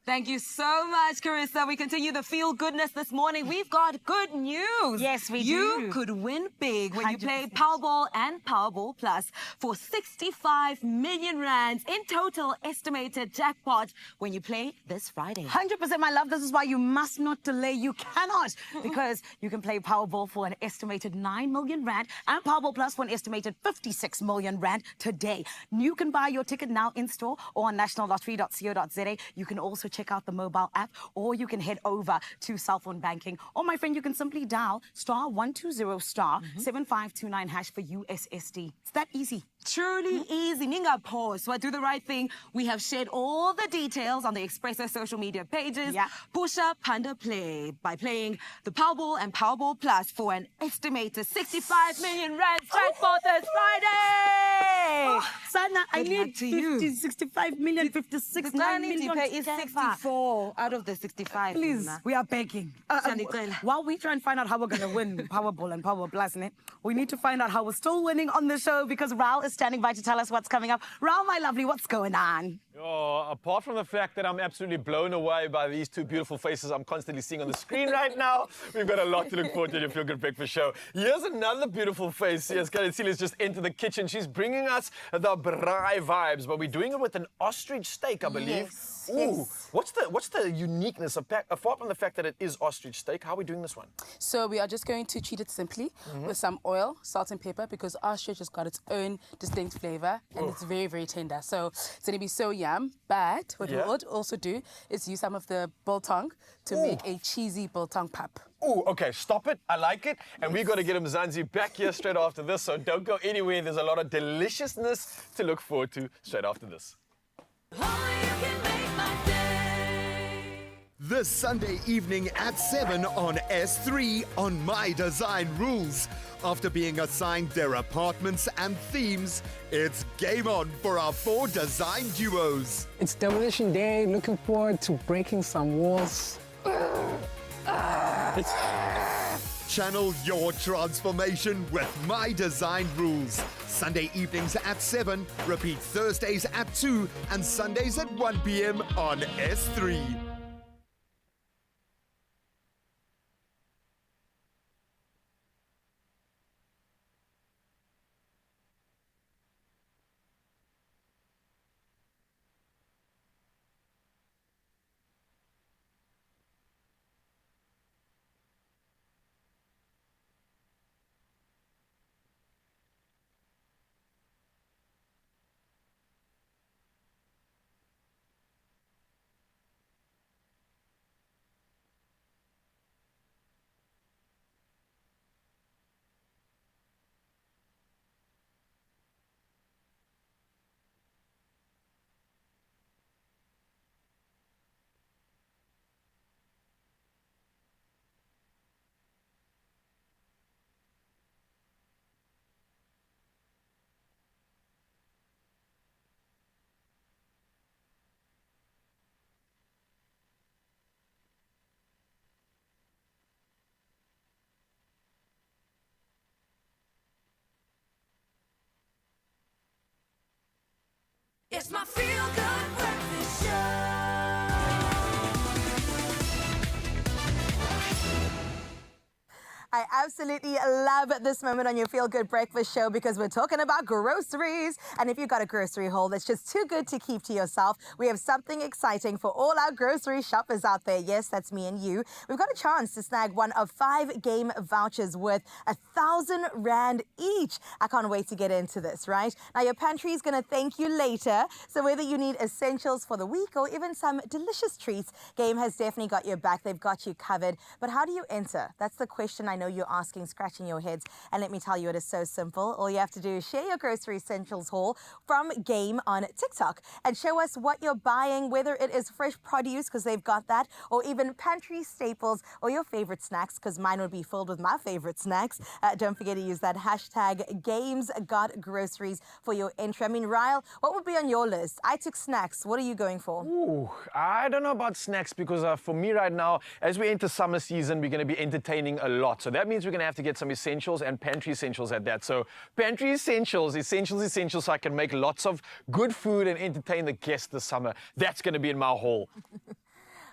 Thank you so much, Carissa. We continue the feel goodness this morning. We've got good news. Yes, we do. You could win big when you play Powerball and Powerball Plus for 65 million rands in total estimated jackpot when you play this Friday. 100%, my love. This is why you must not delay. You cannot, because you can play Powerball for an estimated 9 million rand and Powerball Plus for an estimated 56 million rand today. You can buy your ticket now in store or on nationallottery.co.za. You can also check out the mobile app, or you can head over to cell phone banking. Or, my friend, you can simply dial *120*7529# for USSD. It's that easy. Truly easy. Ninga pause. So I do the right thing. We have shared all the details on the Expresso social media pages. Push up, Panda play by playing the Powerball and Powerball Plus for an estimated 65 million rand jackpot this Friday. Oh, Sana, I need 50, 65 million, 56 9 million. To pay is 64 out of the 65. Please, we are begging. While we try and find out how we're going to win Powerball and Powerball Plus, we need to find out how we're still winning on the show, because Raul is standing by to tell us what's coming up. Raul, my lovely, what's going on? Oh, apart from the fact that I'm absolutely blown away by these two beautiful faces I'm constantly seeing on the screen right now, we've got a lot to look forward to in your Feel Good Breakfast show. Here's another beautiful face. Yes, let's just enter the kitchen. She's bringing us the braai vibes, but we're doing it with an ostrich steak, I believe. Yes. Ooh, what's the uniqueness, apart from the fact that it is ostrich steak? How are we doing this one? So we are just going to treat it simply with some oil, salt and pepper, because ostrich has got its own distinct flavor and it's very, very tender. So it's going to be so yum. But what we would also do is use some of the biltong to make a cheesy biltong pap. Oh, okay, stop it. I like it. And we've got to get Mzansi back here straight after this, so don't go anywhere. There's a lot of deliciousness to look forward to straight after this. This Sunday evening at 7 on S3 on My Design Rules. After being assigned their apartments and themes, it's game on for our 4 design duos. It's Demolition Day. Looking forward to breaking some walls. Channel your transformation with My Design Rules. Sunday evenings at 7, repeat Thursdays at 2, and Sundays at 1 p.m. on S3. It's my feel-good breakfast show. I absolutely love this moment on your Feel Good Breakfast show because we're talking about groceries. And if you've got a grocery haul that's just too good to keep to yourself, we have something exciting for all our grocery shoppers out there. Yes, that's me and you. We've got a chance to snag one of 5 game vouchers worth 1,000 Rand each. I can't wait to get into this, right? Now, your pantry is going to thank you later. So whether you need essentials for the week or even some delicious treats, Game has definitely got your back. They've got you covered. But how do you enter? That's the question I know you're asking, scratching your heads. And let me tell you, it is so simple. All you have to do is share your grocery essentials haul from Game on TikTok and show us what you're buying, whether it is fresh produce, because they've got that, or even pantry staples or your favorite snacks, because mine would be filled with my favorite snacks. Don't forget to use that hashtag GamesGotGroceries for your entry. I mean, Ryle, what would be on your list? I took snacks. What are you going for? Ooh, I don't know about snacks because for me right now, as we enter summer season, we're going to be entertaining a lot. So that means we're going to have to get some essentials and pantry essentials at that. So pantry essentials, essentials, so I can make lots of good food and entertain the guests this summer. That's going to be in my haul.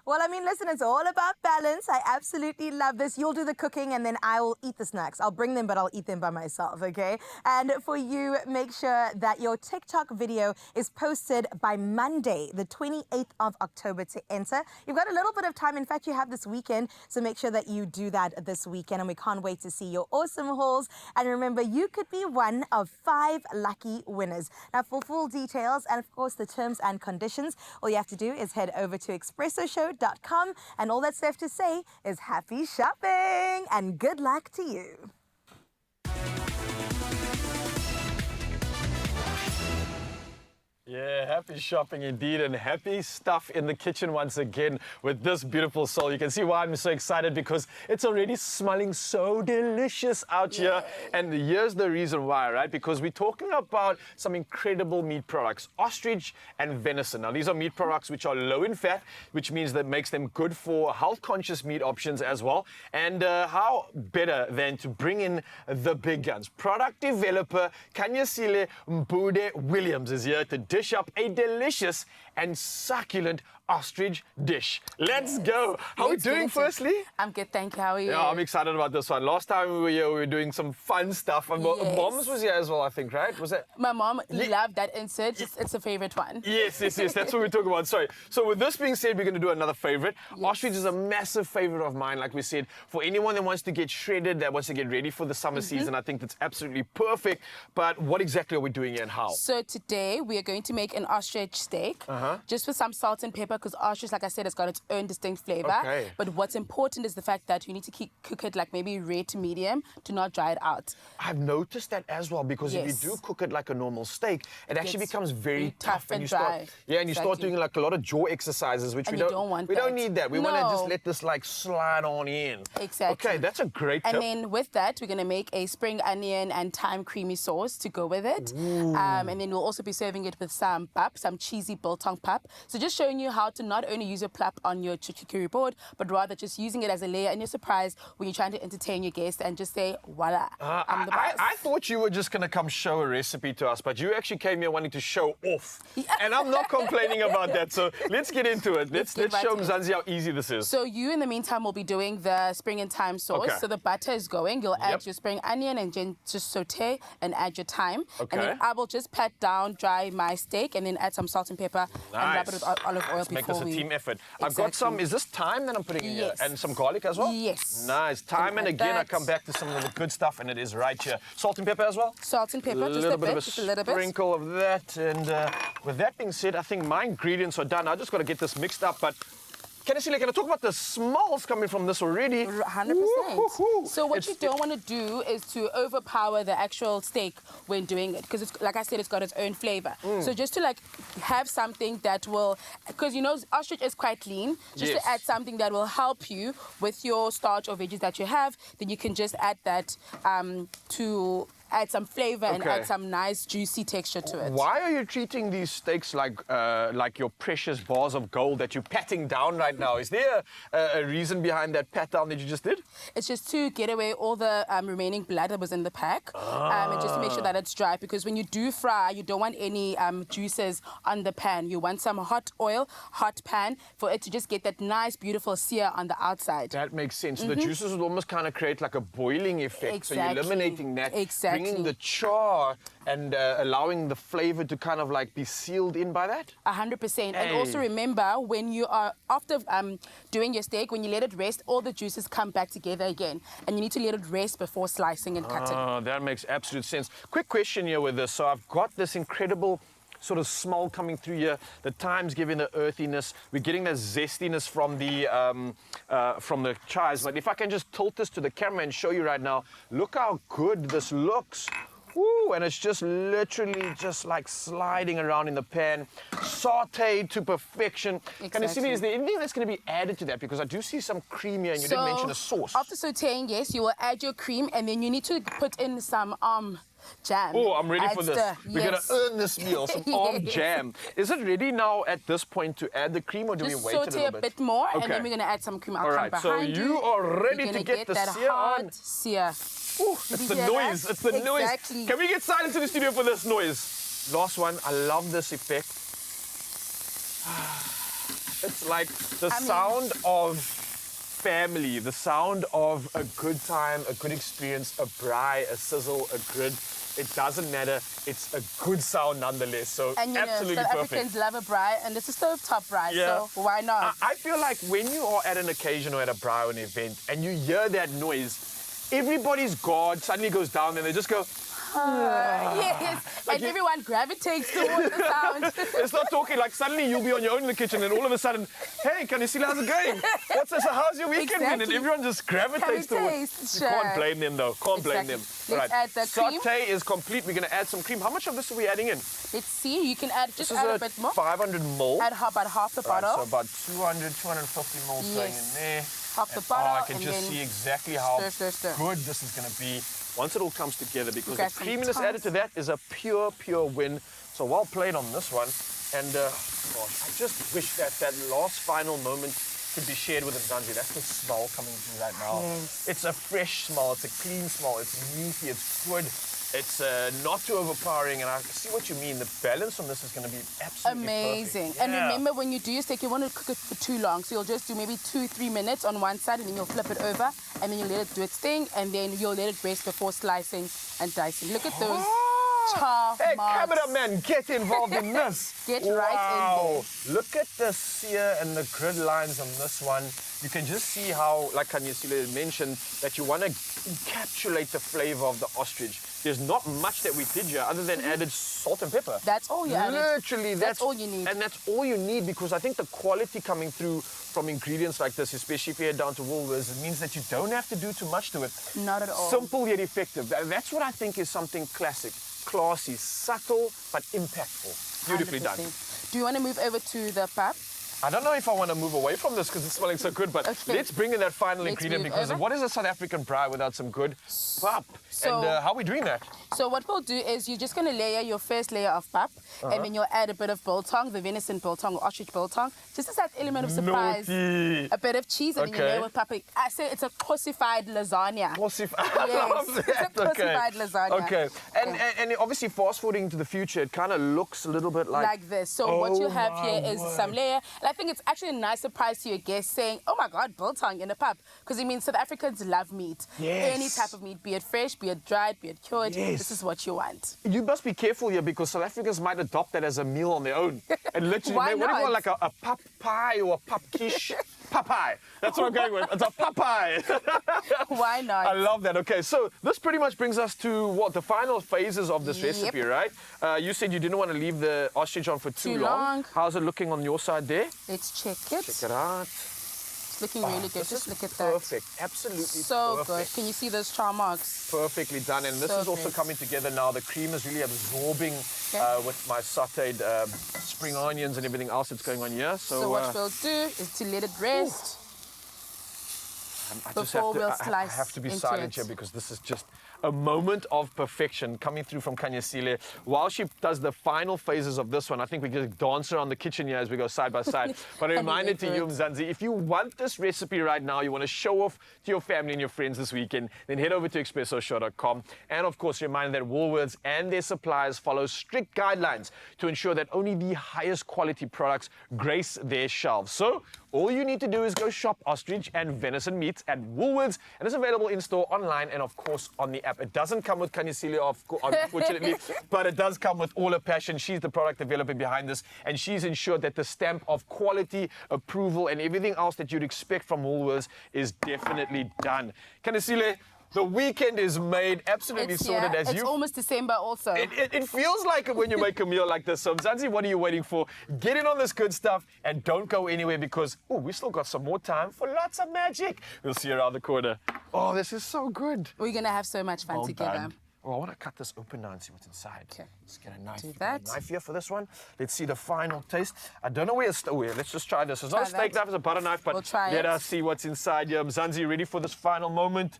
Well, I mean, listen, it's all about balance. I absolutely love this. You'll do the cooking and then I will eat the snacks. I'll bring them, but I'll eat them by myself, okay? And for you, make sure that your TikTok video is posted by Monday, the 28th of October to enter. You've got a little bit of time. In fact, you have this weekend, so make sure that you do that this weekend. And we can't wait to see your awesome hauls. And remember, you could be one of 5 lucky winners. Now, for full details and, of course, the terms and conditions, all you have to do is head over to expressoshow.com, and all that's left to say is happy shopping and good luck to you. Yeah, happy shopping indeed, and happy stuff in the kitchen once again with this beautiful soul. You can see why I'm so excited, because it's already smelling so delicious out here. And here's the reason why, right? Because we're talking about some incredible meat products, ostrich and venison. Now, these are meat products which are low in fat, which means that makes them good for health-conscious meat options as well. And how better than to bring in the big guns? Product developer Kanyasile Mbude Williams is here to dish up a delicious and succulent ostrich dish. Let's go. How are we doing firstly? I'm good, thank you. How are you? Yeah, I'm excited about this one. Last time we were here, we were doing some fun stuff. And Mom's was here as well, I think, right? Was it? My mom loved that insert. It's a favorite one. Yes. That's what we're talking about. Sorry. So with this being said, we're going to do another favorite. Ostrich is a massive favorite of mine, like we said. For anyone that wants to get shredded, that wants to get ready for the summer season, I think that's absolutely perfect. But what exactly are we doing here and how? So today, we are going to make an ostrich steak, just with some salt and pepper, because ostrich, like I said, has got its own distinct flavor. Okay. But what's important is the fact that you need to cook it like maybe rare to medium to not dry it out. I've noticed that as well, because if you do cook it like a normal steak, it actually becomes very tough and you dry. start, you start doing like a lot of jaw exercises, which And we you don't want we don't that. need that. We want to just let this like slide on in. Exactly. Okay, that's a great tip. And then with that, we're going to make a spring onion and thyme creamy sauce to go with it. And then we'll also be serving it with some pap, some cheesy biltong pap. So just showing you how to not only use your pap on your charcuterie board, but rather just using it as a layer in your surprise when you're trying to entertain your guests and just say, voila, I'm the boss. I thought you were just going to come show a recipe to us, but you actually came here wanting to show off. And I'm not complaining about that. So let's get into it. Let's show Mzansi how easy this is. So you, in the meantime, will be doing the spring and thyme sauce. Okay. So the butter is going. You'll add your spring onion and then just saute and add your thyme. And then I will just pat down, dry my steak, and then add some salt and pepper and wrap it with olive oil Let's make before this a we... team effort. I've got some, is this thyme that I'm putting in here? And some garlic as well? Yes. Nice. Thyme, and again, I come back to some of the good stuff, and it is right here. Salt and pepper as well? Salt and pepper, just a bit, just a little bit. Sprinkle of that. And with that being said, I think my ingredients are done. I just got to get this mixed up, but can I talk about the smells coming from this already? 100%. So what you don't want to do is to overpower the actual steak when doing it, because it's, like I said, it's got its own flavor. So just to have something that will, because ostrich is quite lean, just to add something that will help you with your starch or veggies that you have, then you can just add that to add some flavor and Okay. add some nice juicy texture to it. Why are you treating these steaks like your precious bars of gold that you're patting down right now? Is there a reason behind that pat down that you just did? It's just to get away all the remaining blood that was in the pack, and just to make sure that it's dry. Because when you do fry, you don't want any juices on the pan. You want some hot oil, hot pan, for it to just get that nice, beautiful sear on the outside. That makes sense. So the juices would almost kind of create like a boiling effect. So you're Exactly. eliminating that, Exactly. bringing the char and allowing the flavor to kind of like be sealed in by that. 100%. And also remember, when you are after doing your steak, when you let it rest, all the juices come back together again, and you need to let it rest before slicing and cutting. Oh, that makes absolute sense. Quick question here with this. So I've got this incredible sort of smell coming through here. The thyme's giving the earthiness. We're getting the zestiness from the chives. But if I can just tilt this to the camera and show you right now, look how good this looks. Woo, and it's just literally just like sliding around in the pan, sauteed to perfection. Can you see me? Is there anything that's going to be added to that? Because I do see some cream here, and you didn't mention a sauce. After sauteing, yes, you will add your cream, and then you need to put in some jam. Oh, I'm ready for Adds this. the- We're yes. going to earn this meal, some arm Yes. jam. Is it ready now at this point to add the cream, or do Just we wait a saute little a bit more, and Okay. then we're going to add some cream. I'll All come right, so behind you are ready You're to gonna get the that sear hard on. sear. Ooh, Did it's you the hear noise. that? It's the noise. Exactly. Can we get silence in the studio for this noise? Last one. I love this effect. It's like the sound of family, the sound of a good time, a good experience, a braai, a sizzle, a grid. It doesn't matter. It's a good sound nonetheless. So And you absolutely know, South perfect. Africans love a braai, and it's a stovetop braai, Yeah. so why not? I feel like when you are at an occasion or at a braai or an event and you hear that noise, everybody's guard suddenly goes down and they just go, Yes, and everyone gravitates towards the sound. It's not talking like suddenly you'll be on your own in the kitchen and all of a sudden, hey, can you see how's it going? What's this? How's your weekend been? And Exactly. everyone just gravitates Can we towards. taste? You can't Sure. blame them though. Can't blame them. Exactly. Let's add the cream. Saute is complete. We're going to add some cream. How much of this are we adding in? Let's see, you can add, just This is add a bit more. 500 ml. Add about half the Right, bottle. so about 200, 250 ml going in there. Half the And, bottle. I can and just then see exactly how stir. good this is going to be once it all comes together, because Grab the some creaminess added tongs. to that is a pure win. So well played on this one. And gosh, I just wish that that last final moment could be shared with Nzansi. That's the smell coming through right now. Yes. It's a fresh smell. It's a clean smell. It's meaty. It's good. It's not too overpowering, and I see what you mean. The balance on this is going to be absolutely Amazing. perfect. And Yeah. remember, when you do your steak, you want to cook it for too long. So you'll just do maybe 2-3 minutes on one side, and then you'll flip it over, and then you'll let it do its thing, and then you'll let it rest before slicing and dicing. Look at those char Hey, marks. cameraman, get involved in this. Get right in there. Look at the sear and the grid lines on this one. You can just see how, like Kanyesile mentioned, that you want to encapsulate the flavor of the ostrich. There's not much that we did here other than added salt and pepper. That's all you added. Literally, That's all you need. And that's all you need, because I think the quality coming through from ingredients like this, especially if you head down to Woolworths, it means that you don't have to do too much to it. Not at all. Simple yet effective. That's what I think is something classic, classy, subtle, but impactful. Beautifully done. 100%. Do you want to move over to the pap? I don't know if I want to move away from this because it's smelling so good, but Okay. let's bring in that final Let's ingredient, move because over. what is a South African braai without some good pap? So- And how are we doing that? So what we'll do is you're just going to layer your first layer of pap, and then you'll add a bit of biltong, the venison biltong or ostrich biltong, just as that element of surprise. Naughty. A bit of cheese, and then you Okay. layer with pap. I say it's a crucified lasagna. I love Yes, that. it's a crucified lasagna. Okay. And obviously, fast forwarding to the future, it kind of looks a little bit like this. So what you have my here is word. some layer. And I think it's actually a nice surprise to your guests saying, oh my God, biltong in a pap. Because it means South Africans love meat. Yes. Any type of meat, be it fresh, be it dried, be it cured. Yes. This is what you want. You must be careful here, because South Africans might adopt that as a meal on their own. And literally, Why what do you not? call it, like a pap pie or a pap quiche? Papai. That's what I'm going with. It's a papai. Why not? I love that. Okay, so this pretty much brings us to what? The final phases of this recipe, right? You said you didn't want to leave the ostrich on for too long. How's it looking on your side there? Let's check it. Check it out. It's looking really good. This Just is look at that. perfect. Absolutely So perfect. good. Can you see those char marks? Perfectly done. And this So is also good. coming together now. The cream is really absorbing with my sauteed spring onions and everything else that's going on here. So what we'll do is to let it rest. I before we'll I slice have to be into silent it. here because this is just a moment of perfection coming through from Kanyasile. While she does the final phases of this one, I think we can dance around the kitchen here as we go side by side. But a reminder to you, Mzansi, if you want this recipe right now, you want to show off to your family and your friends this weekend, then head over to expressoshow.com. And of course, reminder that Woolworths and their suppliers follow strict guidelines to ensure that only the highest quality products grace their shelves. So all you need to do is go shop ostrich and venison meats at Woolworths, and it's available in store, online, and of course on the app. It doesn't come with Kanyasile, unfortunately, but it does come with all her passion. She's the product developer behind this, and she's ensured that the stamp of quality, approval, and everything else that you'd expect from Woolworths is definitely done. Kanyasile, the weekend is made, absolutely sorted as you. It's almost December also. It feels like it when you make a meal like this. So, Mzansi, what are you waiting for? Get in on this good stuff and don't go anywhere because, we still got some more time for lots of magic. We'll see you around the corner. Oh, this is so good. We're going to have so much fun together. Done. Oh, I want to cut this open now and see what's inside. Okay. Let's get a knife. Do that. Knife here for this one. Let's see the final taste. I don't know where it's still. Let's just try this. It's not a steak knife, it's a butter knife, but let us see what's inside here. Mzansi, ready for this final moment?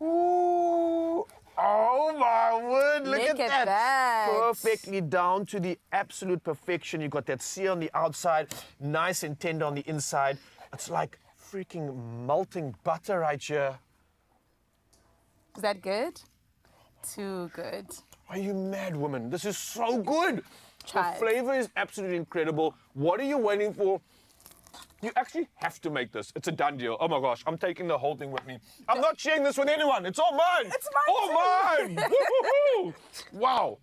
Ooh, oh my word, look at that. Perfectly down to the absolute perfection. You got that sear on the outside, nice and tender on the inside. It's like freaking melting butter right here. Is that good? Too good. Are you mad, woman? This is so good. Try the flavor is absolutely incredible. What are you waiting for? You actually have to make this. It's a done deal. Oh my gosh, I'm taking the whole thing with me. I'm not sharing this with anyone. It's all mine. It's mine. All mine. Woo-hoo-hoo. Wow.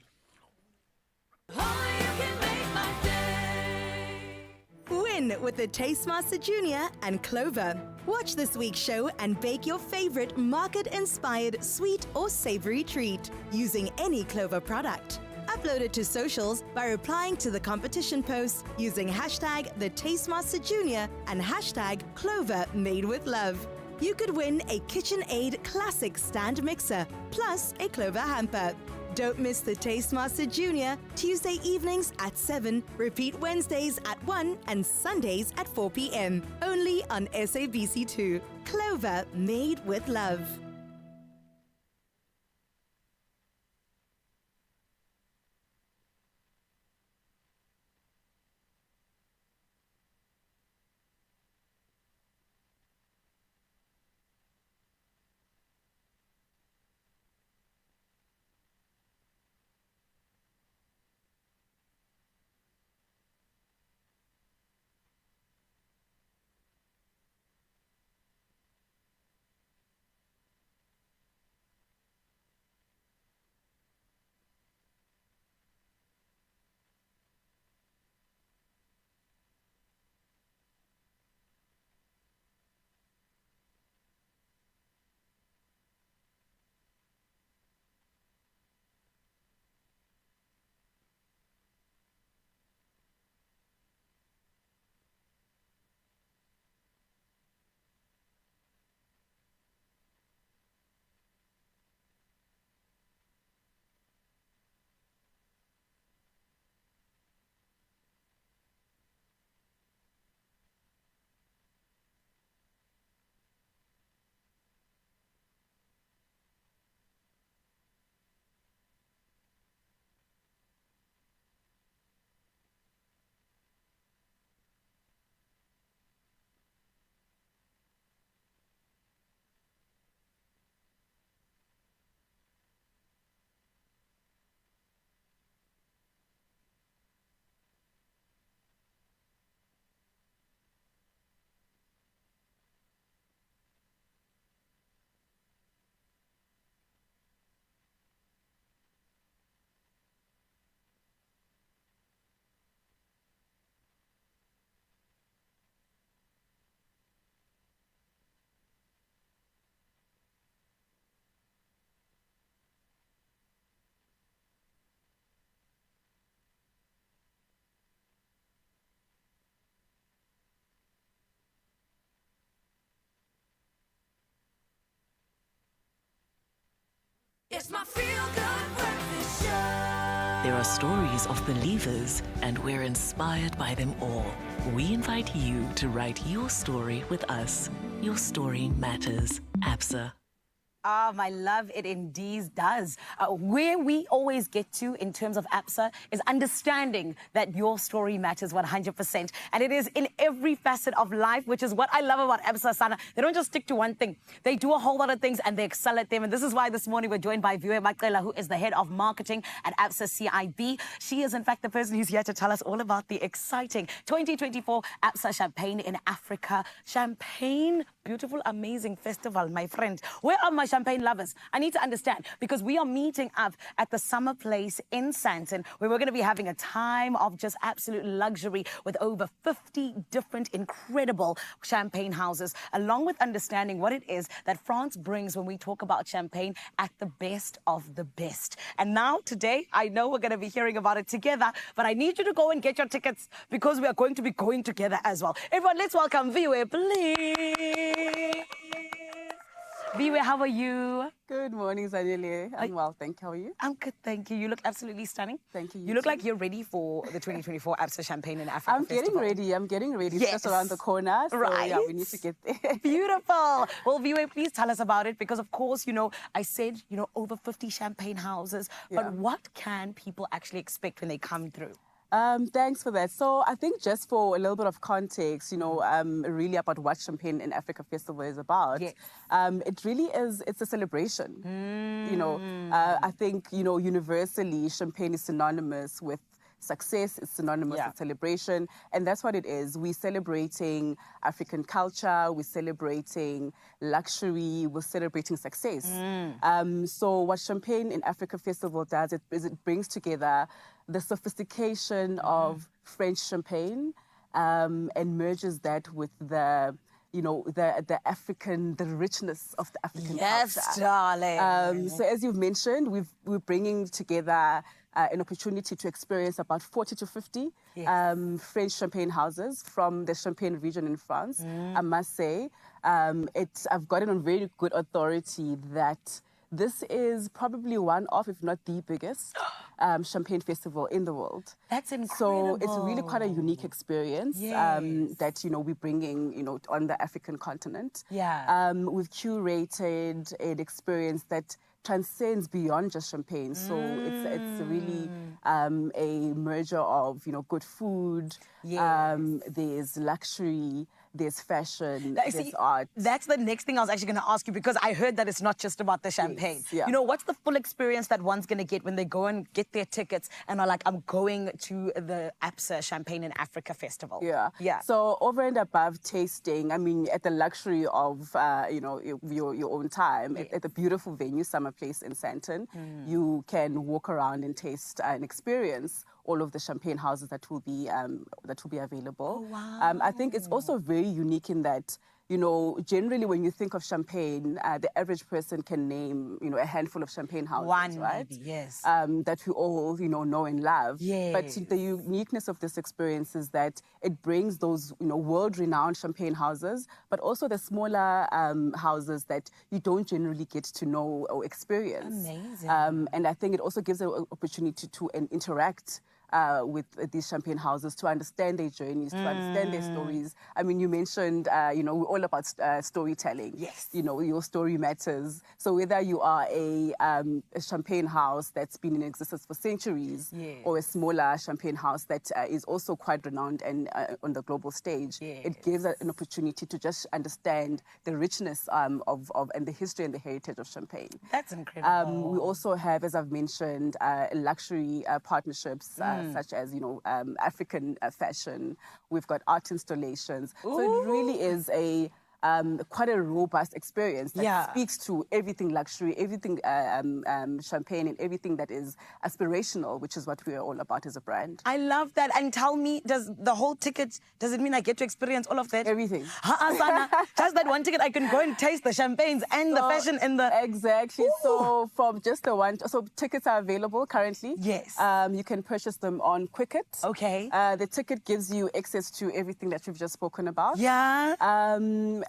Win with the Tastemaster Junior and Clover. Watch this week's show and bake your favorite market-inspired sweet or savory treat using any Clover product. Upload it to socials by replying to the competition post using hashtag the Tastemaster Junior and hashtag Clover Made with Love. You could win a KitchenAid Classic Stand Mixer plus a Clover hamper. Don't miss the Tastemaster Junior, Tuesday evenings at 7, repeat Wednesdays at 1 and Sundays at 4 p.m. Only on SABC2. Clover Made with Love. It's my feel-good breakfast show. There are stories of believers, and we're inspired by them all. We invite you to write your story with us. Your story matters. Absa. Ah, my love, it indeed does. Where we always get to in terms of Absa is understanding that your story matters 100%. And it is in every facet of life, which is what I love about Absa, Sana. They don't just stick to one thing. They do a whole lot of things and they excel at them. And this is why this morning we're joined by Mocktail, who is the head of marketing at Absa CIB. She is, in fact, the person who's here to tell us all about the exciting 2024 Absa Champagne in Africa. Champagne, beautiful, amazing festival, my friend. Where are my champagne lovers? I need to understand, because we are meeting up at the Summer Place in Sandton, where we're going to be having a time of just absolute luxury with over 50 different incredible champagne houses, along with understanding what it is that France brings when we talk about champagne at the best of the best. And now, today, I know we're going to be hearing about it together, but I need you to go and get your tickets because we are going to be going together as well. Everyone, let's welcome Viwe, please. Viwe, how are you? Good morning, Zanele. I'm well, thank you. How are you? I'm good, thank you. You look absolutely stunning. Thank you. You look like you're ready for the 2024 Absa Champagne in Africa I'm Festival. I'm getting ready. Yes. It's just around the corner. So right. Yeah, we need to get there. Beautiful. Well, Viwe, please tell us about it, because of course, you know, I said, you know, over 50 champagne houses. Yeah. But what can people actually expect when they come through? Thanks for that. So I think just for a little bit of context, you know, really about what Champagne in Africa Festival is about. Yes. It really is, it's a celebration. You know, I think, you know, universally, Champagne is synonymous with success, it's synonymous with celebration, and that's what it is. We're celebrating African culture, we're celebrating luxury, we're celebrating success. So what Champagne in Africa Festival does is it brings together the sophistication of French champagne and merges that with the, you know, the African, the richness of the African culture. Yes, darling. So as you've mentioned, we're bringing together an opportunity to experience about 40 to 50 French champagne houses from the Champagne region in France. I must say, I've gotten on very good authority that this is probably one of, if not the biggest, champagne festival in the world. That's incredible. So it's really quite a unique experience that, you know, we're bringing, you know, on the African continent. Yeah. We've curated an experience that transcends beyond just champagne. So it's really a merger of, you know, good food, there's luxury, there's fashion, there's art. That's the next thing I was actually going to ask you, because I heard that it's not just about the champagne. Yes, yeah. You know, what's the full experience that one's going to get when they go and get their tickets and are like, I'm going to the Absa Champagne in Africa Festival? Yeah. So over and above tasting, I mean, at the luxury of, you know, your own time, at the beautiful venue, Summer Place in Sandton, you can walk around and taste and experience all of the champagne houses that will be available. Oh, wow. I think it's also very unique in that, you know, generally when you think of champagne, the average person can name, you know, a handful of champagne houses, right? Maybe, yes. That we all, you know and love. Yes. But the uniqueness of this experience is that it brings those, you know, world-renowned champagne houses, but also the smaller houses that you don't generally get to know or experience. Amazing. And I think it also gives an opportunity to interact with these champagne houses, to understand their journeys, to understand their stories. I mean, you mentioned, you know, we're all about storytelling. Yes. You know, your story matters. So whether you are a champagne house that's been in existence for centuries, or a smaller champagne house that is also quite renowned and on the global stage, it gives an opportunity to just understand the richness of and the history and the heritage of champagne. That's incredible. We also have, as I've mentioned, luxury partnerships, such as, you know, African fashion. We've got art installations. Ooh. So it really is a quite a robust experience that speaks to everything luxury, everything champagne, and everything that is aspirational, which is what we are all about as a brand. I love that. And tell me, does the whole ticket, does it mean I get to experience all of that? Everything. Sana, just that one ticket, I can go and taste the champagnes and the fashion and the... Exactly. Ooh. So from just the one, so tickets are available currently. Yes. You can purchase them on Quicket. Okay. The ticket gives you access to everything that we've just spoken about. Yeah.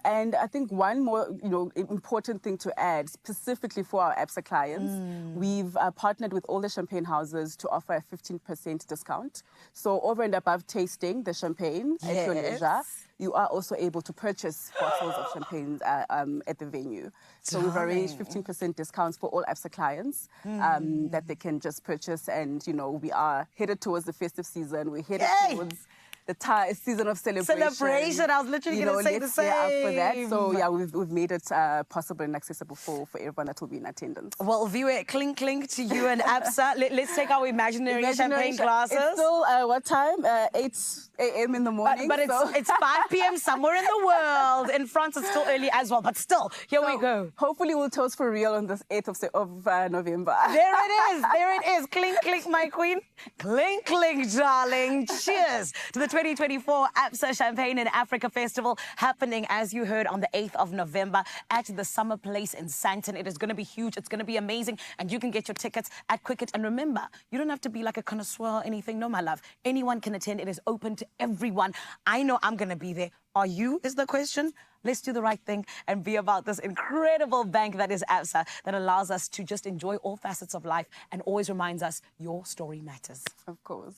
And I think one more, important thing to add, specifically for our Absa clients, we've partnered with all the champagne houses to offer a 15% discount. So over and above tasting the champagne at your leisure, you are also able to purchase bottles of champagne at the venue. So we've arranged 15% discounts for all Absa clients that they can just purchase. And, we are headed towards the festive season. We're headed towards the season of celebration. I was literally going to say the same. Up for that. So yeah, we've made it possible and accessible for everyone that will be in attendance. Well, Viwe, clink to you and Absa. Let's take our imaginary champagne glasses. It's still what time? 8 a.m. in the morning. But it's 5 p.m. somewhere in the world. In France, it's still early as well. But still, here we go. Hopefully, we'll toast for real on the 8th of November. There it is. There it is. Clink, my queen. Clink, darling. Cheers to the 2024 Absa Champagne in Africa Festival happening, as you heard, on the 8th of November at the Summer Place in Sandton. It is going to be huge. It's going to be amazing. And you can get your tickets at Quicket. And remember, you don't have to be like a connoisseur or anything. No, my love. Anyone can attend. It is open to everyone. I know I'm going to be there. Are you, is the question? Let's do the right thing and be about this incredible bank that is Absa, that allows us to just enjoy all facets of life and always reminds us your story matters. Of course.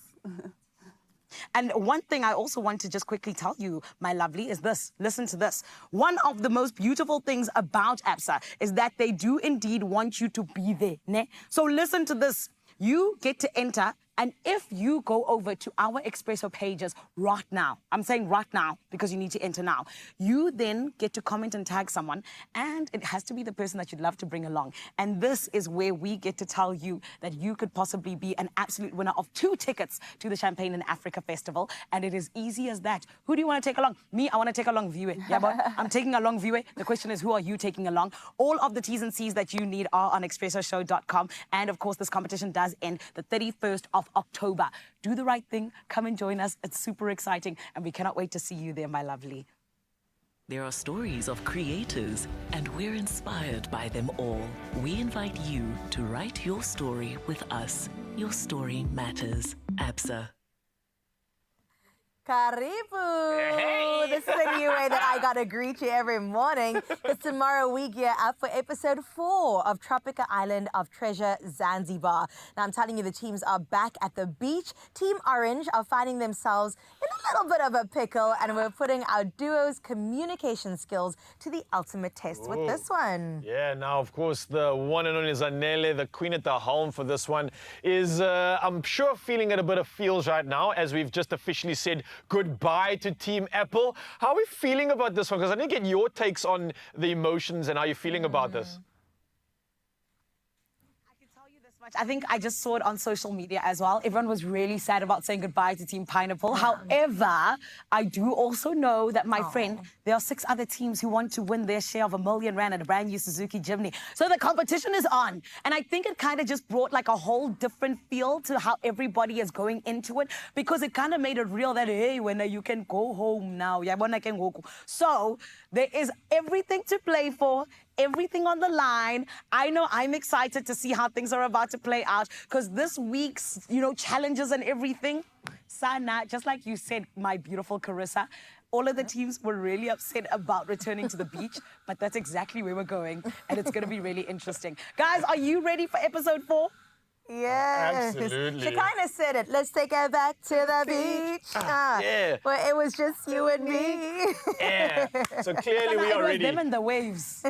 And one thing I also want to just quickly tell you, my lovely, is this. Listen to this. One of the most beautiful things about Absa is that they do indeed want you to be there. Ne? So listen to this. You get to enter, and if you go over to our Expresso pages right now, I'm saying right now because you need to enter now, you then get to comment and tag someone, and it has to be the person that you'd love to bring along. And this is where we get to tell you that you could possibly be an absolute winner of 2 tickets to the Champagne in Africa Festival, and it is easy as that. Who do you want to take along? Me, I want to take along Viwe. Yeah, boy? I'm taking along Viwe. The question is, who are you taking along? All of the T's and C's that you need are on expressoshow.com, and of course, this competition does end the 31st of October. Do the right thing. Come and join us. It's super exciting, and we cannot wait to see you there, my lovely. There are stories of creators, and we're inspired by them all. We invite you to write your story with us. Your story matters. Absa. Karibu! Hey. This is a new way that I gotta greet you every morning. Because tomorrow we gear up for episode 4 of Tropika Island of Treasure, Zanzibar. Now I'm telling you, the teams are back at the beach. Team Orange are finding themselves in a little bit of a pickle, and we're putting our duo's communication skills to the ultimate test with this one. Yeah, now of course the one and only Zanele, the queen at the helm for this one, is I'm sure feeling a bit of feels right now, as we've just officially said goodbye to Team Apple. How are we feeling about this one? Because I didn't get your takes on the emotions and how you're feeling about this. I think I just saw it on social media as well. Everyone was really sad about saying goodbye to Team Pineapple. However, I do also know that, my friend, there are 6 other teams who want to win their share of R1 million at a brand new Suzuki Jimny. So the competition is on. And I think it kind of just brought like a whole different feel to how everybody is going into it, because it kind of made it real that, hey, when you can go home now. So there is everything to play for, everything on the line. I know I'm excited to see how things are about to play out, because this week's, challenges and everything, Sana, just like you said, my beautiful Carissa, all of the teams were really upset about returning to the beach, but that's exactly where we're going, and it's going to be really interesting. Guys, are you ready for episode 4? Yes. Absolutely. She kind of said it. Let's take her back to the beach. Yeah. Where it was just you and me. Yeah. So clearly we are ready. It was them and the waves.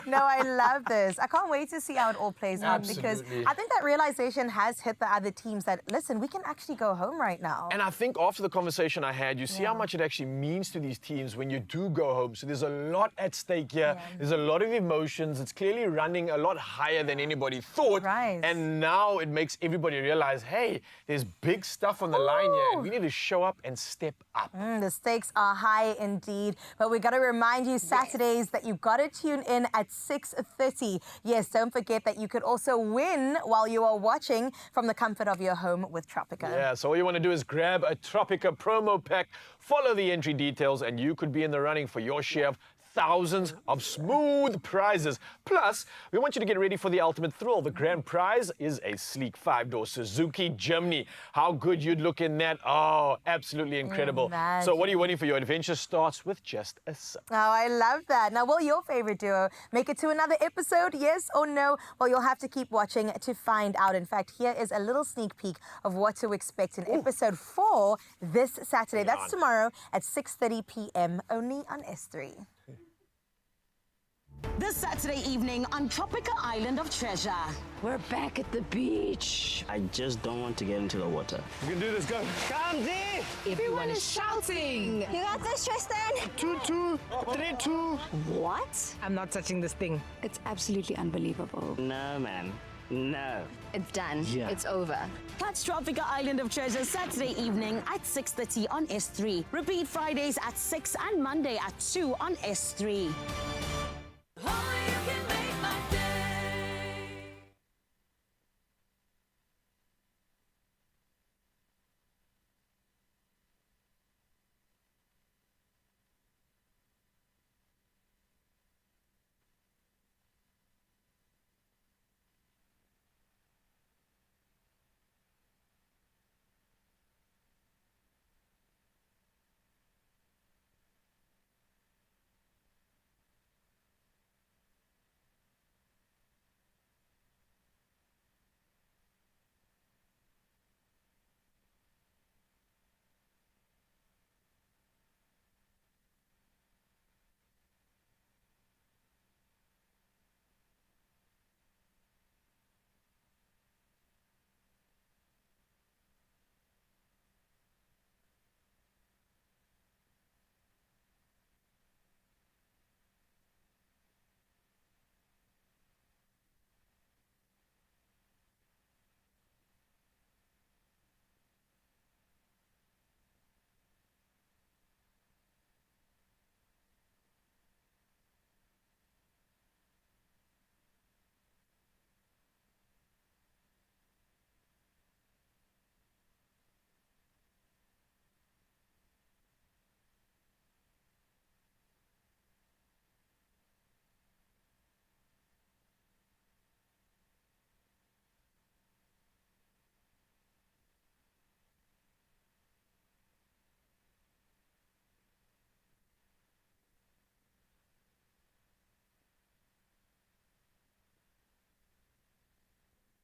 No, I love this. I can't wait to see how it all plays out, because I think that realization has hit the other teams that, listen, we can actually go home right now. And I think after the conversation I had, you see how much it actually means to these teams when you do go home. So there's a lot at stake here. There's a lot of emotions. It's clearly running a lot higher than anybody thought. Right. And now it makes everybody realize, hey, there's big stuff on the line here, and we need to show up and step up. The stakes are high indeed. But we got to remind you Saturdays that you've got to tune in at 6:30. Yes, don't forget that you could also win while you are watching from the comfort of your home with Tropika. Yeah, so all you want to do is grab a Tropika promo pack, follow the entry details, and you could be in the running for your share of thousands of smooth prizes. Plus, we want you to get ready for the ultimate thrill. The grand prize is a sleek 5-door Suzuki Jimny. How good you'd look in that. Oh, absolutely incredible. So what are you waiting for? Your adventure starts with just a sip. Oh, I love that. Now, will your favorite duo make it to another episode? Yes or no? Well, you'll have to keep watching to find out. In fact, here is a little sneak peek of what to expect in episode 4 this Saturday. That's tomorrow at 6:30 p.m. only on S3. This Saturday evening on Tropika Island of Treasure. We're back at the beach. I just don't want to get into the water. You can do this, go. Kamzi! Everyone is shouting. You got this, Tristan? 2-2, 3-2. What? I'm not touching this thing. It's absolutely unbelievable. No, man. No. It's done. Yeah. It's over. Catch Tropika Island of Treasure Saturday evening at 6:30 on S3. Repeat Fridays at 6 and Monday at 2 on S3.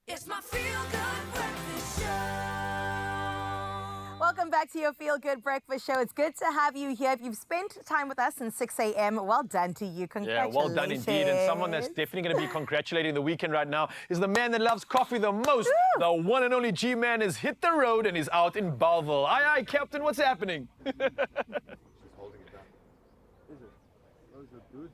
It's my feel-good breakfast show. Welcome back to your Feel Good Breakfast Show. It's good to have you here. If you've spent time with us since 6 a.m., well done to you. Congratulations. Yeah, well done indeed. And someone that's definitely going to be congratulating the weekend right now is the man that loves coffee the most. Woo! The one and only G-Man has hit the road and is out in Bellville. Aye, aye, Captain, what's happening? She's holding it down. Is it? Those are good.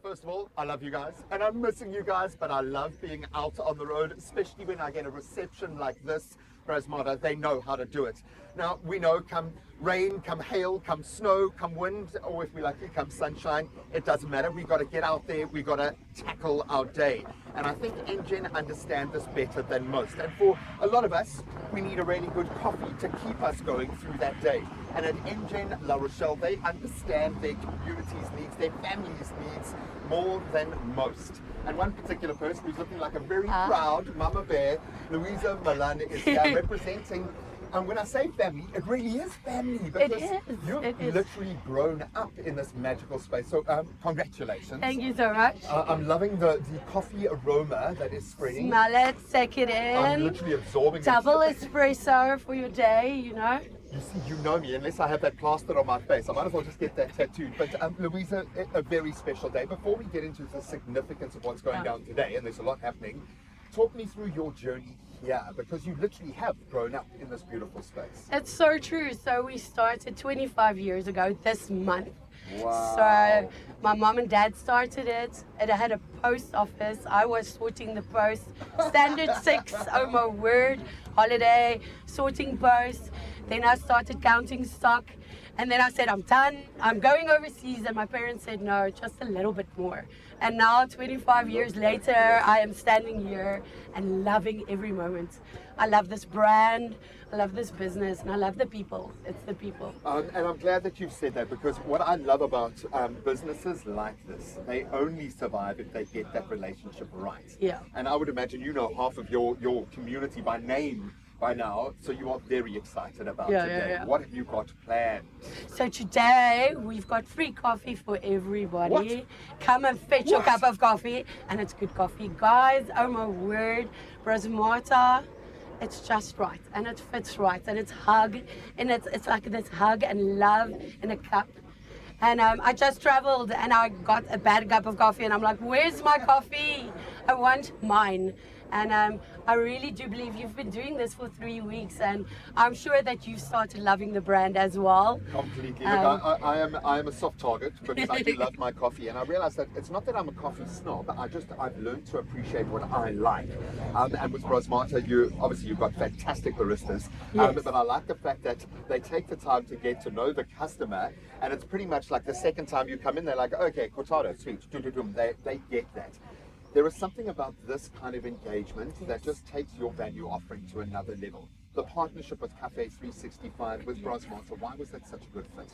First of all, I love you guys, and I'm missing you guys, but I love being out on the road, especially when I get a reception like this. Brasmada, they know how to do it. Now, we know come rain, come hail, come snow, come wind, or if we're lucky, come sunshine, it doesn't matter. We've got to get out there, we've got to tackle our day. And I think Engine understand this better than most. And for a lot of us, we need a really good coffee to keep us going through that day. And at Engine La Rochelle, they understand their community's needs, their family's needs more than most. And one particular person who's looking like a very proud mama bear, Louisa Milan, is here representing. And when I say family, it really is family, because you've literally grown up in this magical space. So congratulations. Thank you so much. I'm loving the coffee aroma that is spreading. Smell it, take it in. I'm literally absorbing Double it. espresso for your day, you know. You see, you know me, unless I have that plastered on my face. I might as well just get that tattooed. But Louisa, a very special day. Before we get into the significance of what's going down today, and there's a lot happening, talk me through your journey here, because you literally have grown up in this beautiful space. It's so true. So we started 25 years ago this month. Wow. So my mom and dad started it. It had a post office. I was sorting the post. Standard 6, oh my word, holiday, sorting post. Then I started counting stock. And then I said, I'm done. I'm going overseas. And my parents said, no, just a little bit more. And now, 25 years later, I am standing here and loving every moment. I love this brand, I love this business, and I love the people. It's the people. And I'm glad that you've said that, because what I love about businesses like this, they only survive if they get that relationship right. Yeah. And I would imagine you know half of your community by name by now, so you are very excited about today. What have you got planned? So today we've got free coffee for everybody. What? Come and fetch your cup of coffee, and it's good coffee, guys. Oh my word, Brasmata. It's just right, and it fits right, and it's hug, and it's like this hug and love in a cup. And I just traveled, and I got a bad cup of coffee, and I'm like, where's my coffee? I want mine. And I really do believe you've been doing this for 3 weeks, and I'm sure that you've started loving the brand as well. Completely. Look, I am a soft target because I do love my coffee, and I realize that it's not that I'm a coffee snob. I've learned to appreciate what I like. And with Brasmata, you've got fantastic baristas, but I like the fact that they take the time to get to know the customer, and it's pretty much like the second time you come in, they're like, okay, cortado, sweet, they get that. There is something about this kind of engagement that just takes your value offering to another level. The partnership with Cafe 365 with Brasmata, why was that such a good fit?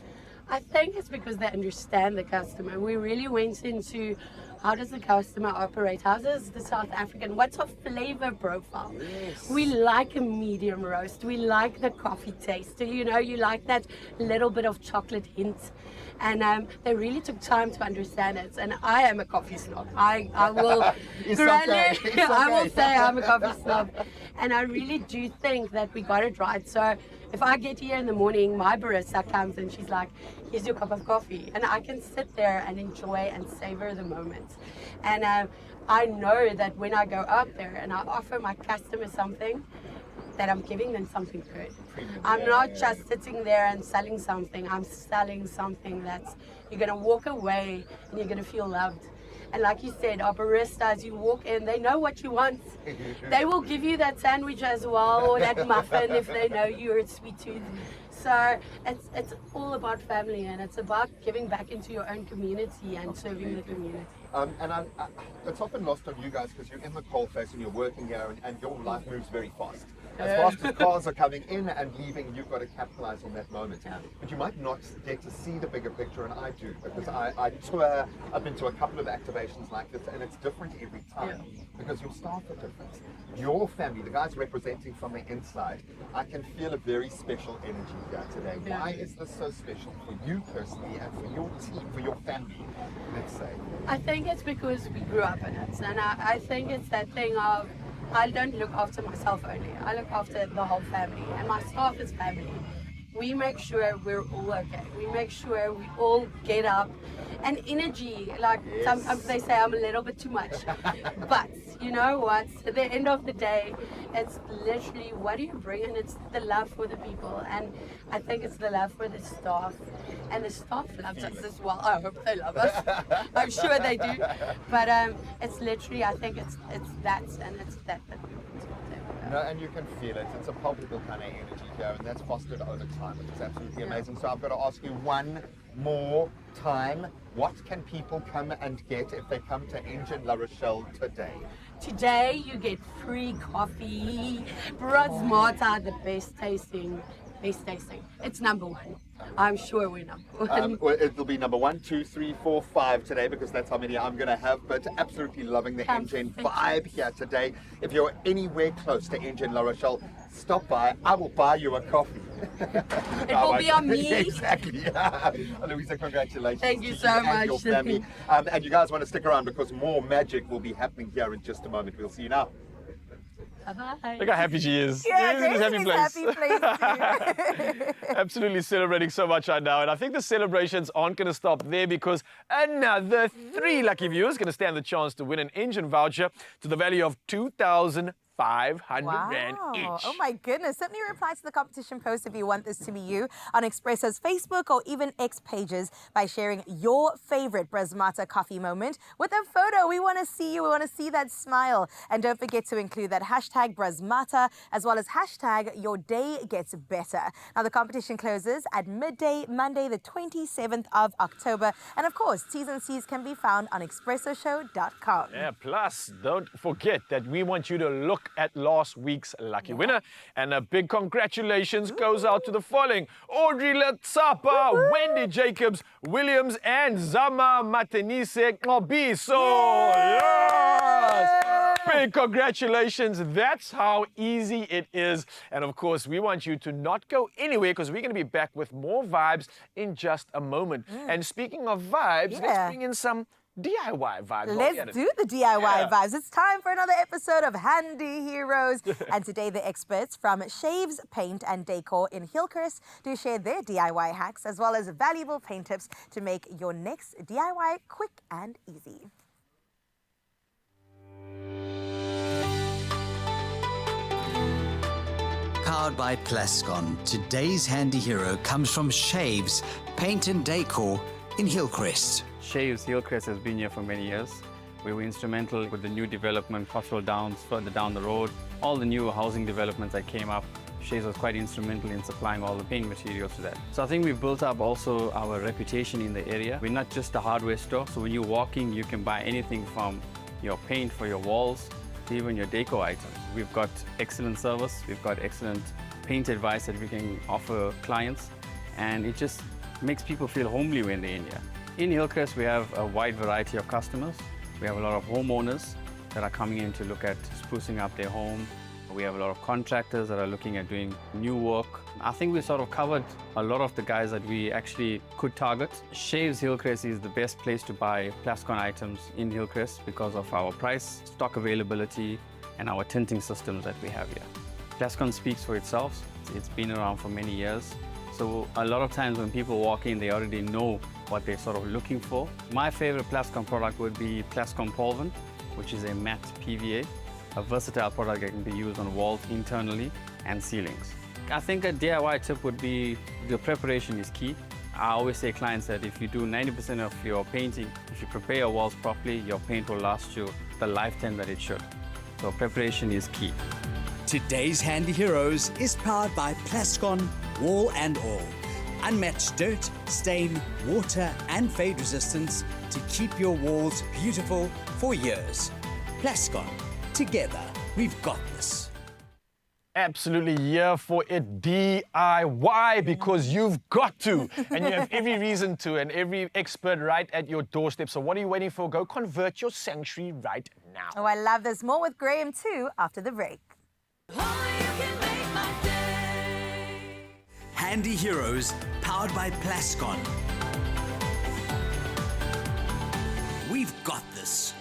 I think it's because they understand the customer. We really went into how does the customer operate? How does the South African, what's our flavor profile? Yes. We like a medium roast. We like the coffee taste. You know, you like that little bit of chocolate hint. And they really took time to understand it. And I am a coffee snob. I will I will say I'm a coffee snob. And I really do think that we got it right. So if I get here in the morning, my barista comes and she's like, here's your cup of coffee. And I can sit there and enjoy and savor the moment. And I know that when I go out there and I offer my customers something, that I'm giving them something good. I'm not just sitting there and selling something. I'm selling something that's, you're going to walk away and you're going to feel loved. And like you said, our baristas, you walk in, they know what you want. They will give you that sandwich as well, or that muffin if they know you're a sweet tooth. So it's all about family, and it's about giving back into your own community and serving the community. And it's often lost on you guys because you're in the coalface and you're working here, and your life moves very fast. As fast as cars are coming in and leaving, you've got to capitalize on that moment. But you might not get to see the bigger picture, and I do, because I tour. I've been to a couple of activations like this, and it's different every time because your staff are different. Your family, the guys representing from the inside, I can feel a very special energy here today. Why is this so special for you personally and for your team, for your family, let's say? I think it's because we grew up in it, and I think it's that thing of, I don't look after myself only. I look after the whole family, and my staff is family. We make sure we're all okay. We make sure we all get up. And energy, like sometimes they say I'm a little bit too much. But you know what? At the end of the day, it's literally what do you bring? And it's the love for the people. And I think it's the love for the staff. And the staff loves us as well. I hope they love us. I'm sure they do. But it's literally, I think it's that, and it's that we bring to the table. No, and you can feel it. It's a palpable kind of energy here, and that's fostered over time, which is absolutely amazing. So I've got to ask you one more time, what can people come and get if they come to Engine La Rochelle today? Today you get free coffee. Brasmata, the best tasting. It's number one. I'm sure we're number one. Well, it'll be number 1, 2, 3, 4, 5 today, because that's how many I'm going to have. But absolutely loving the Engine vibe here today. If you're anywhere close to Engine La Rochelle, stop by. I will buy you a coffee. It will be on me. Exactly. Louisa, congratulations. Thank you to so and much. your family. And you guys want to stick around because more magic will be happening here in just a moment. We'll see you now. Bye-bye. Look how happy she is. Yeah, This is Grace is happy place too. Absolutely celebrating so much right now. And I think the celebrations aren't going to stop there, because another 3 lucky viewers going to stand the chance to win an Engine voucher to the value of 2,500 500 Rand each. Oh my goodness. Simply reply to the competition post if you want this to be you on Expresso's Facebook or even X pages by sharing your favorite Brasmata coffee moment with a photo. We want to see you. We want to see that smile. And don't forget to include that hashtag Brasmata as well as hashtag your day gets better. Now the competition closes at midday, Monday the 27th of October. And of course, T's and C's can be found on expressoshow.com. Yeah, plus, don't forget that we want you to look at last week's lucky winner. And a big congratulations goes out to the following: Audrey Latsapa, Wendy Jacobs, Williams, and Zama Matenise Ngobiso. Yes! Big congratulations. That's how easy it is. And of course, we want you to not go anywhere because we're going to be back with more vibes in just a moment. And speaking of vibes, let's bring in some DIY vibes. Let's do the DIY vibes. It's time for another episode of Handy Heroes. And today the experts from Shaves, Paint and Decor in Hillcrest do share their DIY hacks as well as valuable paint tips to make your next DIY quick and easy. Powered by Plascon, today's handy hero comes from Shaves, Paint and Decor in Hillcrest. Shaves Hillcrest has been here for many years. We were instrumental with the new development, Cotswold Downs, further down the road, all the new housing developments that came up. Shaves was quite instrumental in supplying all the paint materials to that. So I think we've built up also our reputation in the area. We're not just a hardware store, so when you're walking, you can buy anything from your paint for your walls to even your decor items. We've got excellent service, we've got excellent paint advice that we can offer clients, and it just makes people feel homely when they're in here. In Hillcrest, we have a wide variety of customers. We have a lot of homeowners that are coming in to look at sprucing up their home. We have a lot of contractors that are looking at doing new work. I think we sort of covered a lot of the guys that we actually could target. Shaves Hillcrest is the best place to buy Plascon items in Hillcrest because of our price, stock availability, and our tinting systems that we have here. Plascon speaks for itself. It's been around for many years. So a lot of times when people walk in, they already know what they're sort of looking for. My favorite Plascon product would be Plascon Polven, which is a matte PVA, a versatile product that can be used on walls internally and ceilings. I think a DIY tip would be the preparation is key. I always say to clients that if you do 90% of your painting, if you prepare your walls properly, your paint will last you the lifetime that it should. So preparation is key. Today's Handy Heroes is powered by Plascon Wall and All. Unmatched dirt, stain, water and fade resistance to keep your walls beautiful for years. Plascon, together we've got this. Absolutely here for it, DIY, because you've got to, and you have every reason to, and every expert right at your doorstep. So what are you waiting for? Go convert your sanctuary right now. Oh, I love this. More with Graham too after the break. Handy Heroes, powered by Plascon. We've got this.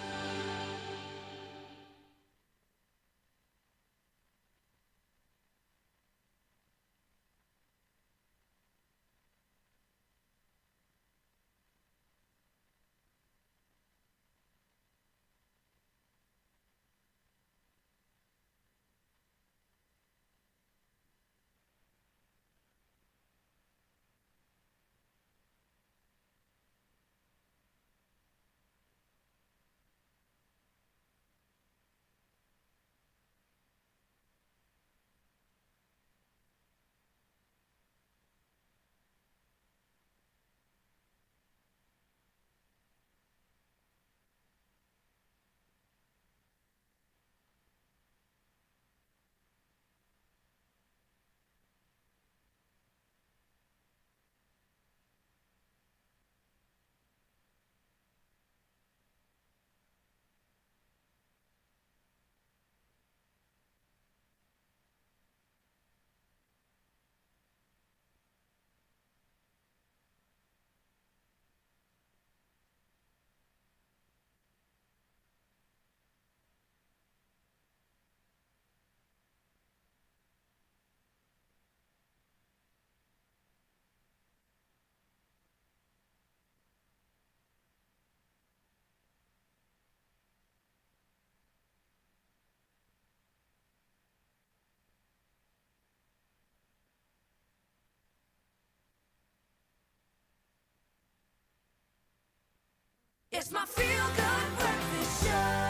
It's my feel-good breakfast show.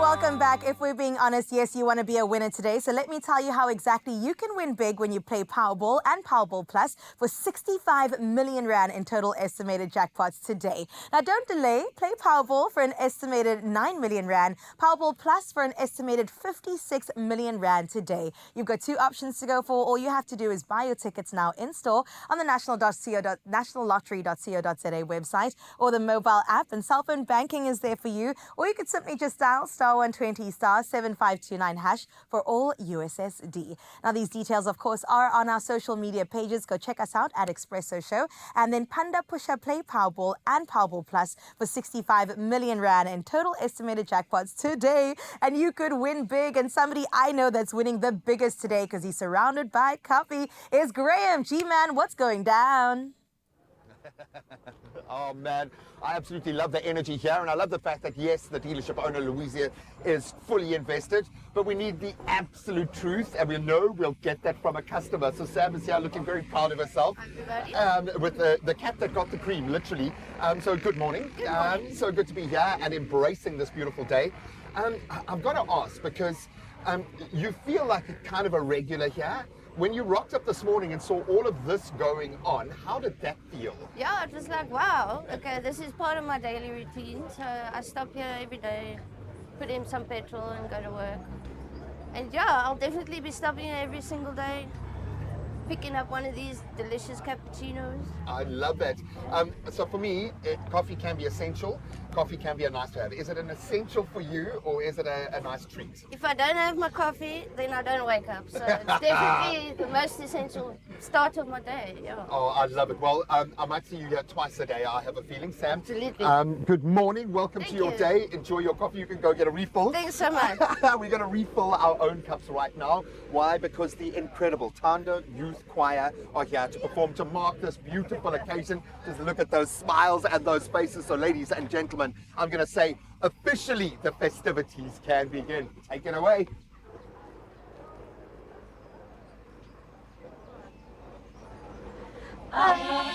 Welcome back. If we're being honest, yes, you want to be a winner today. So let me tell you how exactly you can win big when you play Powerball and Powerball Plus for 65 million rand in total estimated jackpots today. Now, don't delay. Play Powerball for an estimated 9 million rand, Powerball Plus for an estimated 56 million rand today. You've got two options to go for. All you have to do is buy your tickets now in store on the nationallottery.co.za website or the mobile app, and cell phone banking is there for you. Or you could simply just dial *120 *7529 hash for all USSD. Now, these details, of course, are on our social media pages. Go check us out at Expresso Show. And then Panda Pusha Play Powerball and Powerball Plus for 65 million rand in total estimated jackpots today. And you could win big. And somebody I know that's winning the biggest today because he's surrounded by coffee is Graham. G-Man, what's going down? Oh man, I absolutely love the energy here, and I love the fact that yes, the dealership owner Louisa is fully invested, but we need the absolute truth, and we know we'll get that from a customer. So Sam is here looking very proud of herself with the cat that got the cream, literally. So good morning. So good to be here and embracing this beautiful day. I've got to ask, because you feel like kind of a regular here. When you rocked up this morning and saw all of this going on, how did that feel? Yeah, it was like, wow, okay, this is part of my daily routine. So I stop here every day, put in some petrol and go to work. And yeah, I'll definitely be stopping here every single day, picking up one of these delicious cappuccinos. I love that. So for me, coffee can be essential. Coffee can be a nice to have. Is it an essential for you, or is it a nice treat? If I don't have my coffee, then I don't wake up. So it's definitely the most essential start of my day. Yeah. Oh, I love it. Well, I might see you here twice a day, I have a feeling. Sam, absolutely. Good morning. Welcome to your day. Enjoy your coffee. You can go get a refill. Thanks so much. We're going to refill our own cups right now. Why? Because the incredible Tanda Youth Choir are here to perform to mark this beautiful occasion. Just look at those smiles and those faces. So ladies and gentlemen, I'm going to say officially the festivities can begin. Take it away. I